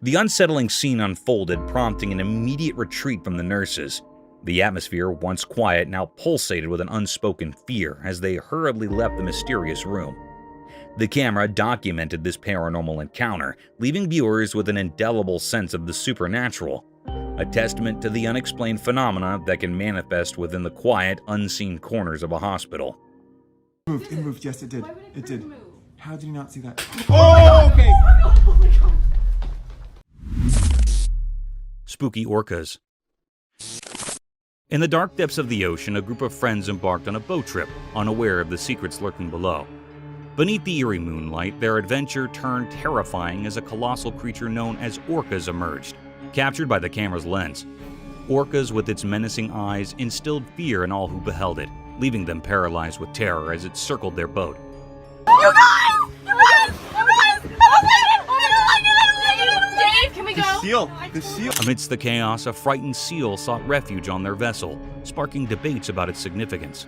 The unsettling scene unfolded, prompting an immediate retreat from the nurses. The atmosphere, once quiet, now pulsated with an unspoken fear as they hurriedly left the mysterious room. The camera documented this paranormal encounter, leaving viewers with an indelible sense of the supernatural, a testament to the unexplained phenomena that can manifest within the quiet, unseen corners of a hospital. It moved, yes it did. It did. How did you not see that? Oh, okay. Oh my god. Spooky orcas. In the dark depths of the ocean, a group of friends embarked on a boat trip, unaware of the secrets lurking below. Beneath the eerie moonlight, their adventure turned terrifying as a colossal creature known as orcas emerged. captured by the camera's lens. Orca's, with its menacing eyes, instilled fear in all who beheld it, leaving them paralyzed with terror as it circled their boat. You guys! You guys! You guys! Dave, can we go? The seal! Amidst the chaos, a frightened seal sought refuge on their vessel, sparking debates about its significance.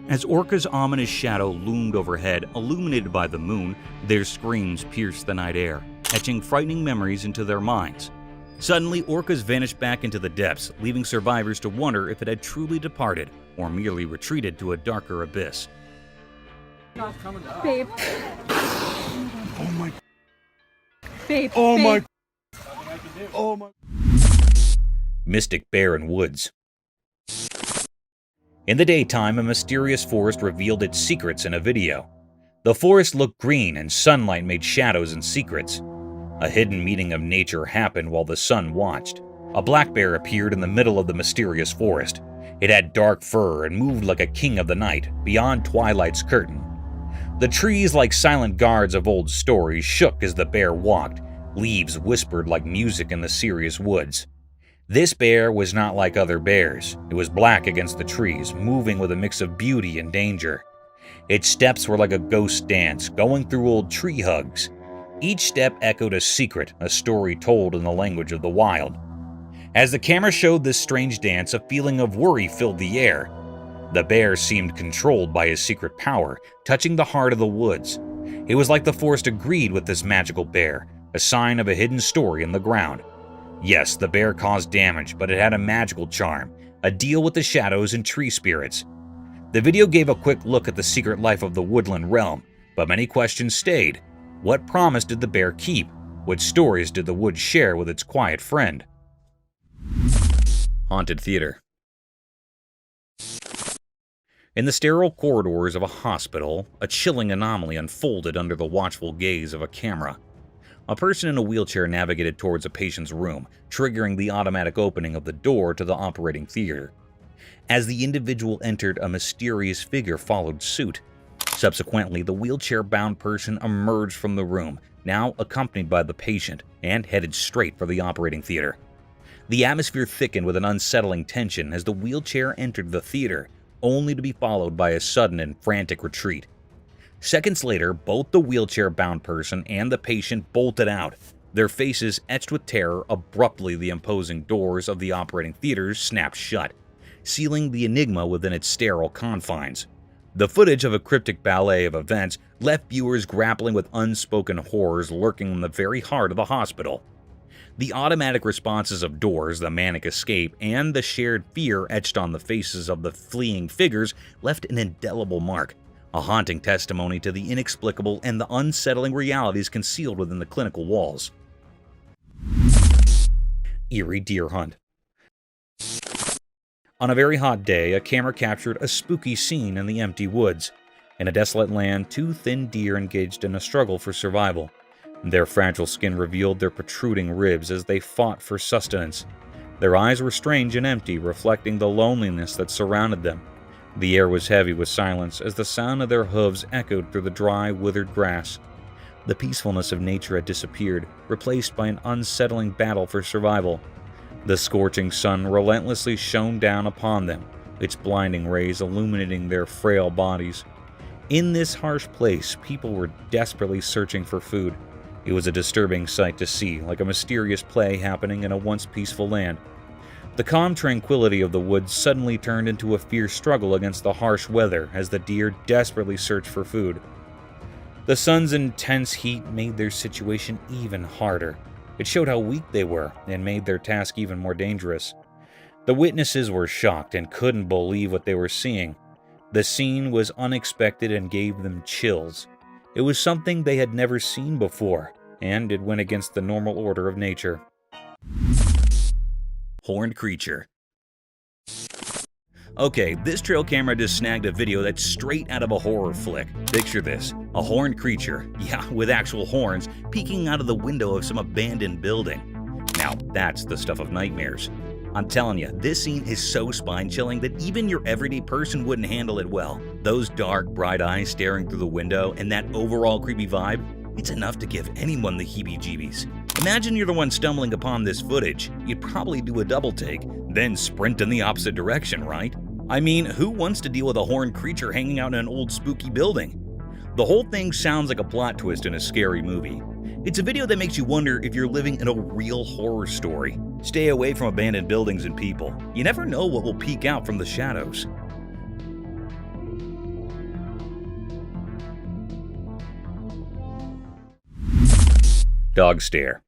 As Orca's ominous shadow loomed overhead, illuminated by the moon, their screams pierced the night air, etching frightening memories into their minds. Suddenly, Orca's vanished back into the depths, leaving survivors to wonder if it had truly departed or merely retreated to a darker abyss. Babe. Oh my. Babe. Oh babe. my. Oh my. Mystic Bear in Woods. In the daytime, a mysterious forest revealed its secrets in a video. The forest looked green and sunlight made shadows and secrets. A hidden meeting of nature happened while the sun watched. A black bear appeared in the middle of the mysterious forest. It had dark fur and moved like a king of the night, beyond twilight's curtain. The trees, like silent guards of old stories, shook as the bear walked. Leaves whispered like music in the serious woods. This bear was not like other bears. It was black against the trees, moving with a mix of beauty and danger. Its steps were like a ghost dance, going through old tree hugs. Each step echoed a secret, a story told in the language of the wild. As the camera showed this strange dance, a feeling of worry filled the air. The bear seemed controlled by his secret power, touching the heart of the woods. It was like the forest agreed with this magical bear, a sign of a hidden story in the ground. Yes, the bear caused damage, but it had a magical charm, a deal with the shadows and tree spirits. The video gave a quick look at the secret life of the woodland realm, but many questions stayed. What promise did the bear keep? What stories did the woods share with its quiet friend? Haunted Theater. In the sterile corridors of a hospital, a chilling anomaly unfolded under the watchful gaze of a camera. A person in a wheelchair navigated towards a patient's room, triggering the automatic opening of the door to the operating theater. As the individual entered, a mysterious figure followed suit. Subsequently, the wheelchair-bound person emerged from the room, now accompanied by the patient, and headed straight for the operating theater. The atmosphere thickened with an unsettling tension as the wheelchair entered the theater, only to be followed by a sudden and frantic retreat. Seconds later, both the wheelchair-bound person and the patient bolted out, their faces etched with terror. Abruptly, the imposing doors of the operating theater snapped shut, sealing the enigma within its sterile confines. The footage of a cryptic ballet of events left viewers grappling with unspoken horrors lurking in the very heart of the hospital. The automatic responses of doors, the manic escape, and the shared fear etched on the faces of the fleeing figures left an indelible mark, a haunting testimony to the inexplicable and the unsettling realities concealed within the clinical walls. Eerie Deer Hunt. On a very hot day, a camera captured a spooky scene in the empty woods. In a desolate land, two thin deer engaged in a struggle for survival. Their fragile skin revealed their protruding ribs as they fought for sustenance. Their eyes were strange and empty, reflecting the loneliness that surrounded them. The air was heavy with silence as the sound of their hooves echoed through the dry, withered grass. The peacefulness of nature had disappeared, replaced by an unsettling battle for survival. The scorching sun relentlessly shone down upon them, its blinding rays illuminating their frail bodies. In this harsh place, people were desperately searching for food. It was a disturbing sight to see, like a mysterious play happening in a once peaceful land. The calm tranquility of the woods suddenly turned into a fierce struggle against the harsh weather as the deer desperately searched for food. The sun's intense heat made their situation even harder. It showed how weak they were and made their task even more dangerous. The witnesses were shocked and couldn't believe what they were seeing. The scene was unexpected and gave them chills. It was something they had never seen before, and it went against the normal order of nature. Horned Creature. Okay, this trail camera just snagged a video that's straight out of a horror flick. Picture this, a horned creature, yeah, with actual horns, peeking out of the window of some abandoned building. Now, that's the stuff of nightmares. I'm telling you, this scene is so spine-chilling that even your everyday person wouldn't handle it well. Those dark, bright eyes staring through the window and that overall creepy vibe, it's enough to give anyone the heebie-jeebies. Imagine you're the one stumbling upon this footage. You'd probably do a double take, then sprint in the opposite direction, right? I mean, who wants to deal with a horned creature hanging out in an old spooky building? The whole thing sounds like a plot twist in a scary movie. It's a video that makes you wonder if you're living in a real horror story. Stay away from abandoned buildings and people. You never know what will peek out from the shadows. Dog stare.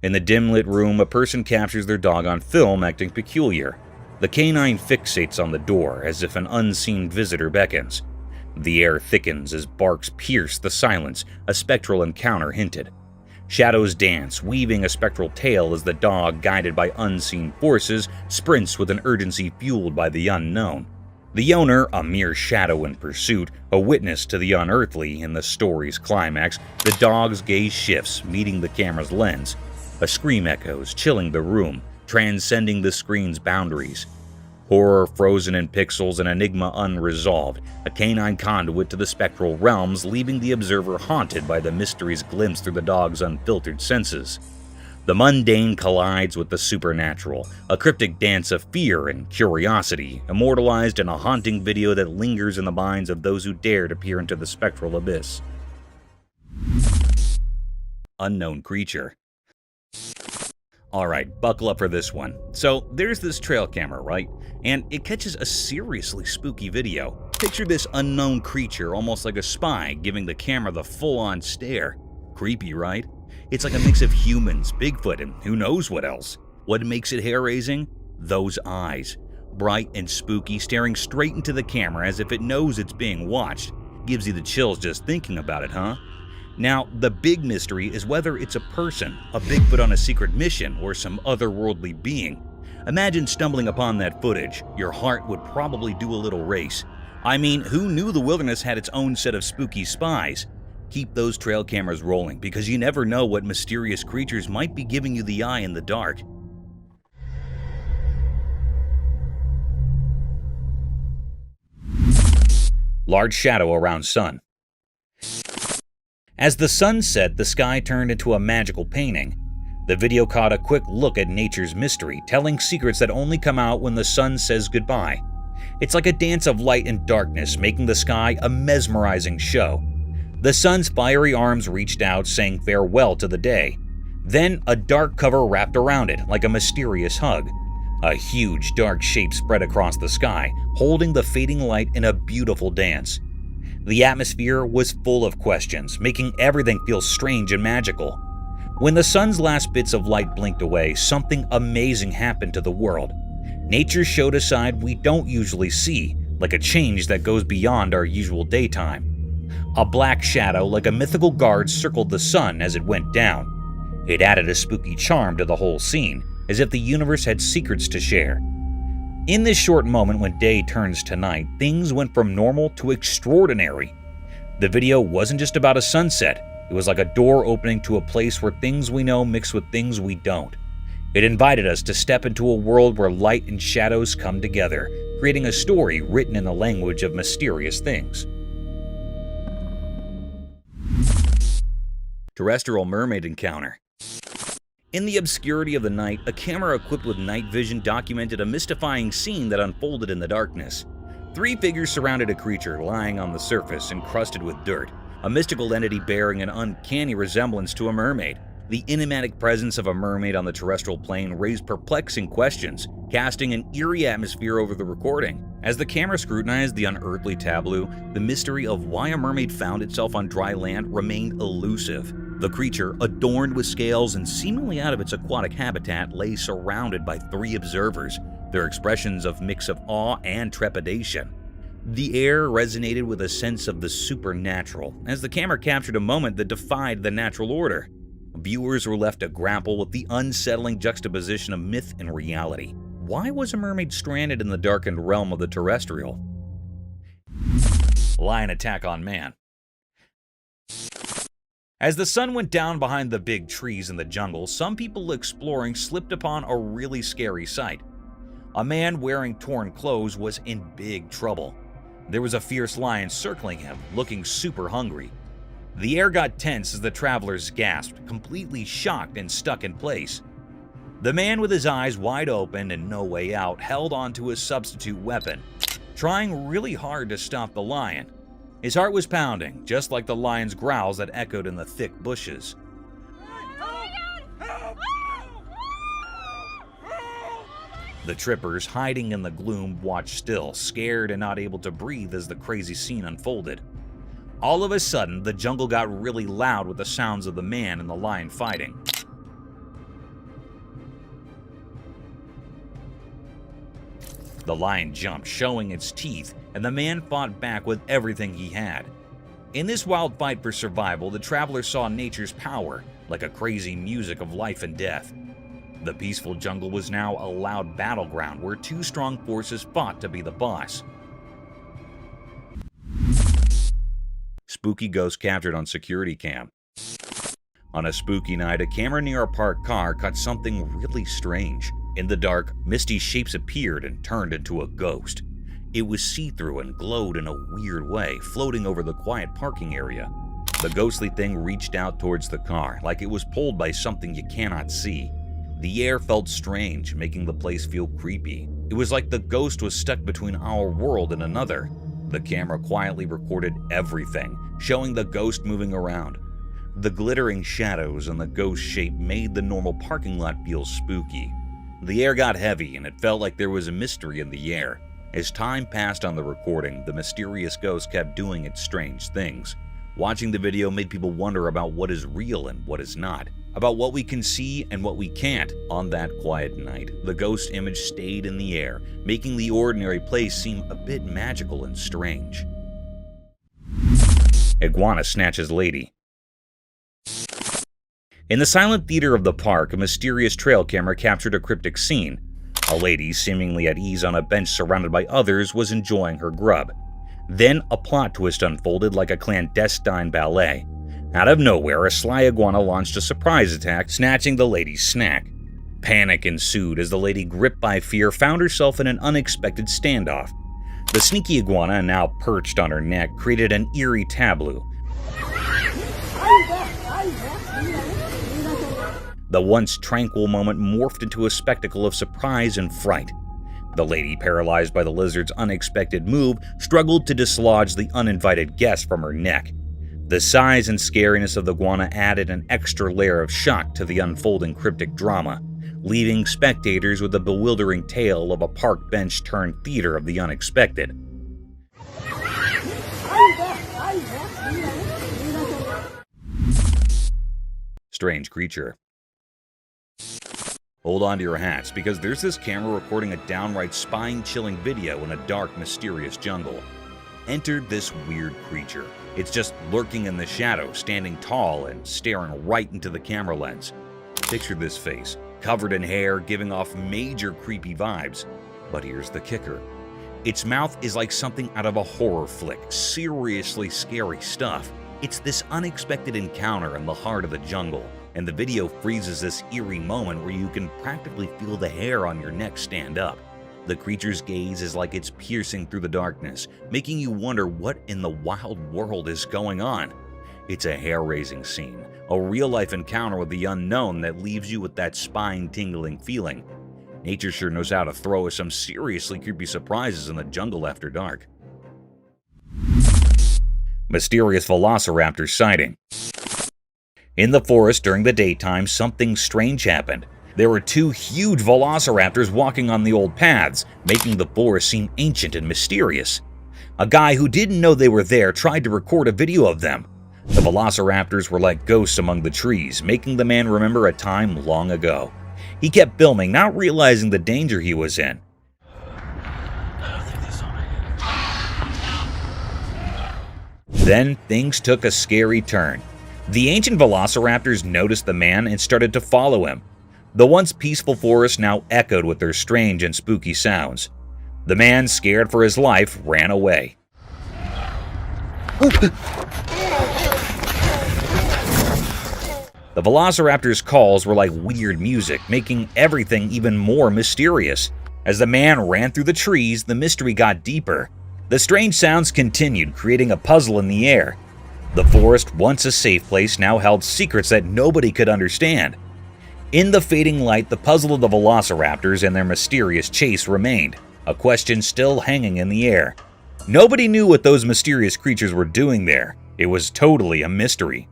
In the dim-lit room, a person captures their dog on film acting peculiar. The canine fixates on the door as if an unseen visitor beckons. The air thickens as barks pierce the silence, a spectral encounter hinted. Shadows dance, weaving a spectral tale as the dog, guided by unseen forces, sprints with an urgency fueled by the unknown. The owner, a mere shadow in pursuit, a witness to the unearthly in the story's climax, the dog's gaze shifts, meeting the camera's lens. A scream echoes, chilling the room, transcending the screen's boundaries. Horror frozen in pixels, an enigma unresolved, a canine conduit to the spectral realms, leaving the observer haunted by the mysteries glimpsed through the dog's unfiltered senses. The mundane collides with the supernatural, a cryptic dance of fear and curiosity, immortalized in a haunting video that lingers in the minds of those who dare to peer into the spectral abyss. Unknown creature. Alright, buckle up for this one. So, there's this trail camera, right? And it catches a seriously spooky video. Picture this unknown creature, almost like a spy, giving the camera the full-on stare. Creepy, right? It's like a mix of humans, Bigfoot, and who knows what else. What makes it hair-raising? Those eyes. Bright and spooky, staring straight into the camera as if it knows it's being watched. Gives you the chills just thinking about it, huh? Now, the big mystery is whether it's a person, a Bigfoot on a secret mission, or some otherworldly being. Imagine stumbling upon that footage. Your heart would probably do a little race. I mean, who knew the wilderness had its own set of spooky spies? Keep those trail cameras rolling, because you never know what mysterious creatures might be giving you the eye in the dark. Large shadow around sun. As the sun set, the sky turned into a magical painting. The video caught a quick look at nature's mystery, telling secrets that only come out when the sun says goodbye. It's like a dance of light and darkness, making the sky a mesmerizing show. The sun's fiery arms reached out, saying farewell to the day. Then a dark cover wrapped around it, like a mysterious hug. A huge dark shape spread across the sky, holding the fading light in a beautiful dance. The atmosphere was full of questions, making everything feel strange and magical. When the sun's last bits of light blinked away, something amazing happened to the world. Nature showed a side we don't usually see, like a change that goes beyond our usual daytime. A black shadow, like a mythical guard, circled the sun as it went down. It added a spooky charm to the whole scene, as if the universe had secrets to share. In this short moment when day turns to night, things went from normal to extraordinary. The video wasn't just about a sunset, it was like a door opening to a place where things we know mix with things we don't. It invited us to step into a world where light and shadows come together, creating a story written in the language of mysterious things. Terrestrial mermaid encounter. In the obscurity of the night, a camera equipped with night vision documented a mystifying scene that unfolded in the darkness. 3 figures surrounded a creature lying on the surface, encrusted with dirt, a mystical entity bearing an uncanny resemblance to a mermaid. The enigmatic presence of a mermaid on the terrestrial plane raised perplexing questions, casting an eerie atmosphere over the recording. As the camera scrutinized the unearthly tableau, the mystery of why a mermaid found itself on dry land remained elusive. The creature, adorned with scales and seemingly out of its aquatic habitat, lay surrounded by 3 observers, their expressions of mix of awe and trepidation. The air resonated with a sense of the supernatural, as the camera captured a moment that defied the natural order. Viewers were left to grapple with the unsettling juxtaposition of myth and reality. Why was a mermaid stranded in the darkened realm of the terrestrial? Lion attack on man. As the sun went down behind the big trees in the jungle, some people exploring slipped upon a really scary sight. A man wearing torn clothes was in big trouble. There was a fierce lion circling him, looking super hungry. The air got tense as the travelers gasped, completely shocked and stuck in place. The man with his eyes wide open and no way out held onto his substitute weapon, trying really hard to stop the lion. His heart was pounding, just like the lion's growls that echoed in the thick bushes. The trippers, hiding in the gloom, watched still, scared and not able to breathe as the crazy scene unfolded. All of a sudden, the jungle got really loud with the sounds of the man and the lion fighting. The lion jumped, showing its teeth, and the man fought back with everything he had. In this wild fight for survival, the travelers saw nature's power, like a crazy music of life and death. The peaceful jungle was now a loud battleground where two strong forces fought to be the boss. Spooky ghost captured on security cam. On a spooky night, a camera near a parked car caught something really strange. In the dark, misty shapes appeared and turned into a ghost. It was see-through and glowed in a weird way, floating over the quiet parking area. The ghostly thing reached out towards the car, like it was pulled by something you cannot see. The air felt strange, making the place feel creepy. It was like the ghost was stuck between our world and another. The camera quietly recorded everything, showing the ghost moving around. The glittering shadows and the ghost shape made the normal parking lot feel spooky. The air got heavy and it felt like there was a mystery in the air. As time passed on the recording, the mysterious ghost kept doing its strange things. Watching the video made people wonder about what is real and what is not, about what we can see and what we can't. On that quiet night, the ghost image stayed in the air, making the ordinary place seem a bit magical and strange. Iguana snatches lady. In the silent theater of the park, a mysterious trail camera captured a cryptic scene. A lady, seemingly at ease on a bench surrounded by others, was enjoying her grub. Then a plot twist unfolded like a clandestine ballet. Out of nowhere, a sly iguana launched a surprise attack, snatching the lady's snack. Panic ensued as the lady, gripped by fear, found herself in an unexpected standoff. The sneaky iguana, now perched on her neck, created an eerie tableau. The once tranquil moment morphed into a spectacle of surprise and fright. The lady, paralyzed by the lizard's unexpected move, struggled to dislodge the uninvited guest from her neck. The size and scariness of the iguana added an extra layer of shock to the unfolding cryptic drama, leaving spectators with a bewildering tale of a park bench turned theater of the unexpected. Strange creature. Hold on to your hats, because there's this camera recording a downright spine-chilling video in a dark, mysterious jungle. Enter this weird creature. It's just lurking in the shadow, standing tall and staring right into the camera lens. Picture this face, covered in hair, giving off major creepy vibes. But here's the kicker. Its mouth is like something out of a horror flick, seriously scary stuff. It's this unexpected encounter in the heart of the jungle, and the video freezes this eerie moment where you can practically feel the hair on your neck stand up. The creature's gaze is like it's piercing through the darkness, making you wonder what in the wild world is going on. It's a hair-raising scene, a real-life encounter with the unknown that leaves you with that spine-tingling feeling. Nature sure knows how to throw us some seriously creepy surprises in the jungle after dark. Mysterious velociraptor sighting. In the forest during the daytime, something strange happened. There were two huge velociraptors walking on the old paths, making the forest seem ancient and mysterious. A guy who didn't know they were there tried to record a video of them. The velociraptors were like ghosts among the trees, making the man remember a time long ago. He kept filming, not realizing the danger he was in. Then things took a scary turn. The ancient velociraptors noticed the man and started to follow him. The once peaceful forest now echoed with their strange and spooky sounds. The man, scared for his life, ran away. The velociraptors' calls were like weird music, making everything even more mysterious. As the man ran through the trees, the mystery got deeper. The strange sounds continued, creating a puzzle in the air. The forest, once a safe place, now held secrets that nobody could understand. In the fading light, the puzzle of the velociraptors and their mysterious chase remained, a question still hanging in the air. Nobody knew what those mysterious creatures were doing there. It was totally a mystery.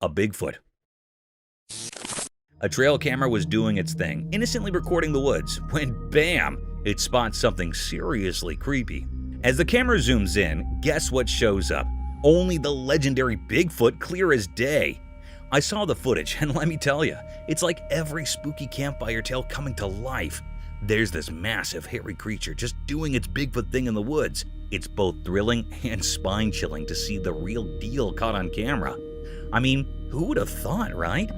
A Bigfoot. A trail camera was doing its thing, innocently recording the woods, when bam, it spots something seriously creepy. As the camera zooms in, guess what shows up? Only the legendary Bigfoot, clear as day. I saw the footage, and let me tell you, it's like every spooky campfire tale coming to life. There's this massive, hairy creature just doing its Bigfoot thing in the woods. It's both thrilling and spine-chilling to see the real deal caught on camera. I mean, who would have thought, right?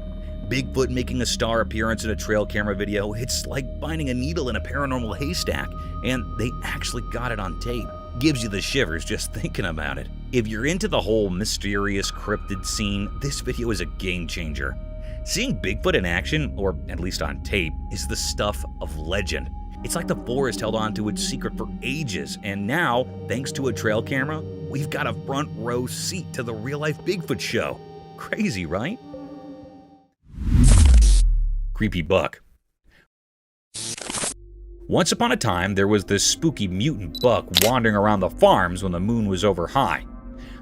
Bigfoot making a star appearance in a trail camera video, it's like finding a needle in a paranormal haystack, and they actually got it on tape. Gives you the shivers just thinking about it. If you're into the whole mysterious cryptid scene, this video is a game changer. Seeing Bigfoot in action, or at least on tape, is the stuff of legend. It's like the forest held on to its secret for ages, and now, thanks to a trail camera, we've got a front row seat to the real-life Bigfoot show. Crazy, right? Creepy buck. Once upon a time, there was this spooky mutant buck wandering around the farms when the moon was over high.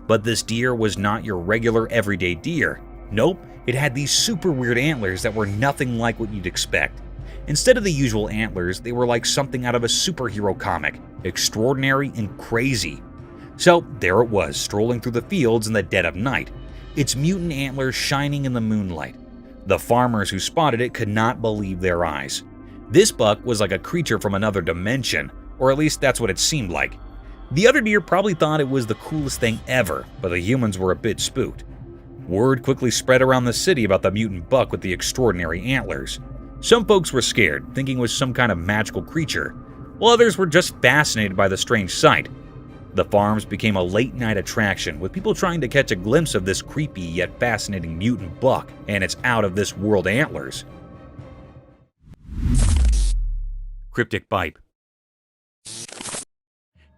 But this deer was not your regular everyday deer. Nope, it had these super weird antlers that were nothing like what you'd expect. Instead of the usual antlers, they were like something out of a superhero comic, extraordinary and crazy. So there it was, strolling through the fields in the dead of night, its mutant antlers shining in the moonlight. The farmers who spotted it could not believe their eyes. This buck was like a creature from another dimension, or at least that's what it seemed like. The other deer probably thought it was the coolest thing ever, but the humans were a bit spooked. Word quickly spread around the city about the mutant buck with the extraordinary antlers. Some folks were scared, thinking it was some kind of magical creature, while others were just fascinated by the strange sight. The farms became a late-night attraction, with people trying to catch a glimpse of this creepy yet fascinating mutant buck and its out-of-this-world antlers. Cryptic pipe.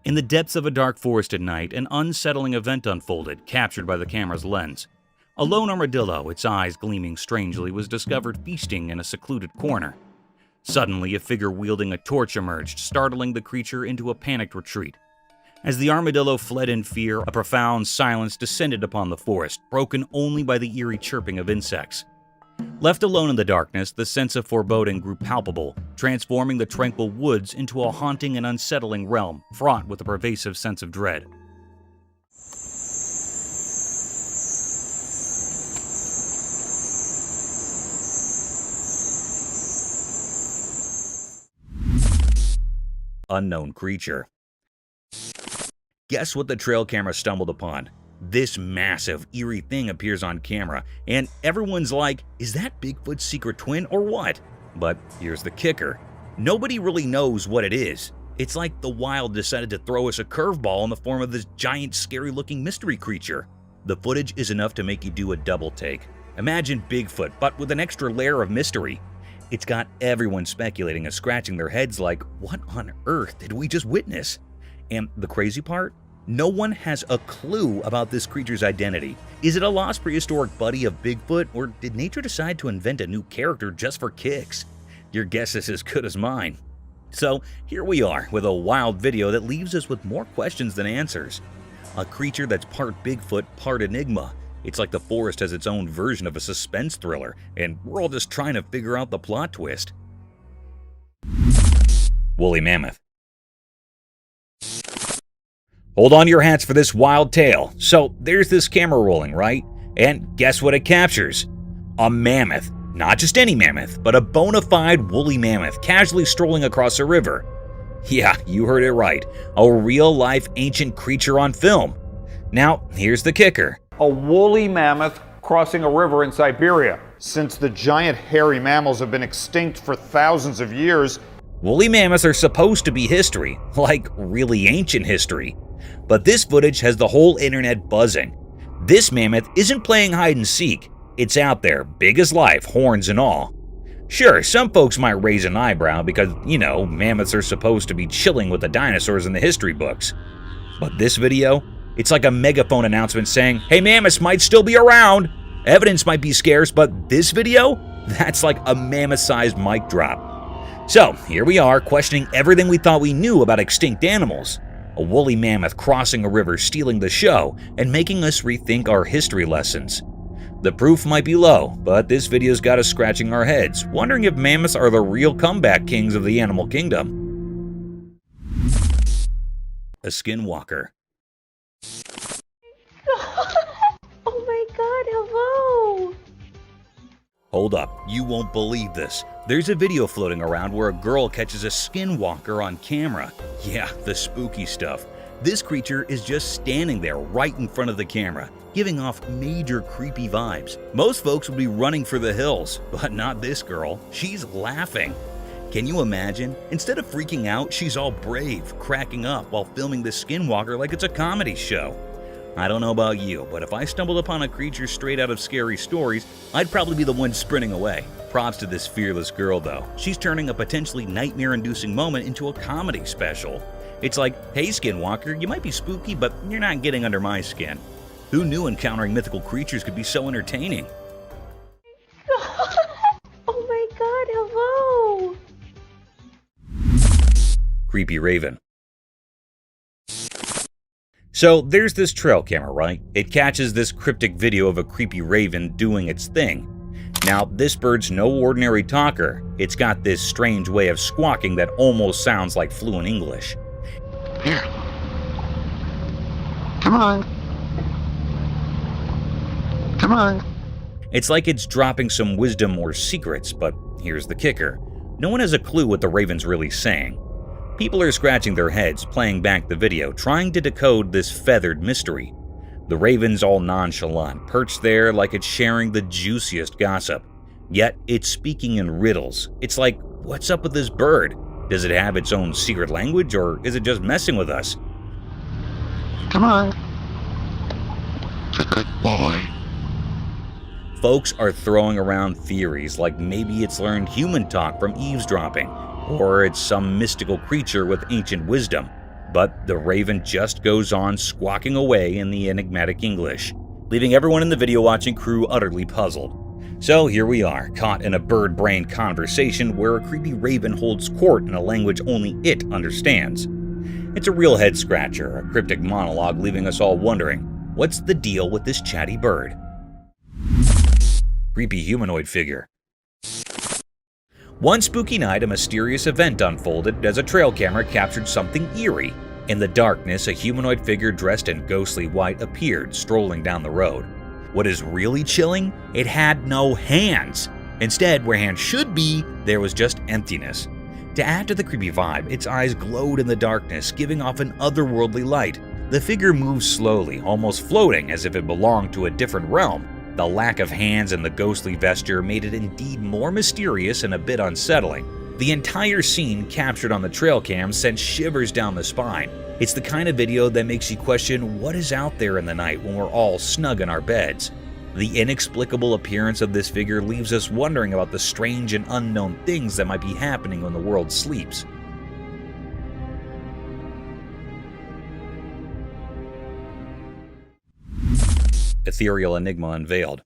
In the depths of a dark forest at night, an unsettling event unfolded, captured by the camera's lens. A lone armadillo, its eyes gleaming strangely, was discovered feasting in a secluded corner. Suddenly, a figure wielding a torch emerged, startling the creature into a panicked retreat. As the armadillo fled in fear, a profound silence descended upon the forest, broken only by the eerie chirping of insects. Left alone in the darkness, the sense of foreboding grew palpable, transforming the tranquil woods into a haunting and unsettling realm, fraught with a pervasive sense of dread. Unknown creature. Guess what the trail camera stumbled upon? This massive, eerie thing appears on camera, and everyone's like, is that Bigfoot's secret twin or what? But here's the kicker. Nobody really knows what it is. It's like the wild decided to throw us a curveball in the form of this giant, scary-looking mystery creature. The footage is enough to make you do a double take. Imagine Bigfoot, but with an extra layer of mystery. It's got everyone speculating and scratching their heads like, what on earth did we just witness? And the crazy part? No one has a clue about this creature's identity. Is it a lost prehistoric buddy of Bigfoot, or did nature decide to invent a new character just for kicks? Your guess is as good as mine. So here we are with a wild video that leaves us with more questions than answers. A creature that's part Bigfoot, part enigma. It's like the forest has its own version of a suspense thriller, and we're all just trying to figure out the plot twist. Woolly mammoth. Hold on to your hats for this wild tale. So there's this camera rolling, right? And guess what it captures? A mammoth. Not just any mammoth, but a bona fide woolly mammoth casually strolling across a river. Yeah, you heard it right. A real-life ancient creature on film. Now, here's the kicker. A woolly mammoth crossing a river in Siberia. Since the giant hairy mammals have been extinct for thousands of years, woolly mammoths are supposed to be history, like really ancient history. But this footage has the whole internet buzzing. This mammoth isn't playing hide and seek. It's out there, big as life, horns and all. Sure, some folks might raise an eyebrow because, mammoths are supposed to be chilling with the dinosaurs in the history books. But this video, it's like a megaphone announcement saying, hey, mammoths might still be around. Evidence might be scarce, but this video, that's like a mammoth-sized mic drop. So, here we are, questioning everything we thought we knew about extinct animals. A woolly mammoth crossing a river, stealing the show, and making us rethink our history lessons. The proof might be low, but this video's got us scratching our heads, wondering if mammoths are the real comeback kings of the animal kingdom. A skinwalker. Oh my god, hello! Hold up, you won't believe this. There's a video floating around where a girl catches a skinwalker on camera. Yeah, the spooky stuff. This creature is just standing there right in front of the camera, giving off major creepy vibes. Most folks would be running for the hills, but not this girl. She's laughing. Can you imagine? Instead of freaking out, she's all brave, cracking up while filming the skinwalker like it's a comedy show. I don't know about you, but if I stumbled upon a creature straight out of scary stories, I'd probably be the one sprinting away. Props to this fearless girl though. She's turning a potentially nightmare-inducing moment into a comedy special. It's like, hey skinwalker, you might be spooky, but you're not getting under my skin. Who knew encountering mythical creatures could be so entertaining? Oh my god, hello! Creepy raven. So there's this trail camera, right? It catches this cryptic video of a creepy raven doing its thing. Now, this bird's no ordinary talker. It's got this strange way of squawking that almost sounds like fluent English. Here. Come on. Come on. It's like it's dropping some wisdom or secrets, but here's the kicker. No one has a clue what the raven's really saying. People are scratching their heads, playing back the video, trying to decode this feathered mystery. The raven's all nonchalant, perched there like it's sharing the juiciest gossip. Yet, it's speaking in riddles. It's like, what's up with this bird? Does it have its own secret language, or is it just messing with us? Come on. Good boy. Folks are throwing around theories like maybe it's learned human talk from eavesdropping, or it's some mystical creature with ancient wisdom. But the raven just goes on squawking away in the enigmatic English, leaving everyone in the video watching crew utterly puzzled. So here we are, caught in a bird-brained conversation where a creepy raven holds court in a language only it understands. It's a real head-scratcher, a cryptic monologue leaving us all wondering, what's the deal with this chatty bird? Creepy humanoid figure. One spooky night, a mysterious event unfolded as a trail camera captured something eerie. In the darkness, a humanoid figure dressed in ghostly white appeared, strolling down the road. What is really chilling? It had no hands. Instead, where hands should be, there was just emptiness. To add to the creepy vibe, its eyes glowed in the darkness, giving off an otherworldly light. The figure moved slowly, almost floating as if it belonged to a different realm. The lack of hands and the ghostly vesture made it indeed more mysterious and a bit unsettling. The entire scene captured on the trail cam sent shivers down the spine. It's the kind of video that makes you question what is out there in the night when we're all snug in our beds. The inexplicable appearance of this figure leaves us wondering about the strange and unknown things that might be happening when the world sleeps. Ethereal enigma unveiled.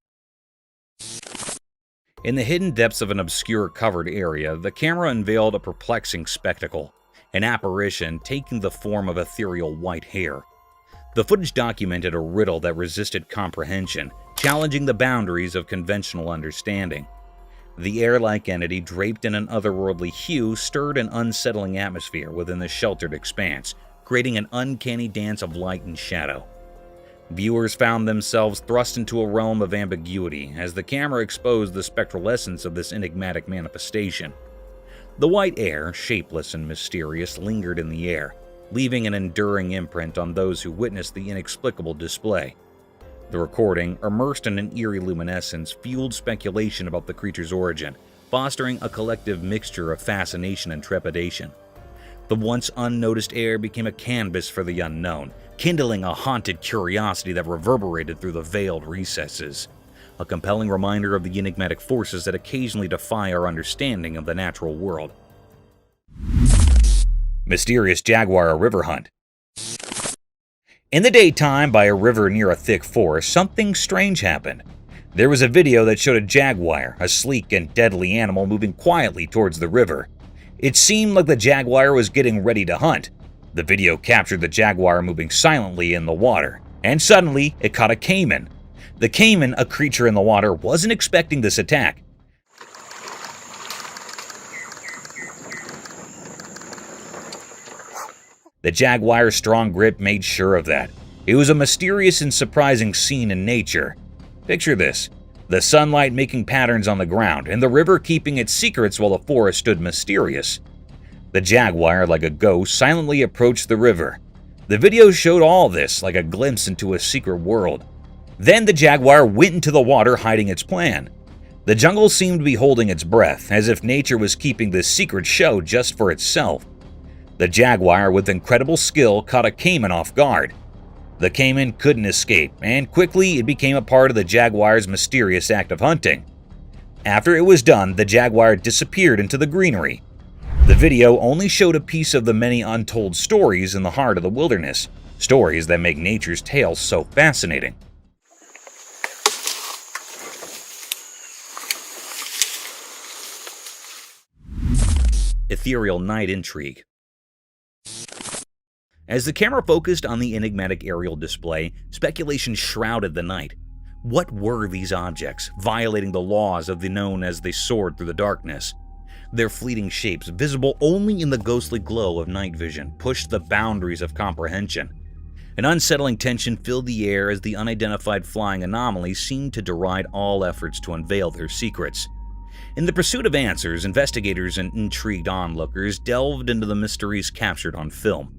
In the hidden depths of an obscure covered area, the camera unveiled a perplexing spectacle, an apparition taking the form of ethereal white hair. The footage documented a riddle that resisted comprehension, challenging the boundaries of conventional understanding. The air-like entity, draped in an otherworldly hue, stirred an unsettling atmosphere within the sheltered expanse, creating an uncanny dance of light and shadow. Viewers found themselves thrust into a realm of ambiguity as the camera exposed the spectral essence of this enigmatic manifestation. The white air, shapeless and mysterious, lingered in the air, leaving an enduring imprint on those who witnessed the inexplicable display. The recording, immersed in an eerie luminescence, fueled speculation about the creature's origin, fostering a collective mixture of fascination and trepidation. The once unnoticed air became a canvas for the unknown, kindling a haunted curiosity that reverberated through the veiled recesses. a compelling reminder of the enigmatic forces that occasionally defy our understanding of the natural world. Mysterious jaguar river hunt. In the daytime, by a river near a thick forest, something strange happened. There was a video that showed a jaguar, a sleek and deadly animal, moving quietly towards the river. It seemed like the jaguar was getting ready to hunt. The video captured the jaguar moving silently in the water, and suddenly it caught a caiman. The caiman, a creature in the water, wasn't expecting this attack. The jaguar's strong grip made sure of that. It was a mysterious and surprising scene in nature. Picture this: the sunlight making patterns on the ground, and the river keeping its secrets while the forest stood mysterious. The jaguar, like a ghost, silently approached the river. The video showed all this like a glimpse into a secret world. Then the jaguar went into the water, hiding its plan. The jungle seemed to be holding its breath, as if nature was keeping this secret show just for itself. The jaguar, with incredible skill, caught a caiman off guard. The caiman couldn't escape, and quickly it became a part of the jaguar's mysterious act of hunting. After it was done, the jaguar disappeared into the greenery. The video only showed a piece of the many untold stories in the heart of the wilderness, stories that make nature's tales so fascinating. Ethereal night intrigue. As the camera focused on the enigmatic aerial display, speculation shrouded the night. What were these objects, violating the laws of the known as they soared through the darkness? Their fleeting shapes, visible only in the ghostly glow of night vision, pushed the boundaries of comprehension. An unsettling tension filled the air as the unidentified flying anomalies seemed to deride all efforts to unveil their secrets. In the pursuit of answers, investigators and intrigued onlookers delved into the mysteries captured on film.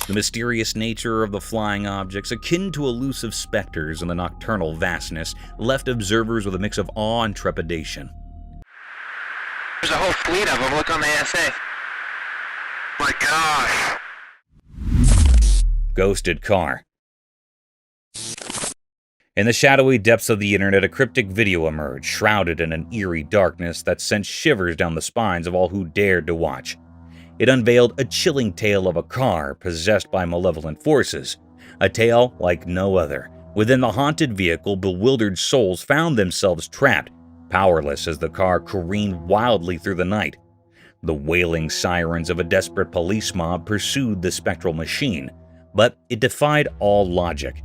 The mysterious nature of the flying objects, akin to elusive specters in the nocturnal vastness, left observers with a mix of awe and trepidation. There's a whole fleet of them. Look on the ASA. My gosh. Ghosted car. In the shadowy depths of the internet, a cryptic video emerged, shrouded in an eerie darkness that sent shivers down the spines of all who dared to watch. It unveiled a chilling tale of a car possessed by malevolent forces, a tale like no other. Within the haunted vehicle, bewildered souls found themselves trapped, powerless as the car careened wildly through the night. The wailing sirens of a desperate police mob pursued the spectral machine, but it defied all logic.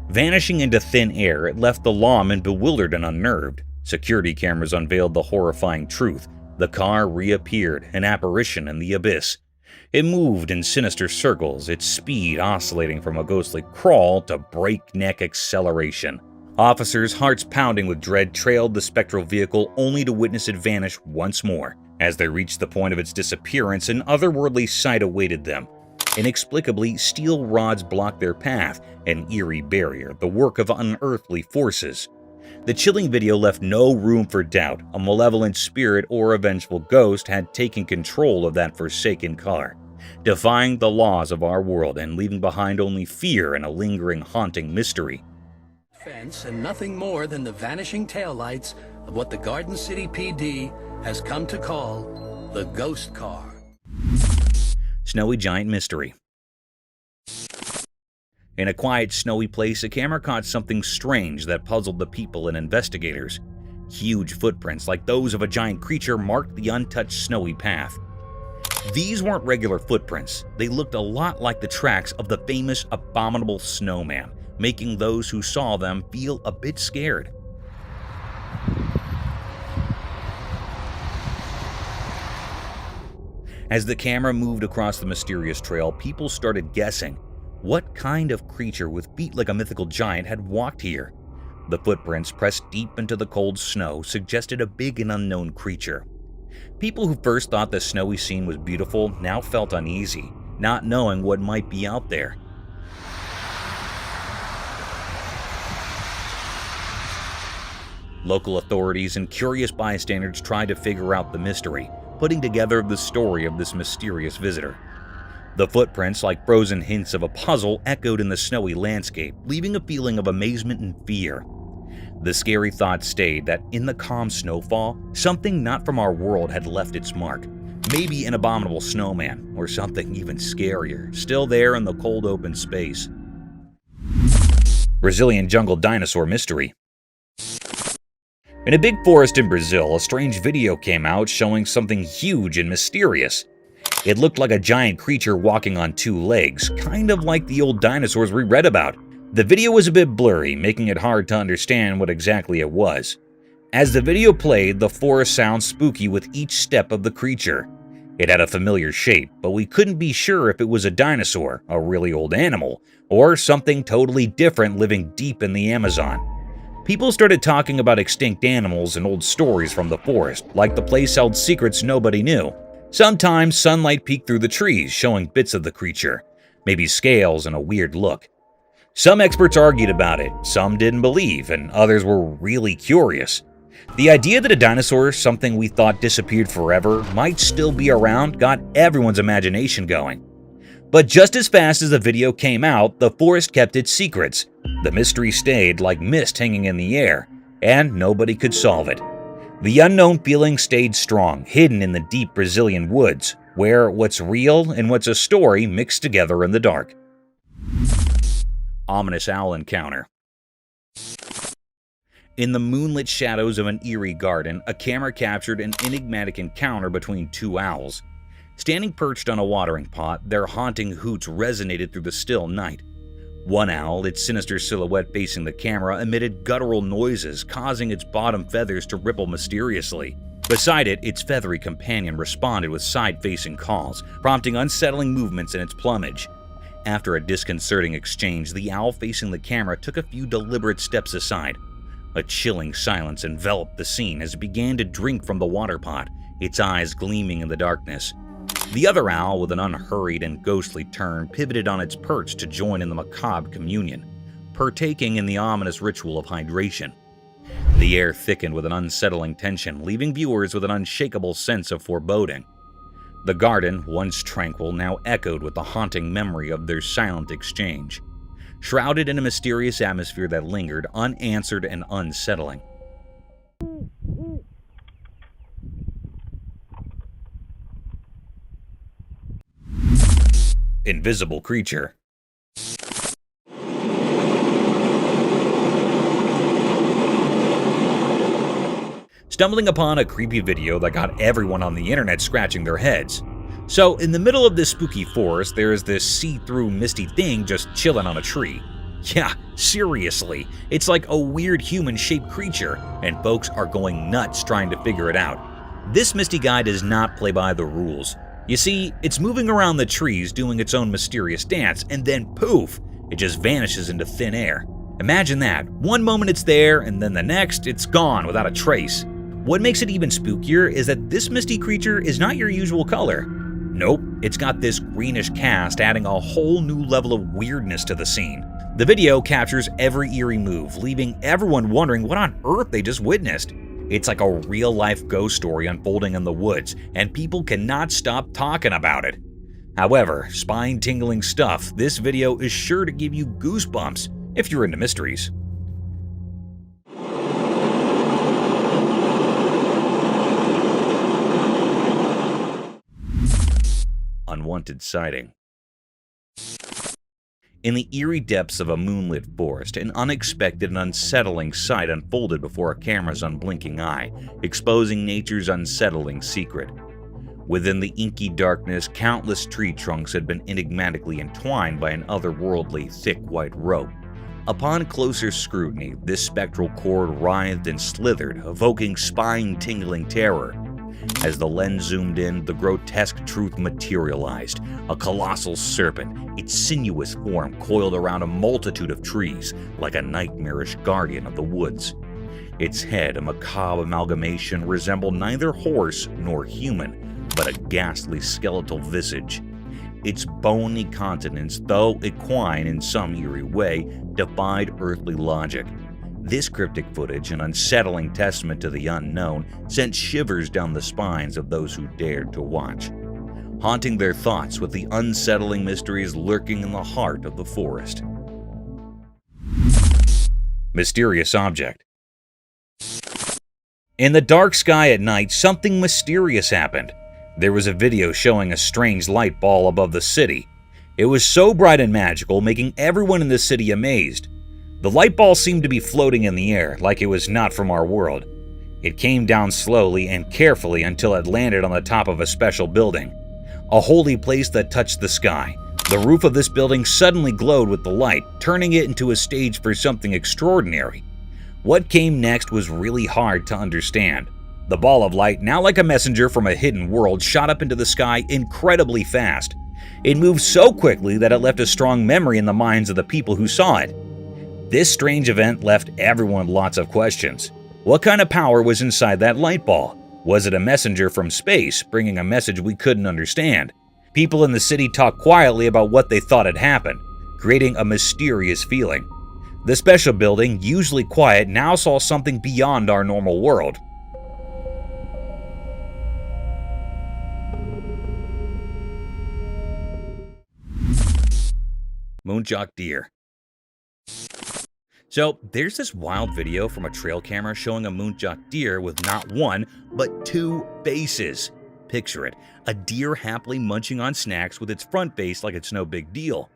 Vanishing into thin air, it left the lawmen bewildered and unnerved. Security cameras unveiled the horrifying truth. The car reappeared, an apparition in the abyss. It moved in sinister circles, its speed oscillating from a ghostly crawl to breakneck acceleration. Officers, hearts pounding with dread, trailed the spectral vehicle only to witness it vanish once more. As they reached the point of its disappearance, an otherworldly sight awaited them. Inexplicably, steel rods blocked their path, an eerie barrier, the work of unearthly forces. The chilling video left no room for doubt. A malevolent spirit or a vengeful ghost had taken control of that forsaken car, defying the laws of our world and leaving behind only fear and a lingering, haunting mystery. Fence and nothing more than the vanishing taillights of what the Garden City PD has come to call the ghost car. Snowy giant mystery. In a quiet, snowy place, a camera caught something strange that puzzled the people and investigators. Huge footprints, like those of a giant creature, marked the untouched snowy path. These weren't regular footprints. They looked a lot like the tracks of the famous abominable snowman, making those who saw them feel a bit scared. As the camera moved across the mysterious trail, people started guessing. What kind of creature with feet like a mythical giant had walked here? The footprints, pressed deep into the cold snow, suggested a big and unknown creature. People who first thought the snowy scene was beautiful now felt uneasy, not knowing what might be out there. Local authorities and curious bystanders tried to figure out the mystery, putting together the story of this mysterious visitor. The footprints, like frozen hints of a puzzle, echoed in the snowy landscape, leaving a feeling of amazement and fear. The scary thought stayed that in the calm snowfall, something not from our world had left its mark. Maybe an abominable snowman, or something even scarier, still there in the cold open space. Brazilian jungle dinosaur mystery. In a big forest in Brazil, a strange video came out showing something huge and mysterious. It looked like a giant creature walking on two legs, kind of like the old dinosaurs we read about. The video was a bit blurry, making it hard to understand what exactly it was. As the video played, the forest sounded spooky with each step of the creature. It had a familiar shape, but we couldn't be sure if it was a dinosaur, a really old animal, or something totally different living deep in the Amazon. People started talking about extinct animals and old stories from the forest, like the place held secrets nobody knew. Sometimes sunlight peeked through the trees, showing bits of the creature, maybe scales and a weird look. Some experts argued about it, some didn't believe, and others were really curious. The idea that a dinosaur, something we thought disappeared forever, might still be around got everyone's imagination going. But just as fast as the video came out, the forest kept its secrets. The mystery stayed like mist hanging in the air, and nobody could solve it. The unknown feeling stayed strong, hidden in the deep Brazilian woods, where what's real and what's a story mixed together in the dark. Ominous owl encounter. In the moonlit shadows of an eerie garden, a camera captured an enigmatic encounter between two owls. Standing perched on a watering pot, their haunting hoots resonated through the still night. One owl, its sinister silhouette facing the camera, emitted guttural noises, causing its bottom feathers to ripple mysteriously. Beside it, its feathery companion responded with side-facing calls, prompting unsettling movements in its plumage. After a disconcerting exchange, the owl facing the camera took a few deliberate steps aside. A chilling silence enveloped the scene as it began to drink from the water pot, its eyes gleaming in the darkness. The other owl, with an unhurried and ghostly turn, pivoted on its perch to join in the macabre communion, partaking in the ominous ritual of hydration. The air thickened with an unsettling tension, leaving viewers with an unshakable sense of foreboding. The garden, once tranquil, now echoed with the haunting memory of their silent exchange, shrouded in a mysterious atmosphere that lingered, unanswered and unsettling. Invisible creature. Stumbling upon a creepy video that got everyone on the internet scratching their heads. So, in the middle of this spooky forest, there is this see-through misty thing just chilling on a tree. Yeah, seriously, it's like a weird human-shaped creature, and folks are going nuts trying to figure it out. This misty guy does not play by the rules. You see, it's moving around the trees doing its own mysterious dance, and then poof, it just vanishes into thin air. Imagine that. One moment it's there, and then the next, it's gone without a trace. What makes it even spookier is that this misty creature is not your usual color. Nope, it's got this greenish cast, adding a whole new level of weirdness to the scene. The video captures every eerie move, leaving everyone wondering what on earth they just witnessed. It's like a real-life ghost story unfolding in the woods, and people cannot stop talking about it. However, spine-tingling stuff, this video is sure to give you goosebumps if you're into mysteries. Unwanted sighting. In the eerie depths of a moonlit forest, an unexpected and unsettling sight unfolded before a camera's unblinking eye, exposing nature's unsettling secret. Within the inky darkness, countless tree trunks had been enigmatically entwined by an otherworldly, thick white rope. Upon closer scrutiny, this spectral cord writhed and slithered, evoking spine-tingling terror. As the lens zoomed in, the grotesque truth materialized. A colossal serpent, its sinuous form coiled around a multitude of trees, like a nightmarish guardian of the woods. Its head, a macabre amalgamation, resembled neither horse nor human, but a ghastly skeletal visage. Its bony countenance, though equine in some eerie way, defied earthly logic. This cryptic footage, an unsettling testament to the unknown, sent shivers down the spines of those who dared to watch, haunting their thoughts with the unsettling mysteries lurking in the heart of the forest. Mysterious object. In the dark sky at night, something mysterious happened. There was a video showing a strange light ball above the city. It was so bright and magical, making everyone in the city amazed. The light ball seemed to be floating in the air, like it was not from our world. It came down slowly and carefully until it landed on the top of a special building, a holy place that touched the sky. The roof of this building suddenly glowed with the light, turning it into a stage for something extraordinary. What came next was really hard to understand. The ball of light, now like a messenger from a hidden world, shot up into the sky incredibly fast. It moved so quickly that it left a strong memory in the minds of the people who saw it. This strange event left everyone lots of questions. What kind of power was inside that light ball? Was it a messenger from space, bringing a message we couldn't understand? People in the city talked quietly about what they thought had happened, creating a mysterious feeling. The special building, usually quiet, now saw something beyond our normal world. Muntjac deer. So there's this wild video from a trail camera showing a muntjac deer with not one, but two faces. Picture it, a deer happily munching on snacks with its front face like it's no big deal.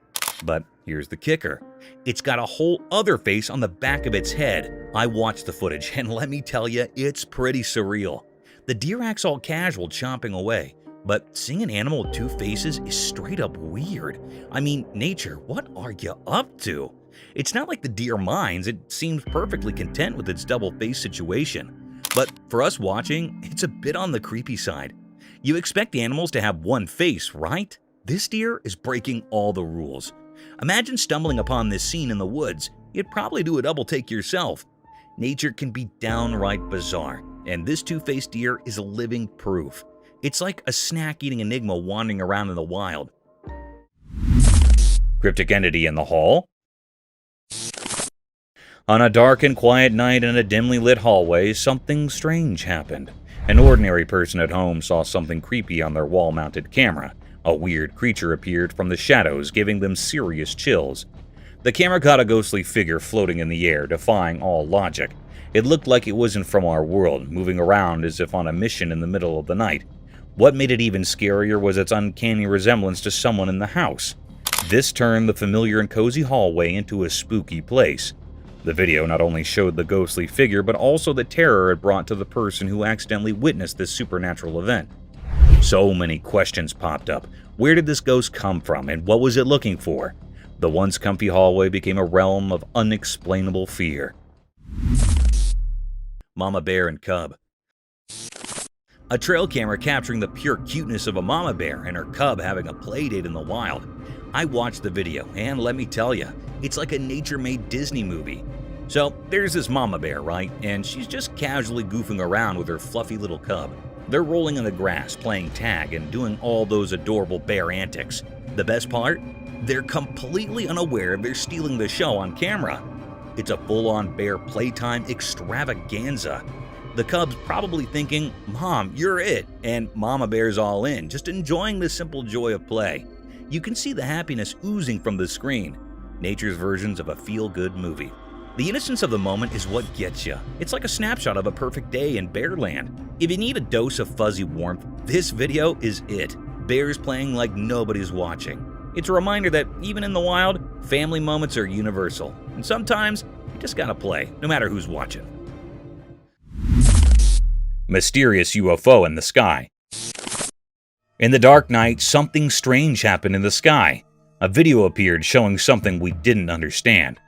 But here's the kicker. It's got a whole other face on the back of its head. I watched the footage and let me tell you, it's pretty surreal. The deer acts all casual, chomping away. But seeing an animal with two faces is straight up weird. I mean, nature, what are you up to? It's not like the deer minds, it seems perfectly content with its double-face situation. But for us watching, it's a bit on the creepy side. You expect animals to have one face, right? This deer is breaking all the rules. Imagine stumbling upon this scene in the woods. You'd probably do a double take yourself. Nature can be downright bizarre, and this two-faced deer is living proof. It's like a snack-eating enigma wandering around in the wild. Cryptic entity in the hall. On a dark and quiet night in a dimly lit hallway, something strange happened. An ordinary person at home saw something creepy on their wall-mounted camera. A weird creature appeared from the shadows, giving them serious chills. The camera caught a ghostly figure floating in the air, defying all logic. It looked like it wasn't from our world, moving around as if on a mission in the middle of the night. What made it even scarier was its uncanny resemblance to someone in the house. This turned the familiar and cozy hallway into a spooky place. The video not only showed the ghostly figure, but also the terror it brought to the person who accidentally witnessed this supernatural event. So many questions popped up. Where did this ghost come from, and what was it looking for? The once comfy hallway became a realm of unexplainable fear. Mama bear and cub. A trail camera capturing the pure cuteness of a mama bear and her cub having a play date in the wild. I watched the video, and let me tell you, it's like a nature-made Disney movie. So there's this mama bear, right? And she's just casually goofing around with her fluffy little cub. They're rolling in the grass, playing tag, and doing all those adorable bear antics. The best part? They're completely unaware they're stealing the show on camera. It's a full-on bear playtime extravaganza. The cub's probably thinking, "Mom, you're it," and Mama Bear's all in, just enjoying the simple joy of play. You can see the happiness oozing from the screen. Nature's versions of a feel-good movie. The innocence of the moment is what gets you. It's like a snapshot of a perfect day in Bearland. If you need a dose of fuzzy warmth, this video is it. Bears playing like nobody's watching. It's a reminder that even in the wild, family moments are universal. And sometimes, you just gotta play, no matter who's watching. Mysterious UFO in the sky. In the dark night, something strange happened in the sky. A video appeared showing something we didn't understand.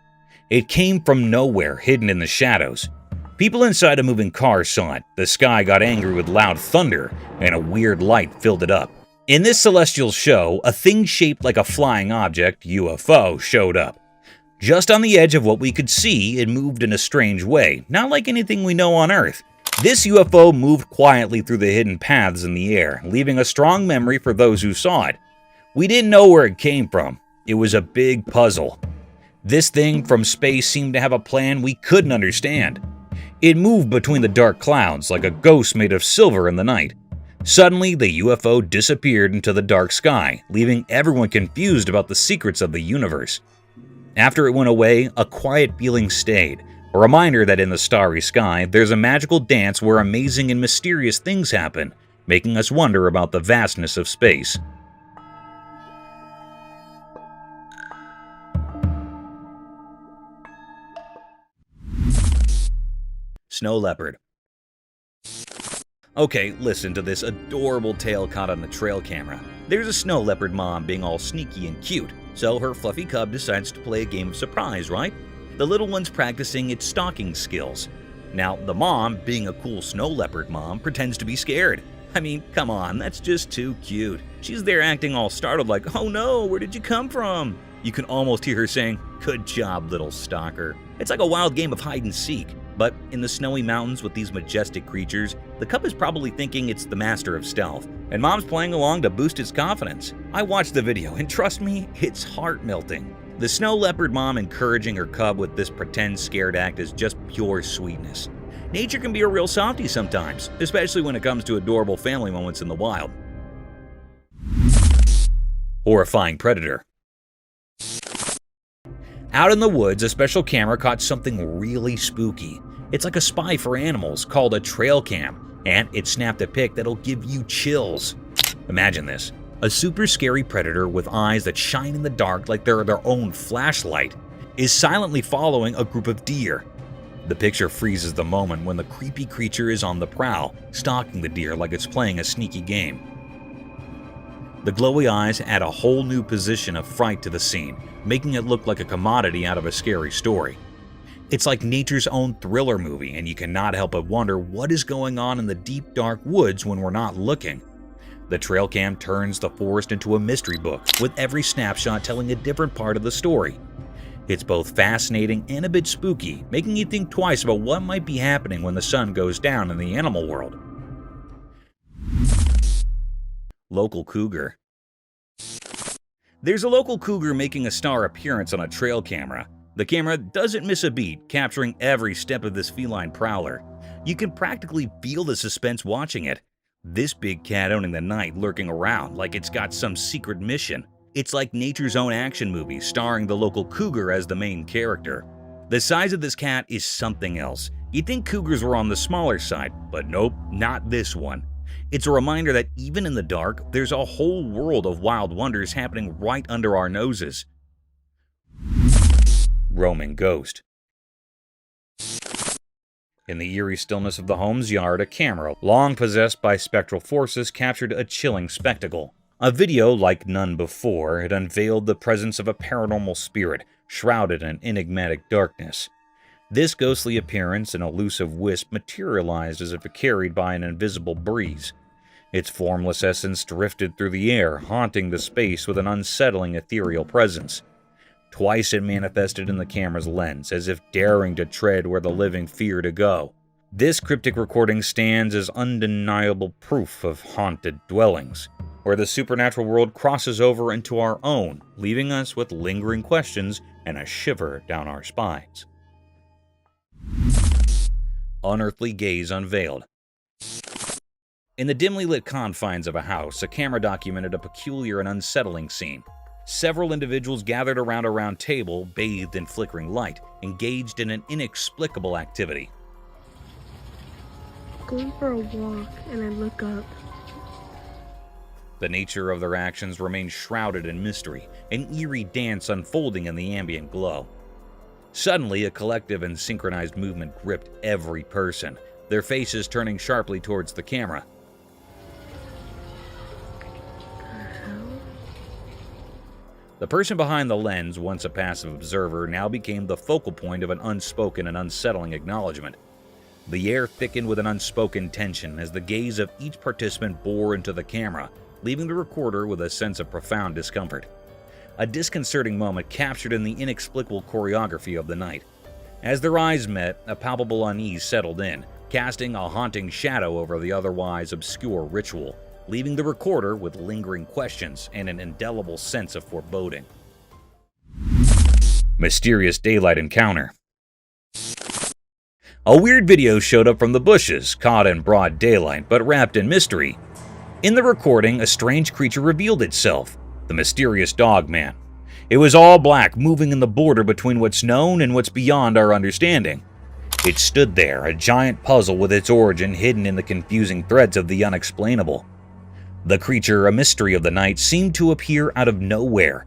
It came from nowhere, hidden in the shadows. People inside a moving car saw it. The sky got angry with loud thunder, and a weird light filled it up. In this celestial show, a thing shaped like a flying object, UFO, showed up. Just on the edge of what we could see, it moved in a strange way, not like anything we know on Earth. This UFO moved quietly through the hidden paths in the air, leaving a strong memory for those who saw it. We didn't know where it came from. It was a big puzzle. This thing from space seemed to have a plan we couldn't understand. It moved between the dark clouds like a ghost made of silver in the night. Suddenly, the UFO disappeared into the dark sky, leaving everyone confused about the secrets of the universe. After it went away, a quiet feeling stayed, A reminder that in the starry sky, there's a magical dance where amazing and mysterious things happen, making us wonder about the vastness of space. Snow leopard. Okay, listen to this adorable tale caught on the trail camera. There's a snow leopard mom being all sneaky and cute, so her fluffy cub decides to play a game of surprise, right? The little one's practicing its stalking skills. Now, the mom, being a cool snow leopard mom, pretends to be scared. I mean, come on, that's just too cute. She's there acting all startled like, oh no, where did you come from? You can almost hear her saying, good job, little stalker. It's like a wild game of hide and seek. But in the snowy mountains with these majestic creatures, the cub is probably thinking it's the master of stealth, and mom's playing along to boost its confidence. I watched the video, and trust me, it's heart-melting. The snow leopard mom encouraging her cub with this pretend scared act is just pure sweetness. Nature can be a real softie sometimes, especially when it comes to adorable family moments in the wild. Horrifying predator. Out in the woods, a special camera caught something really spooky. It's like a spy for animals called a trail cam, and it snapped a pic that'll give you chills. Imagine this. A super scary predator with eyes that shine in the dark like they're their own flashlight is silently following a group of deer. The picture freezes the moment when the creepy creature is on the prowl, stalking the deer like it's playing a sneaky game. The glowy eyes add a whole new position of fright to the scene, making it look like a commodity out of a scary story. It's like nature's own thriller movie, and you cannot help but wonder what is going on in the deep, dark woods when we're not looking. The trail cam turns the forest into a mystery book, with every snapshot telling a different part of the story. It's both fascinating and a bit spooky, making you think twice about what might be happening when the sun goes down in the animal world. Local cougar. There's a local cougar making a star appearance on a trail camera. The camera doesn't miss a beat, capturing every step of this feline prowler. You can practically feel the suspense watching it. This big cat owning the night, lurking around like it's got some secret mission. It's like nature's own action movie, starring the local cougar as the main character. The size of this cat is something else. You'd think cougars were on the smaller side, but nope, not this one. It's a reminder that even in the dark, there's a whole world of wild wonders happening right under our noses. Roaming ghost. In the eerie stillness of the home's yard, a camera, long possessed by spectral forces, captured a chilling spectacle. A video like none before, it unveiled the presence of a paranormal spirit, shrouded in enigmatic darkness. This ghostly appearance, an elusive wisp, materialized as if carried by an invisible breeze. Its formless essence drifted through the air, haunting the space with an unsettling ethereal presence. Twice it manifested in the camera's lens, as if daring to tread where the living fear to go. This cryptic recording stands as undeniable proof of haunted dwellings, where the supernatural world crosses over into our own, leaving us with lingering questions and a shiver down our spines. Unearthly gaze unveiled. In the dimly lit confines of a house, a camera documented a peculiar and unsettling scene. Several individuals gathered around a round table, bathed in flickering light, engaged in an inexplicable activity. Going for a walk, and I look up. The nature of their actions remained shrouded in mystery, an eerie dance unfolding in the ambient glow. Suddenly, a collective and synchronized movement gripped every person, their faces turning sharply towards the camera. The person behind the lens, once a passive observer, now became the focal point of an unspoken and unsettling acknowledgement. The air thickened with an unspoken tension as the gaze of each participant bore into the camera, leaving the recorder with a sense of profound discomfort. A disconcerting moment captured in the inexplicable choreography of the night. As their eyes met, a palpable unease settled in, casting a haunting shadow over the otherwise obscure ritual, leaving the recorder with lingering questions and an indelible sense of foreboding. Mysterious daylight encounter. A weird video showed up from the bushes, caught in broad daylight but wrapped in mystery. In the recording, a strange creature revealed itself, the mysterious dog man. It was all black, moving in the border between what's known and what's beyond our understanding. It stood there, a giant puzzle with its origin hidden in the confusing threads of the unexplainable. The creature, a mystery of the night, seemed to appear out of nowhere.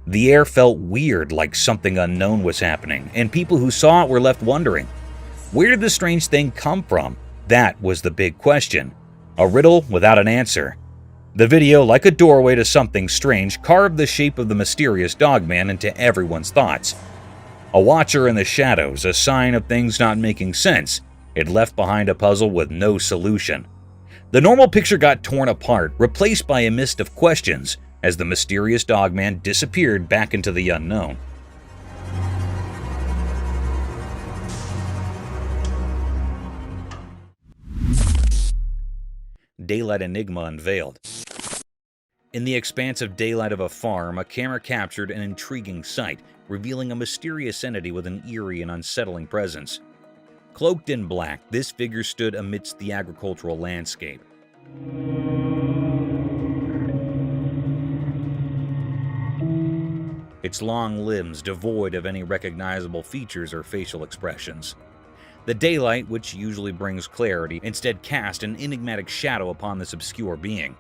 The air felt weird, like something unknown was happening, and people who saw it were left wondering, where did this strange thing come from? That was the big question. A riddle without an answer. The video, like a doorway to something strange, carved the shape of the mysterious dogman into everyone's thoughts. A watcher in the shadows, a sign of things not making sense. It left behind a puzzle with no solution. The normal picture got torn apart, replaced by a mist of questions, as the mysterious dogman disappeared back into the unknown. Daylight Enigma unveiled. In the expansive daylight of a farm, a camera captured an intriguing sight, revealing a mysterious entity with an eerie and unsettling presence. Cloaked in black, this figure stood amidst the agricultural landscape. Its long limbs devoid of any recognizable features or facial expressions. The daylight, which usually brings clarity, instead cast an enigmatic shadow upon this obscure being.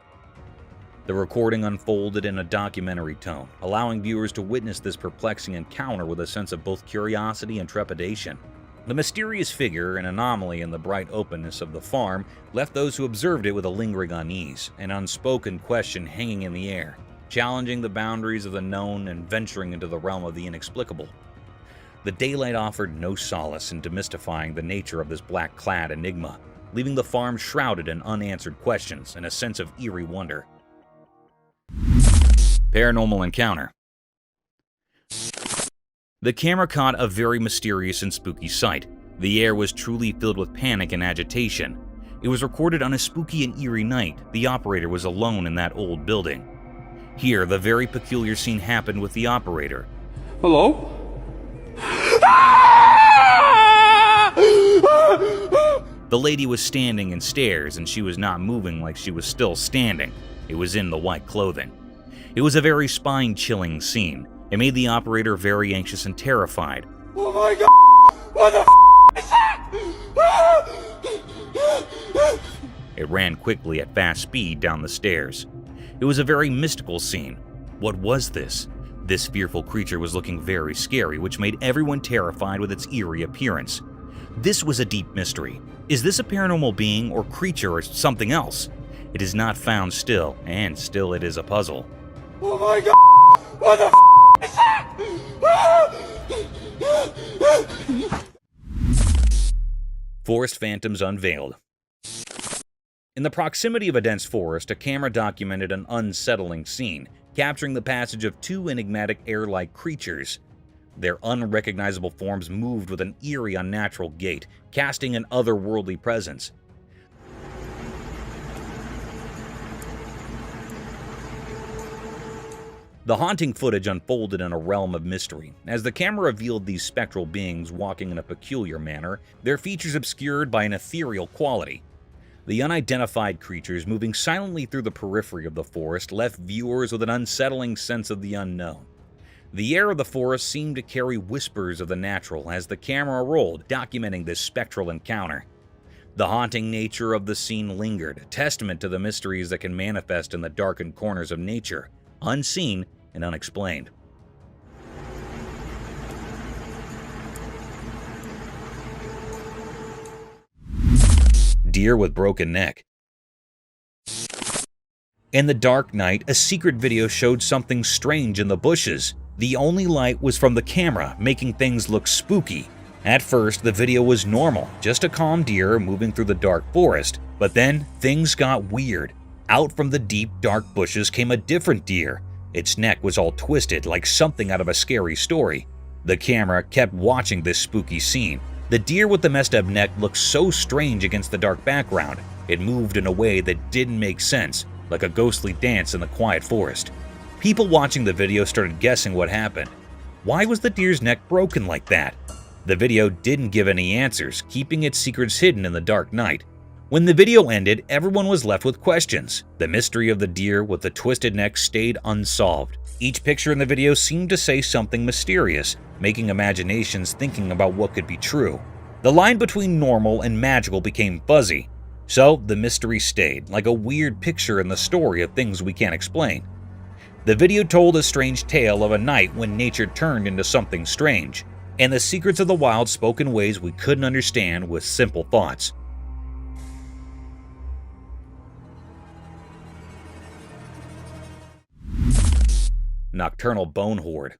The recording unfolded in a documentary tone, allowing viewers to witness this perplexing encounter with a sense of both curiosity and trepidation. The mysterious figure, an anomaly in the bright openness of the farm, left those who observed it with a lingering unease, an unspoken question hanging in the air, challenging the boundaries of the known and venturing into the realm of the inexplicable. The daylight offered no solace in demystifying the nature of this black-clad enigma, leaving the farm shrouded in unanswered questions and a sense of eerie wonder. Paranormal encounter. The camera caught a very mysterious and spooky sight. The air was truly filled with panic and agitation. It was recorded on a spooky and eerie night. The operator was alone in that old building. Here, the very peculiar scene happened with the operator. Hello? The lady was standing in stairs, and she was not moving like she was still standing. It was in the white clothing. It was a very spine-chilling scene. It made the operator very anxious and terrified. Oh my god! What the is that? It ran quickly at fast speed down the stairs. It was a very mystical scene. What was this? This fearful creature was looking very scary, which made everyone terrified with its eerie appearance. This was a deep mystery. Is this a paranormal being or creature or something else? It is not found still, and still it is a puzzle. Oh my god! What the is that? Forest phantoms unveiled. In the proximity of a dense forest, a camera documented an unsettling scene, capturing the passage of two enigmatic air-like creatures. Their unrecognizable forms moved with an eerie, unnatural gait, casting an otherworldly presence. The haunting footage unfolded in a realm of mystery. As the camera revealed these spectral beings walking in a peculiar manner, their features obscured by an ethereal quality. The unidentified creatures moving silently through the periphery of the forest left viewers with an unsettling sense of the unknown. The air of the forest seemed to carry whispers of the natural as the camera rolled, documenting this spectral encounter. The haunting nature of the scene lingered, a testament to the mysteries that can manifest in the darkened corners of nature, unseen and unexplained. Deer with broken neck. In the dark night, a secret video showed something strange in the bushes. The only light was from the camera, making things look spooky. At first, the video was normal, just a calm deer moving through the dark forest. But then, things got weird. Out from the deep, dark bushes came a different deer. Its neck was all twisted, like something out of a scary story. The camera kept watching this spooky scene. The deer with the messed up neck looked so strange against the dark background. It moved in a way that didn't make sense, like a ghostly dance in the quiet forest. People watching the video started guessing what happened. Why was the deer's neck broken like that? The video didn't give any answers, keeping its secrets hidden in the dark night. When the video ended, everyone was left with questions. The mystery of the deer with the twisted neck stayed unsolved. Each picture in the video seemed to say something mysterious, making imaginations thinking about what could be true. The line between normal and magical became fuzzy, so the mystery stayed, like a weird picture in the story of things we can't explain. The video told a strange tale of a night when nature turned into something strange, and the secrets of the wild spoke in ways we couldn't understand with simple thoughts. Nocturnal Bone Horde.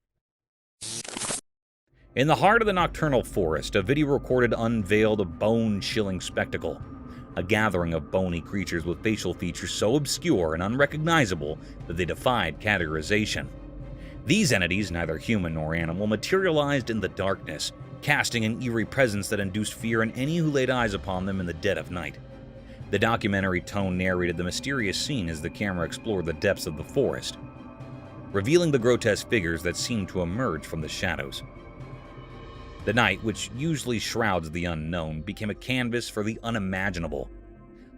In the heart of the nocturnal forest, a video recorded unveiled a bone-chilling spectacle. A gathering of bony creatures with facial features so obscure and unrecognizable that they defied categorization. These entities, neither human nor animal, materialized in the darkness, casting an eerie presence that induced fear in any who laid eyes upon them in the dead of night. The documentary tone narrated the mysterious scene as the camera explored the depths of the forest, revealing the grotesque figures that seemed to emerge from the shadows. The night, which usually shrouds the unknown, became a canvas for the unimaginable.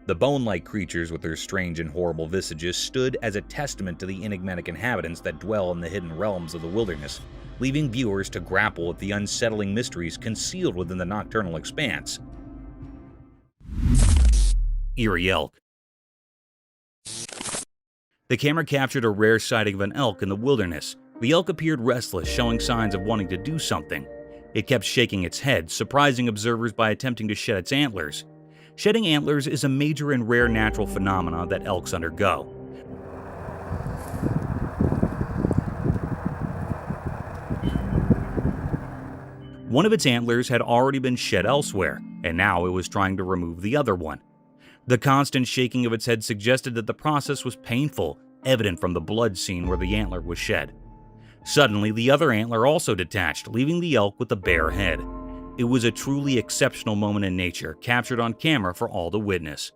The bone-like creatures with their strange and horrible visages stood as a testament to the enigmatic inhabitants that dwell in the hidden realms of the wilderness, leaving viewers to grapple with the unsettling mysteries concealed within the nocturnal expanse. Eerie Elk. The camera captured a rare sighting of an elk in the wilderness. The elk appeared restless, showing signs of wanting to do something. It kept shaking its head, surprising observers by attempting to shed its antlers. Shedding antlers is a major and rare natural phenomenon that elks undergo. One of its antlers had already been shed elsewhere, and now it was trying to remove the other one. The constant shaking of its head suggested that the process was painful, evident from the blood seen where the antler was shed. Suddenly, the other antler also detached, leaving the elk with a bare head. It was a truly exceptional moment in nature, captured on camera for all to witness.